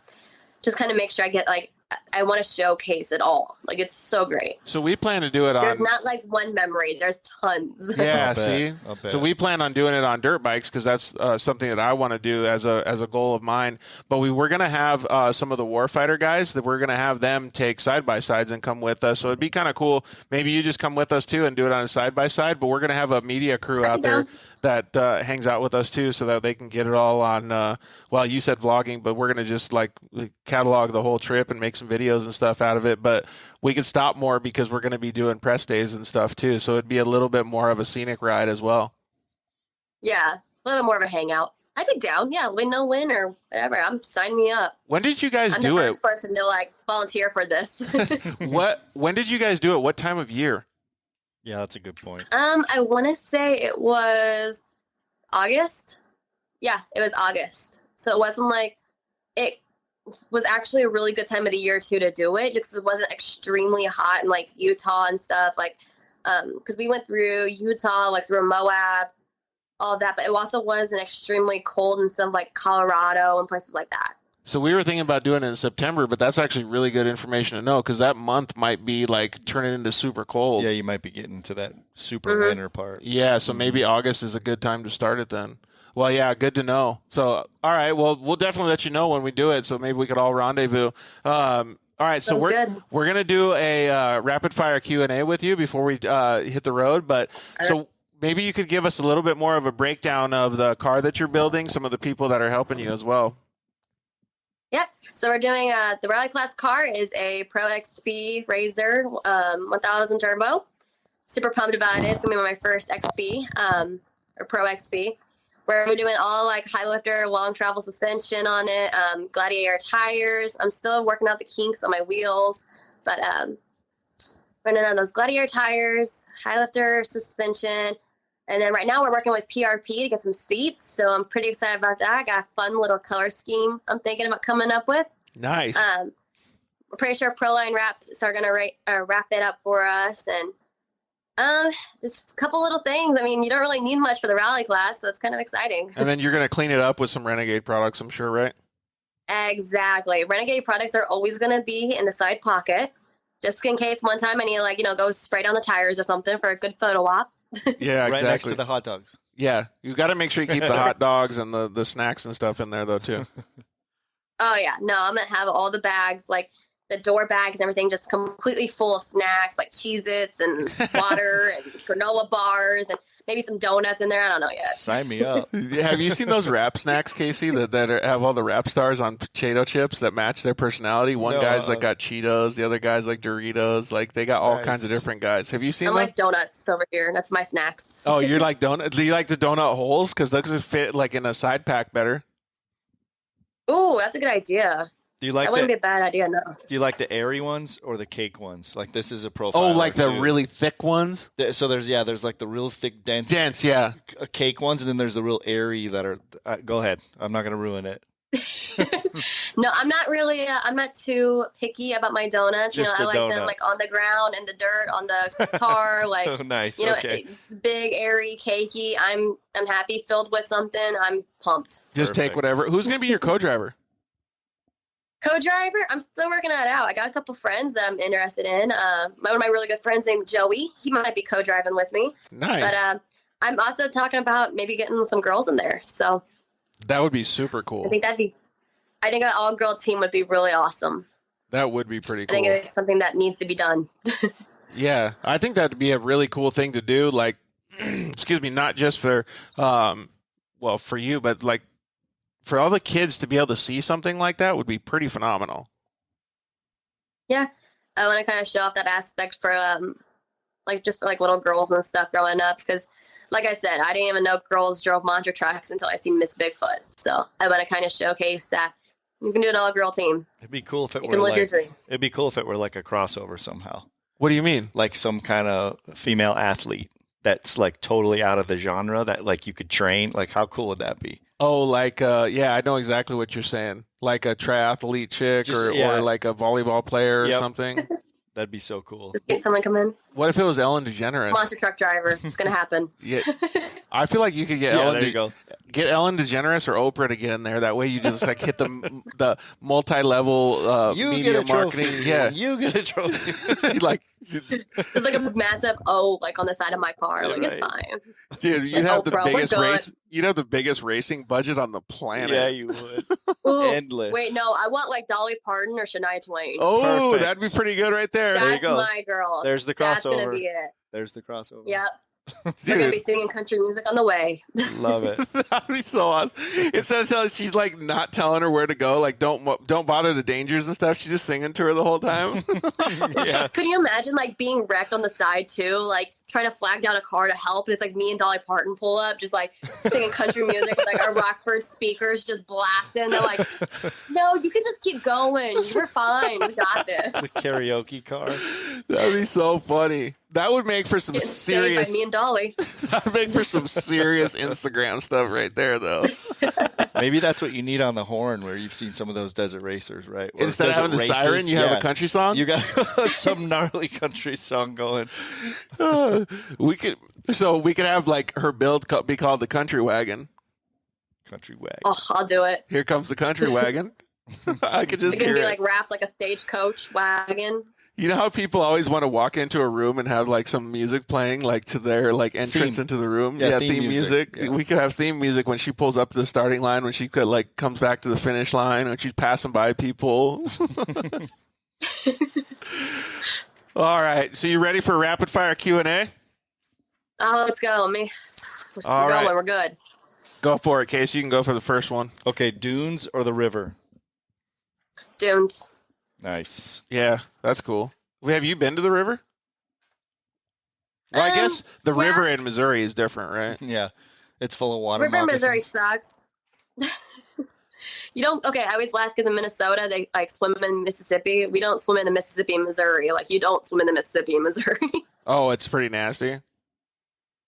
S8: just kind of make sure I get like, I want to showcase it all. Like it's so great.
S2: So we plan to do it on.
S8: There's not like one memory. There's tons.
S2: Yeah, see. So we plan on doing it on dirt bikes because that's something that I want to do as a goal of mine. But we were gonna have some of the warfighter guys that we're gonna have them take side by sides and come with us. So it'd be kind of cool. Maybe you just come with us too and do it on a side by side. But we're gonna have a media crew out there that hangs out with us too, so that they can get it all on. Well, you said vlogging, but we're gonna just like catalog the whole trip and make some videos and stuff out of it. But we could stop more because we're gonna be doing press days and stuff too. So it'd be a little bit more of a scenic ride as well.
S8: Yeah, a little bit more of a hangout. I'd be down. Yeah, win, no win, or whatever. Sign me up.
S2: When did you guys
S8: I'm
S2: do
S8: the
S2: it?
S8: first person to like volunteer for this.
S2: When did you guys do it? What time of year?
S3: Yeah, that's a good point.
S8: I want to say it was August. Yeah, it was August. So it wasn't like it was actually a really good time of the year too to do it, just because it wasn't extremely hot in like Utah and stuff. Like, because we went through Utah, like through Moab, all of that, but it also wasn't extremely cold in some like Colorado and places like that.
S2: So we were thinking about doing it in September, but that's actually really good information to know because that month might be like turning into super cold.
S3: Yeah, you might be getting to that super winter part.
S2: Yeah, so maybe August is a good time to start it then. Well, yeah, good to know. So, all right, well, we'll definitely let you know when we do it, so maybe we could all rendezvous. All right, so we're going to do a rapid-fire Q&A with you before we hit the road, but so maybe you could give us a little bit more of a breakdown of the car that you're building, some of the people that are helping you as well.
S8: Yep. So we're doing the rally class car is a Pro XP Razor 1000 turbo. Super pumped about it. It's gonna be my first XP or Pro XP. We're doing all like high lifter, long travel suspension on it. Gladiator tires. I'm still working out the kinks on my wheels, but running on those Gladiator tires, high lifter suspension. And then right now we're working with PRP to get some seats. So I'm pretty excited about that. I got a fun little color scheme I'm thinking about coming up with.
S2: Nice.
S8: We're pretty sure Proline Wraps are going to wrap it up for us. And just a couple little things. I mean, you don't really need much for the rally class, so it's kind of exciting.
S2: And then you're going to clean it up with some Renegade products, I'm sure, right?
S8: Exactly. Renegade products are always going to be in the side pocket, just in case one time I need to, go spray down the tires or something for a good photo op.
S2: Yeah,
S3: right
S2: exactly.
S3: next to the hot dogs.
S2: Yeah, you got to make sure you keep the hot dogs and the snacks and stuff in there, though, too.
S8: Oh, yeah. No, I'm going to have all the bags. Like, the door bags and everything just completely full of snacks like Cheez-Its and water and granola bars and maybe some donuts in there. I don't know yet.
S3: Sign me up.
S2: Have you seen those rap snacks, Casey, have all the rap stars on potato chips that match their personality? One guy's like got Cheetos, the other guy's like Doritos. Like they got all kinds of different guys. Have you seen them?
S8: I like donuts over here. That's my snacks.
S2: Oh, you're like donut. Do you like the donut holes? Because those fit like in a side pack better.
S8: Ooh, that's a good idea.
S3: Do you like
S8: that wouldn't be a bad idea, no.
S3: Do you like the airy ones or the cake ones? Like this is a profile.
S2: Oh, like the really thick ones?
S3: So there's like the real thick, dense, cake ones, and then there's the real airy that are. Go ahead. I'm not gonna ruin it.
S8: No, I'm not really. I'm not too picky about my donuts.
S3: Just
S8: I like them like on the ground, in the dirt, on the tar. Like,
S3: oh, nice. Okay.
S8: It's big, airy, cakey. I'm happy. Filled with something. I'm pumped.
S2: Just take whatever. Who's gonna be your co-driver?
S8: Co-driver, I'm still working that out. I got a couple friends that I'm interested in. One of my really good friends named Joey. He might be co-driving with me.
S2: Nice.
S8: But I'm also talking about maybe getting some girls in there. So
S2: that would be super cool.
S8: I think an all-girl team would be really awesome.
S2: That would be pretty cool.
S8: I think it's something that needs to be done.
S2: Yeah, I think that'd be a really cool thing to do. Like, excuse me, not just for, for you, but like, for all the kids to be able to see something like that would be pretty phenomenal.
S8: Yeah. I want to kind of show off that aspect for just for like little girls and stuff growing up. Because like I said, I didn't even know girls drove monster trucks until I seen Miss Bigfoot. So I want to kind of showcase that you can do an all-girl team.
S3: It'd be cool if it
S8: you
S3: were
S8: can live
S3: like,
S8: your dream.
S3: It'd be cool if it were like a crossover somehow.
S2: What do you mean?
S3: Like some kind of female athlete that's like totally out of the genre that like you could train. Like how cool would that be?
S2: Oh, like, I know exactly what you're saying. Like a triathlete chick or like a volleyball player or something.
S3: That'd be so cool.
S8: Just get someone come in.
S2: What if it was Ellen DeGeneres?
S8: Monster truck driver. It's going to happen.
S2: Yeah. I feel like you could get get Ellen DeGeneres or Oprah to get in there. That way you just like hit the multi-level media marketing. Yeah.
S3: You get a trophy.
S2: Like
S8: there's like a massive O like on the side of my car. Like it's fine.
S2: Dude, you'd have the biggest race. You'd have the biggest racing budget on the planet.
S3: Yeah, you would.
S8: Ooh,
S3: Endless.
S8: Wait, no, I want like Dolly Parton or Shania Twain.
S2: Oh,
S3: perfect.
S2: That'd be pretty good right there.
S8: That's
S3: there you go.
S8: my girl.
S3: There's the crossover.
S8: That's gonna be it.
S3: There's the crossover.
S8: Yep. We're gonna be singing country music on the way.
S3: Love it.
S2: That'd be so awesome. Instead of telling, she's like not telling her where to go, like don't bother the dangers and stuff. She's just singing to her the whole time.
S3: Yeah.
S8: Could you imagine like being wrecked on the side too, like trying to flag down a car to help, and it's like me and Dolly Parton pull up, just like singing country music with like our Rockford speakers just blasting. They're like, "No, you can just keep going. We're fine. We got this."
S3: The karaoke car.
S2: That'd be so funny. That would make for some
S8: Getting
S2: serious.
S8: saved by me and Dolly.
S2: That would make for some serious Instagram stuff right there, though.
S3: Maybe that's what you need on the horn, where you've seen some of those desert racers, right? Or
S2: Instead of having the
S3: races,
S2: siren, you have a country song.
S3: You got some gnarly country song going.
S2: We could have like her build be called the Country Wagon.
S3: Country wagon.
S8: Oh, I'll do it.
S2: Here comes the Country Wagon. I could just
S8: It's gonna
S2: hear
S8: be
S2: it.
S8: like wrapped like a stagecoach wagon.
S2: You know how people always want to walk into a room and have like some music playing, like to their like entrance into the room.
S3: Yeah,
S2: theme music.
S3: Yeah.
S2: We could have theme music when she pulls up to the starting line, when she could like comes back to the finish line, when she's passing by people. All right, so you ready for rapid fire Q&A?
S8: Oh, let's go. We're
S2: All
S8: going.
S2: right.
S8: We're good.
S2: Go for it, Casey. You can go for the first one.
S3: Okay, dunes or the river?
S8: Dunes.
S3: Nice.
S2: Yeah, that's cool. Have you been to the river? Well, I guess the river in Missouri is different, right?
S3: Yeah, it's full of water.
S8: River in Missouri sucks. You don't. Okay, I always laugh because in Minnesota they like swim in Mississippi. We don't swim in the Mississippi and Missouri. Like you don't swim in the Mississippi and Missouri.
S2: Oh, it's pretty nasty.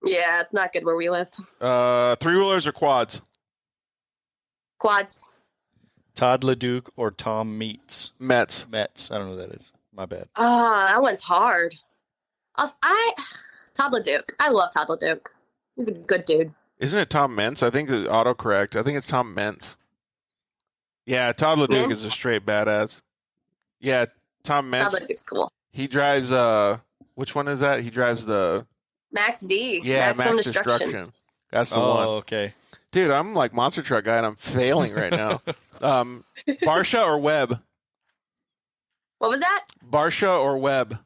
S8: Yeah, it's not good where we live.
S2: Three-wheelers or quads?
S8: Quads.
S3: Todd LeDuc or Tom Meets?
S2: Mets.
S3: I don't know what that is. My bad.
S8: That one's hard. Todd LeDuc. I love Todd LeDuc. He's a good dude.
S2: Isn't it Tom Mentz? I think it's autocorrect. I think it's Tom Mentz. Yeah, Todd LeDuc is a straight badass. Yeah, Tom Mentz.
S8: Todd LeDuc's cool.
S2: He drives, which one is that? He drives the...
S8: Max D.
S2: Yeah,
S8: Maximum
S2: Max Destruction. That's the one.
S3: Oh, okay.
S2: Dude, I'm like monster truck guy and I'm failing right now. Barsha or Webb?
S8: What was that?
S2: Barsha or Webb?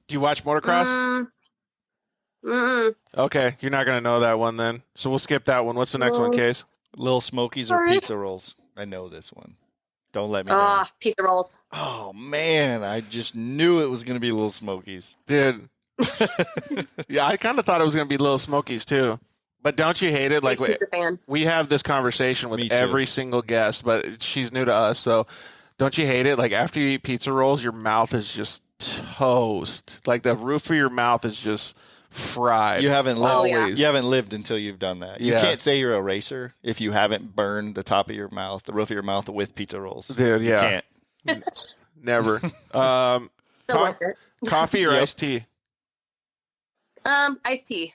S2: Do you watch motocross? Okay, you're not going to know that one then. So we'll skip that one. What's the next one, Case?
S3: Little Smokies or pizza rolls? I know this one. Don't let me down.
S8: Ah, pizza rolls.
S3: Oh, man. I just knew it was going to be Little Smokies.
S2: Dude. Yeah, I kind of thought it was going to be Little Smokies too. But don't you hate it? Like
S8: pizza fan.
S2: we have this conversation with every single guest, but she's new to us. So don't you hate it? Like after you eat pizza rolls, your mouth is just toast. Like the roof of your mouth is just fried.
S3: You haven't lived.
S8: Oh, yeah.
S3: You haven't lived until you've done that. You can't say you're a racer if you haven't burned the top of your mouth, the roof of your mouth with pizza rolls.
S2: Dude, yeah.
S3: You can't.
S2: Never.
S8: Still worth it.
S2: Coffee or iced tea?
S8: Iced tea.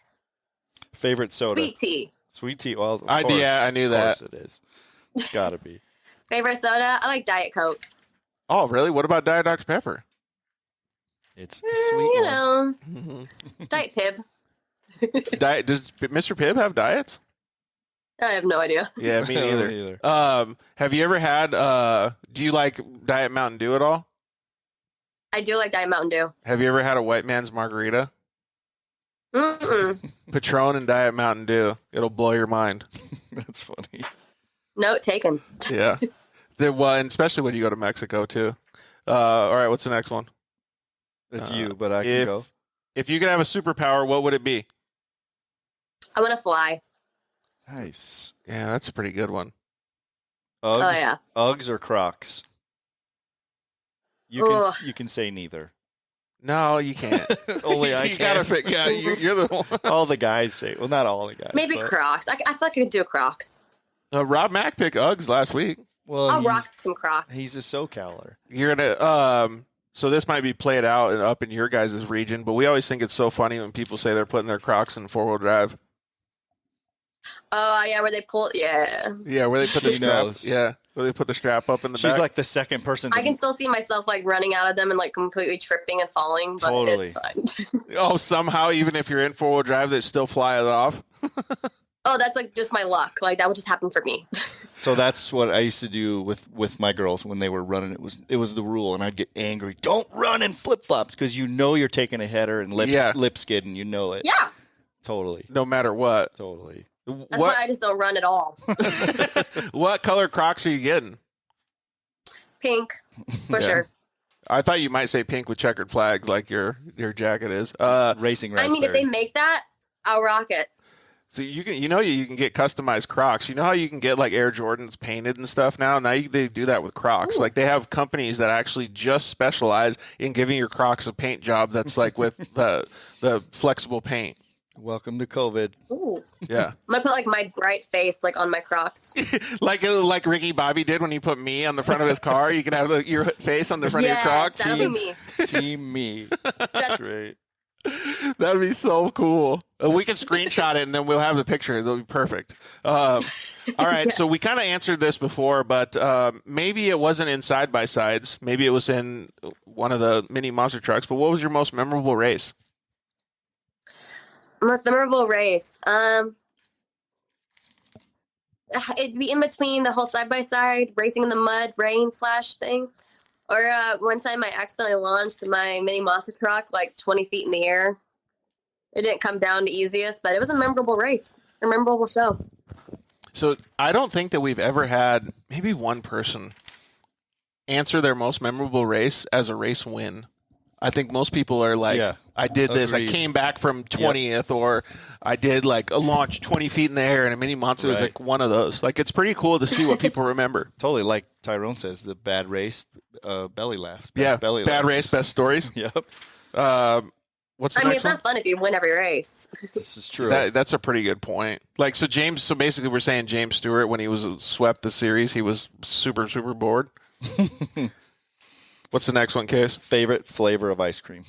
S3: Favorite soda?
S8: Sweet tea.
S3: Sweet tea. Well, of
S2: I
S3: course,
S2: knew that.
S3: Of course it is. It's got to be.
S8: Favorite soda? I like Diet Coke.
S2: Oh, really? What about Diet Dr. Pepper?
S3: It's the sweet one.
S8: Diet Pib.
S2: Does Mr. Pibb have diets?
S8: I have no idea.
S2: Yeah, me
S3: Me
S2: neither.
S3: neither.
S2: Have you ever had? Do you like Diet Mountain Dew at all?
S8: I do like Diet Mountain Dew.
S2: Have you ever had a white man's margarita?
S8: Mm-mm.
S2: Patron and Diet Mountain Dew. It'll blow your mind.
S3: That's funny.
S8: Note taken.
S2: Yeah. And especially when you go to Mexico too. All right, what's the next one?
S3: It's you, but I can go.
S2: If you could have a superpower, what would it be?
S8: I want to fly.
S3: Nice.
S2: Yeah, that's a pretty good one.
S3: Uggs,
S8: Oh, yeah.
S3: Uggs or Crocs? You can say neither.
S2: No, you can't.
S3: Only I
S2: you
S3: can.
S2: gotta pick. Yeah, you're the one.
S3: All the guys say. Well, not all the guys.
S8: Maybe
S3: but,
S8: Crocs. I feel like I could do Crocs.
S2: Rob Mack picked Uggs last week.
S3: Well,
S8: I'll rock some Crocs.
S3: He's a SoCaler.
S2: You're gonna. So this might be played out up in your guys' region, but we always think it's so funny when people say they're putting their Crocs in 4-wheel drive.
S8: Oh, yeah, where they pull. Yeah.
S2: Yeah, where they put the
S3: She
S2: strap.
S3: knows.
S2: Yeah, where they put the strap up in the
S3: She's
S2: back.
S3: like the second person.
S8: I can still see myself like running out of them and like completely tripping and falling, but
S3: Totally.
S8: it's fine.
S2: Oh, somehow even if you're in 4-wheel drive, that still flies off.
S8: Oh, that's like just my luck. Like that would just happen for me.
S3: So that's what I used to do with my girls when they were running. It was the rule, and I'd get angry. Don't run in flip flops because you know you're taking a header and lip skidding. You know it.
S8: Yeah.
S3: Totally.
S2: No matter what.
S3: Totally.
S8: That's why I just don't run at all.
S2: What color Crocs are you getting?
S8: Pink, for
S2: Yeah.
S8: sure.
S2: I thought you might say pink with checkered flags, like your jacket is.
S3: Racing
S8: I
S3: raspberry.
S8: mean, if they make that, I'll rock it.
S2: So you can get customized Crocs. You know how you can get like Air Jordans painted and stuff now. Now they do that with Crocs.
S8: Ooh.
S2: Like they have companies that actually just specialize in giving your Crocs a paint job that's like with the flexible paint.
S3: Welcome to COVID.
S8: Ooh.
S2: Yeah,
S8: I'm gonna put like my bright face like on my Crocs.
S2: like Ricky Bobby did when he put me on the front of his car. You can have your face on the front of your Crocs.
S8: That'll be me.
S3: Team me. That's great.
S2: That'd be so cool. We can screenshot it and then we'll have the picture. It'll be perfect. All right. So we kind of answered this before, but maybe it wasn't in side by sides. Maybe it was in one of the mini monster trucks. But what was your most memorable race?
S8: Most memorable race. It'd be in between the whole side by side racing in the mud rain / thing. Or one time I accidentally launched my mini monster truck like 20 feet in the air. It didn't come down the easiest, but it was a memorable race, a memorable show.
S2: So I don't think that we've ever had maybe one person answer their most memorable race as a race win. I think most people are like,
S3: Yeah.
S2: I did this.
S3: Agreed.
S2: I came back from 20th, or I did like a launch 20 feet in the air, and a mini monster was
S3: Right.
S2: like one of those. Like it's pretty cool to see what people remember.
S3: Totally. Like Tyrone says, the bad race, belly laughs. Best
S2: Yeah,
S3: belly
S2: bad
S3: laughs.
S2: race, best stories.
S3: Yep.
S2: What's the
S8: I mean,
S2: next
S8: it's
S2: one?
S8: not fun if you win every race.
S3: This is true.
S2: That's a pretty good point. Like so, basically, we're saying James Stewart when he was swept the series, he was super bored. What's the next one, Case?
S3: Favorite flavor of ice cream?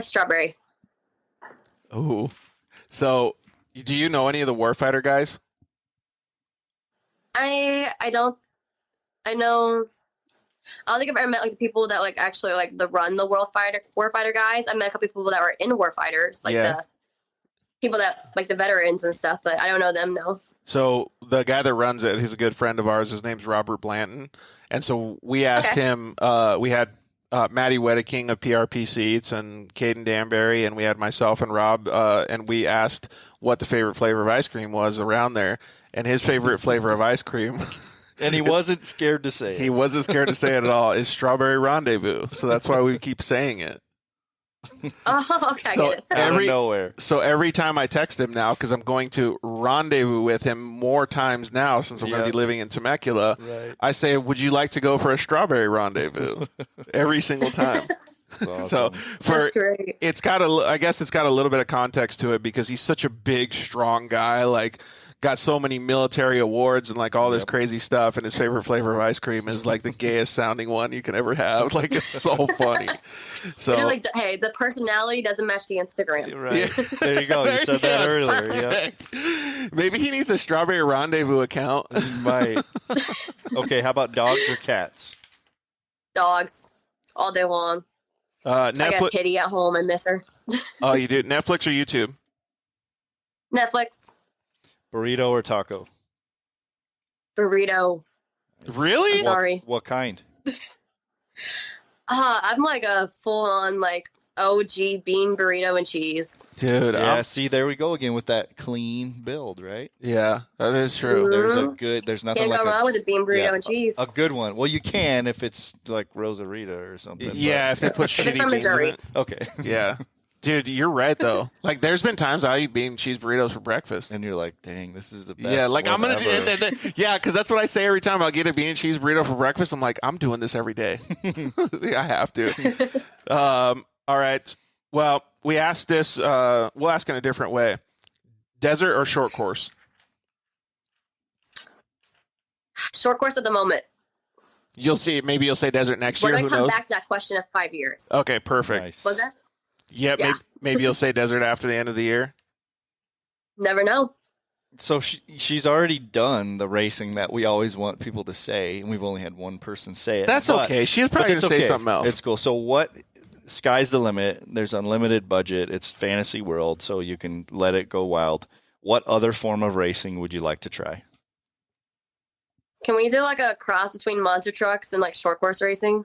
S8: Strawberry.
S2: Ooh. So, do you know any of the Warfighter guys?
S8: I don't. I know. I don't think I've ever met like the people that like actually like run the warfighter guys. I met a couple people that were in warfighters, like
S2: Yeah.
S8: the people that like the veterans and stuff, but I don't know them. No.
S2: So the guy that runs it, he's a good friend of ours. His name's Robert Blanton. And so we asked him, we had Maddie Wedeking of PRP Seats and Caden Danbury, and we had myself and Rob, and we asked what the favorite flavor of ice cream was around there. And his favorite flavor of ice cream,
S3: and he wasn't scared to say it.
S2: He wasn't scared to say it at all, is Strawberry Rendezvous. So that's why we keep saying it.
S8: Oh, okay.
S2: So
S8: I get it.
S3: Out of nowhere.
S2: So every time I text him now, because I'm going to rendezvous with him more times now since I'm going to be living in Temecula, I say, would you like to go for a strawberry rendezvous? Every single time.
S3: Awesome.
S2: So
S8: That's great.
S2: it's got I guess it's got a little bit of context to it because he's such a big, strong guy, like got so many military awards and like all this crazy stuff, and his favorite flavor of ice cream is like the gayest sounding one you can ever have. Like, it's so funny. So
S8: You're like, hey, the personality doesn't match the Instagram.
S3: Right.
S2: Yeah.
S3: There you go. You said that earlier.
S2: Perfect. Maybe he needs a Strawberry Rendezvous account.
S3: He might. Okay, how about dogs or cats?
S8: Dogs all day long. I got
S2: Netflix.
S8: Kitty at home. I miss her.
S2: Oh, you do Netflix or YouTube?
S8: Netflix.
S3: Burrito or taco?
S8: Burrito.
S2: Really?
S8: Sorry.
S3: What kind?
S8: I'm like a full-on like OG bean burrito and cheese.
S2: Dude,
S3: Yeah, see, there we go again with that clean build, right?
S2: yeah, that is true.
S3: There's nothing
S8: Can't
S3: like
S8: go wrong with a bean burrito and cheese.
S3: a good one. Well, you can if it's like Rosarita or something.
S2: Yeah, if they put shitty
S8: it's from
S2: beans in
S8: Missouri.
S2: it.
S3: but- okay.
S2: Yeah. Dude, you're right though. Like, there's been times I eat bean and cheese burritos for breakfast.
S3: And you're like, dang, this is the best.
S2: Yeah, like I'm
S3: one
S2: gonna
S3: ever.
S2: yeah, because that's what I say every time I'll get a bean and cheese burrito for breakfast. I'm like, I'm doing this every day. I have to. All right. Well, we asked this. We'll ask in a different way. Desert or short course?
S8: Short course at the moment.
S2: You'll see. Maybe you'll say desert next
S8: We're
S2: year.
S8: gonna
S2: Who
S8: come
S2: knows?
S8: back to that question in 5 years.
S2: Okay, perfect.
S3: Nice.
S8: Was that?
S2: Yeah,
S8: Yeah.
S2: Maybe you'll say desert after the end of the year.
S8: Never know.
S3: So she's already done the racing that we always want people to say, and we've only had one person say it.
S2: That's
S3: But-
S2: okay. She was
S3: but
S2: probably going
S3: it's
S2: to say
S3: okay.
S2: something else.
S3: It's cool. So what? Sky's the limit. There's unlimited budget. It's fantasy world, so you can let it go wild. What other form of racing would you like to try?
S8: Can we do like a cross between monster trucks and like short course racing?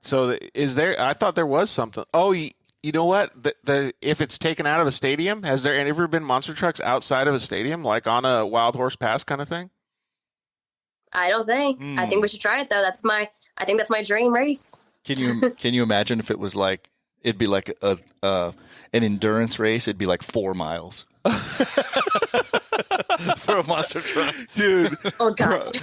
S2: So is there? I thought there was something. Oh, you know what? The if it's taken out of a stadium, has there ever been monster trucks outside of a stadium, like on a Wild Horse Pass kind of thing?
S8: I don't think. I think we should try it though. I think that's my dream race.
S3: Can you imagine if it was like it'd be like an endurance race? It'd be like 4 miles for a monster truck,
S2: Dude.
S8: Oh god.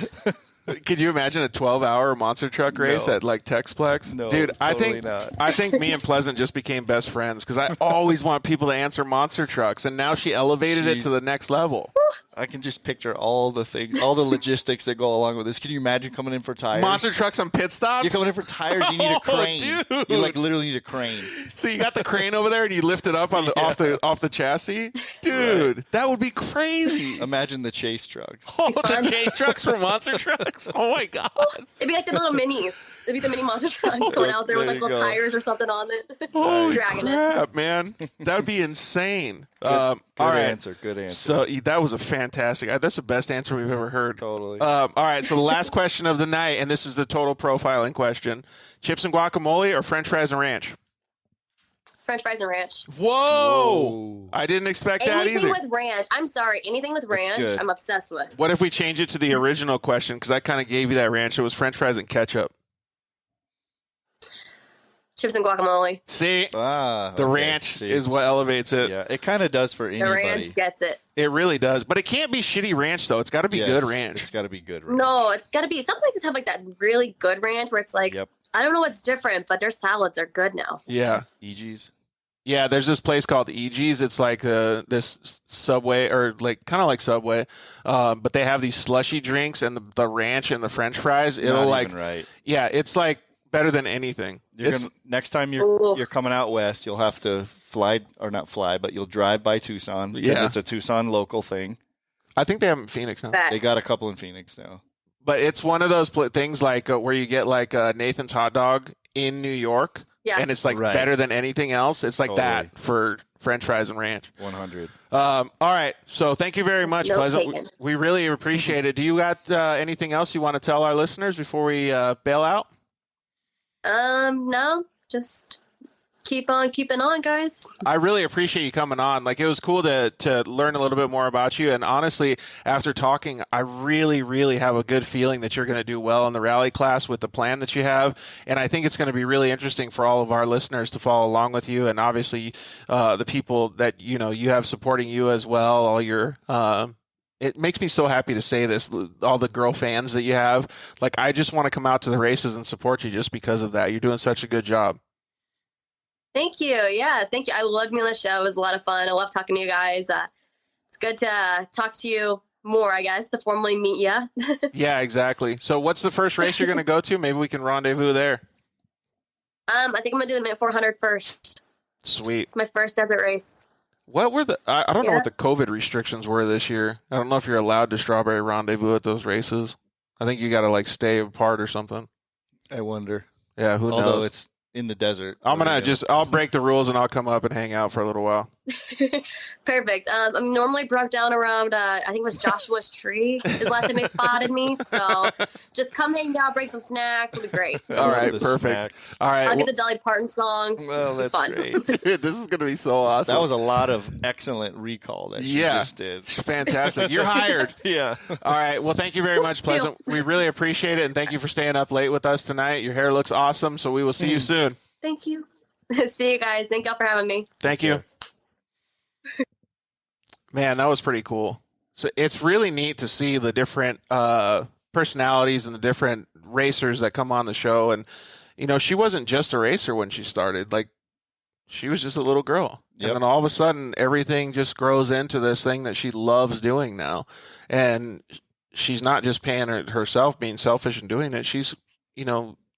S2: Could you imagine a 12-hour monster truck race
S3: No.
S2: at like Texplex?
S3: No,
S2: Dude,
S3: totally not.
S2: I think me and Pleasant just became best friends because I always want people to answer monster trucks, and now she elevated it to the next level.
S3: I can just picture all the things, all the logistics that go along with this. Can you imagine coming in for tires?
S2: Monster trucks on pit stops?
S3: You're coming in for tires. You need a crane.
S2: Dude.
S3: You like literally need a crane.
S2: So you got the crane over there, and you lift it up on the off the chassis, dude. That would be crazy.
S3: Imagine the chase trucks.
S2: Oh, the chase trucks for monster trucks. Oh my god.
S8: It'd be like the little minis. It'd be the mini monster trucks going out there with
S3: There
S8: like
S3: you
S8: little
S3: go.
S8: tires or something on it.
S2: Holy
S8: Dragging it.
S2: crap, man. That would be insane.
S3: Good
S2: all right.
S3: answer. Good answer.
S2: So that was a fantastic. That's the best answer we've ever heard.
S3: Totally.
S2: All right. So the last question of the night, and this is the total profiling question: chips and guacamole or French fries and ranch?
S8: French fries and ranch.
S2: Whoa! I didn't expect that
S8: Anything
S2: either.
S8: with ranch. I'm sorry. Anything with ranch,
S3: good.
S8: I'm obsessed with.
S2: What if we change it to the original question? Because I kind of gave you that ranch. It was French fries and ketchup.
S8: Chips and guacamole.
S2: See, the
S3: okay.
S2: ranch
S3: See.
S2: is what elevates it.
S3: Yeah, it kind of does for
S8: The
S3: anybody.
S8: ranch gets it.
S2: It really does. But it can't be shitty ranch, though. It's got to be
S3: Yes,
S2: good ranch.
S3: It's got to be good ranch.
S8: No, it's got to be. Some places have like that really good ranch where it's like,
S3: Yep.
S8: I don't know what's different, but their salads are good now.
S2: Yeah.
S3: EG's.
S2: Yeah, there's this place called EG's. It's like this Subway, or like kind of like Subway, but they have these slushy drinks and the ranch and the French fries. It'll
S3: Not
S2: like,
S3: even right.
S2: yeah, it's like better than anything.
S3: Next time
S8: Ooh.
S3: you're coming out west, you'll have to fly, or not fly, but you'll drive by Tucson because
S2: Yeah.
S3: it's a Tucson local thing.
S2: I think they have them in Phoenix now.
S8: That
S3: They got a couple in Phoenix now.
S2: But it's one of those things like where you get like Nathan's hot dog in New York,
S8: Yeah.
S2: and it's like
S3: Right.
S2: better than anything else. It's like
S3: Totally.
S2: that for French fries and ranch.
S3: 100.
S2: All right. So thank you very much,
S8: Note
S2: Pleasant.
S8: taken.
S2: We really appreciate it. Do you got anything else you want to tell our listeners before we bail out?
S8: No, just keep on keeping on, guys.
S2: I really appreciate you coming on. Like, it was cool to learn a little bit more about you. And honestly, after talking, I really, really have a good feeling that you're going to do well in the rally class with the plan that you have. And I think it's going to be really interesting for all of our listeners to follow along with you. And obviously, the people that, you have supporting you as well, all your, it makes me so happy to say this, all the girl fans that you have. Like, I just want to come out to the races and support you just because of that. You're doing such a good job.
S8: Thank you. Yeah, thank you. I loved being on the show. It was a lot of fun. I love talking to you guys. It's good to talk to you more, I guess, to formally meet you.
S2: Yeah, exactly. So what's the first race you're going to go to? Maybe we can rendezvous there.
S8: I think I'm going to do the Mint 400 first.
S2: Sweet.
S8: It's my first desert race.
S2: What were I don't know
S8: Yeah.
S2: what the COVID restrictions were this year. I don't know if you're allowed to strawberry rendezvous at those races. I think you got to like stay apart or something.
S3: I wonder.
S2: Yeah, who
S3: Although
S2: knows?
S3: it's in the desert.
S2: I'll break the rules and I'll come up and hang out for a little while.
S8: Perfect. I'm normally broke down around, I think it was Joshua's tree is the last time they spotted me. So just come hang out, bring some snacks. It'll be great.
S2: All right,
S3: The
S2: perfect.
S3: snacks.
S2: All right.
S8: I'll get the Dolly Parton songs.
S3: Well,
S8: It'll be
S3: that's
S8: fun.
S3: great.
S2: Dude, this is going to be so awesome.
S3: That was a lot of excellent recall that you
S2: Yeah.
S3: just did.
S2: Fantastic. You're hired.
S3: Yeah.
S2: All right. Well, thank you very much, Pleasant. We really appreciate it, and thank you for staying up late with us tonight. Your hair looks awesome, so we will see you soon.
S8: Thank you. See you guys. Thank y'all for having me.
S2: Thank you. Man, that was pretty cool. So it's really neat to see the different personalities and the different racers that come on the show. And, she wasn't just a racer when she started. Like, she was just a little girl.
S3: Yep.
S2: And then all of a sudden, everything just grows into this thing that she loves doing now. And she's not just paying herself, being selfish and doing it. She's,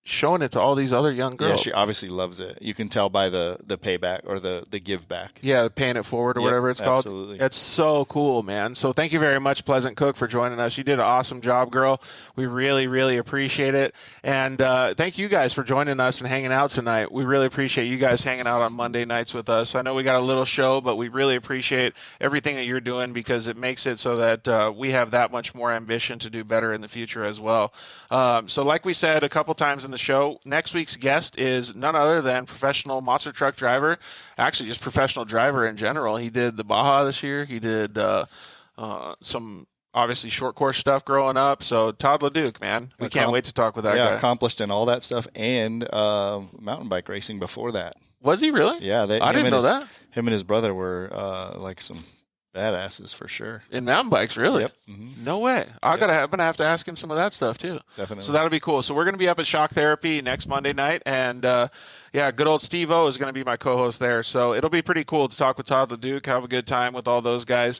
S2: showing it to all these other young girls.
S3: Yeah, she obviously loves it. You can tell by the payback or the give back.
S2: Yeah, paying it forward or
S3: Yep,
S2: whatever it's called.
S3: absolutely.
S2: It's so cool, man. So thank you very much, Pleasant Cook, for joining us. You did an awesome job, girl. We really, really appreciate it. And thank you guys for joining us and hanging out tonight. We really appreciate you guys hanging out on Monday nights with us. I know we got a little show, but we really appreciate everything that you're doing because it makes it so that we have that much more ambition to do better in the future as well. So like we said a couple times in the show, next week's guest is none other than professional monster truck driver, actually just professional driver in general. He did the Baja this year. He did some obviously short course stuff growing up. So Todd LeDuc, man, we can't wait to talk with that guy.
S3: Accomplished in all that stuff and mountain bike racing before that.
S2: Was he really?
S3: Yeah,
S2: I didn't know that.
S3: Him and his brother were like some badasses for sure.
S2: In mountain bikes, really?
S3: Yep. Mm-hmm.
S2: No way. I'm gonna have to ask him some of that stuff too.
S3: Definitely.
S2: So that'll be cool. So we're gonna be up at Shock Therapy next Monday night, and good old Steve-O is gonna be my co-host there. So it'll be pretty cool to talk with Todd LeDuc, have a good time with all those guys.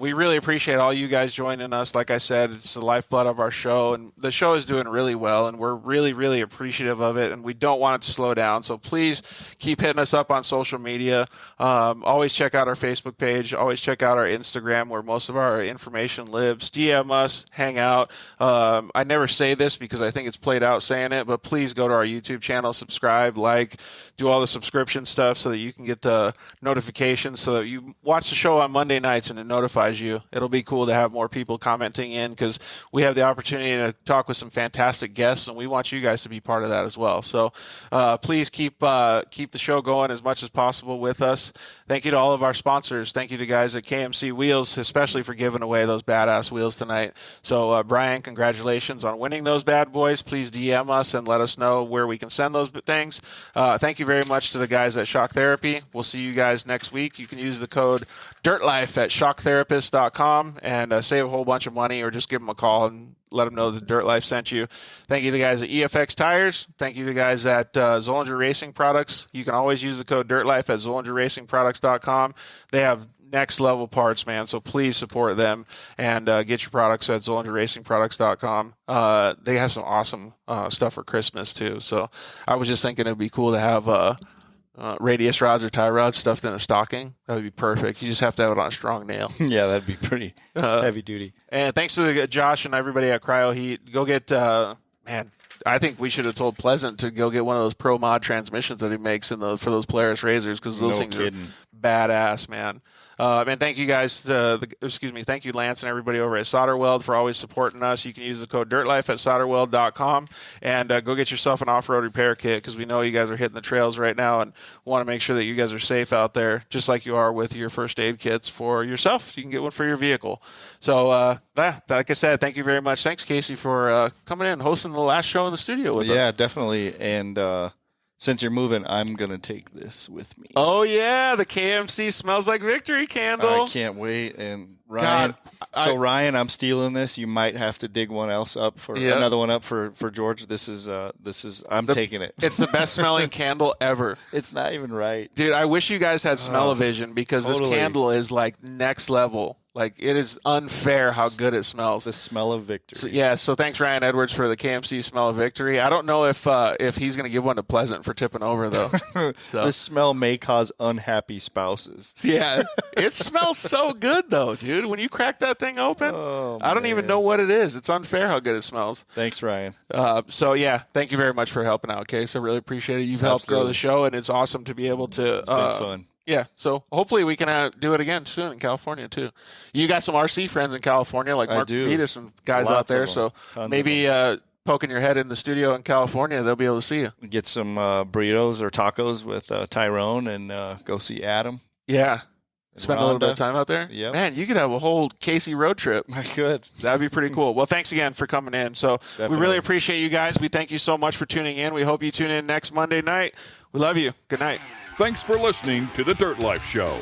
S2: We really appreciate all you guys joining us. Like I said, it's the lifeblood of our show, and the show is doing really well, and we're really, really appreciative of it, and we don't want it to slow down. So please keep hitting us up on social media. Always check out our Facebook page. Always check out our Instagram, where most of our information lives. DM us, hang out. I never say this because I think it's played out saying it, but please go to our YouTube channel, subscribe, like, do all the subscription stuff so that you can get the notifications so that you watch the show on Monday nights and it notifies you. It'll be cool to have more people commenting in because we have the opportunity to talk with some fantastic guests, and we want you guys to be part of that as well. So please keep the show going as much as possible with us. Thank you to all of our sponsors. Thank you to guys at KMC Wheels, especially for giving away those badass wheels tonight. So Brian, congratulations on winning those bad boys. Please DM us and let us know where we can send those things. Thank you very much to the guys at Shock Therapy. We'll see you guys next week. You can use the code DIRTLIFE at shocktherapist.com and save a whole bunch of money, or just give them a call and let them know that Dirt Life sent you. Thank you to the guys at EFX Tires. Thank you to the guys at Zollinger Racing Products. You can always use the code DIRTLIFE at ZollingerRacingProducts.com. They have next level parts, man, so please support them and get your products at ZollingerRacingProducts.com. They have some awesome stuff for Christmas too, so I was just thinking it'd be cool to have radius rods or tie rods stuffed in a stocking. That would be perfect. You just have to have it on a strong nail.
S3: Yeah, that'd be pretty heavy duty.
S2: And thanks to Josh and everybody at Cryo Heat. Go get, man, I think we should have told Pleasant to go get one of those Pro Mod transmissions that he makes for those Polaris Razors, because those things are badass, man. And thank you guys, thank you, Lance, and everybody over at Solderweld for always supporting us. You can use the code DIRTLIFE at solderweld.com and go get yourself an off-road repair kit, because we know you guys are hitting the trails right now and want to make sure that you guys are safe out there, just like you are with your first aid kits for yourself. You can get one for your vehicle. So, like I said, thank you very much. Thanks, Casey, for coming in and hosting the last show in the studio with us.
S3: Yeah, definitely. And since you're moving, I'm going to take this with me.
S2: Oh, yeah, the KMC Smells Like Victory candle.
S3: I can't wait. And Ryan, Ryan, I'm stealing this. You might have to dig one else up another one up for George. I'm taking it.
S2: It's the best smelling candle ever.
S3: It's not even right.
S2: Dude, I wish you guys had smell-o-vision, because this candle is like next level. Like, it is unfair how good it smells.
S3: The smell of victory.
S2: So thanks, Ryan Edwards, for the KMC Smell of Victory. I don't know if he's going to give one to Pleasant for tipping over, though.
S3: The smell may cause unhappy spouses.
S2: Yeah, it smells so good, though, dude. When you crack that thing open, I don't even know what it is. It's unfair how good it smells.
S3: Thanks, Ryan.
S2: Thank you very much for helping out, Case. I really appreciate it. You've helped grow the show, and it's awesome to be able to.
S3: It's been fun.
S2: Yeah, so hopefully we can do it again soon in California, too. You got some RC friends in California, like Mark Peters and guys out there, so maybe poking your head in the studio in California, they'll be able to see you.
S3: Get some burritos or tacos with Tyrone and go see Adam.
S2: Yeah. Spend a little bit of time out there?
S3: Yeah.
S2: Man, you could have a whole Casey road trip.
S3: I could.
S2: That'd be pretty cool. Well, thanks again for coming in. So We really appreciate you guys. We thank you so much for tuning in. We hope you tune in next Monday night. We love you. Good night.
S1: Thanks for listening to The Dirt Life Show.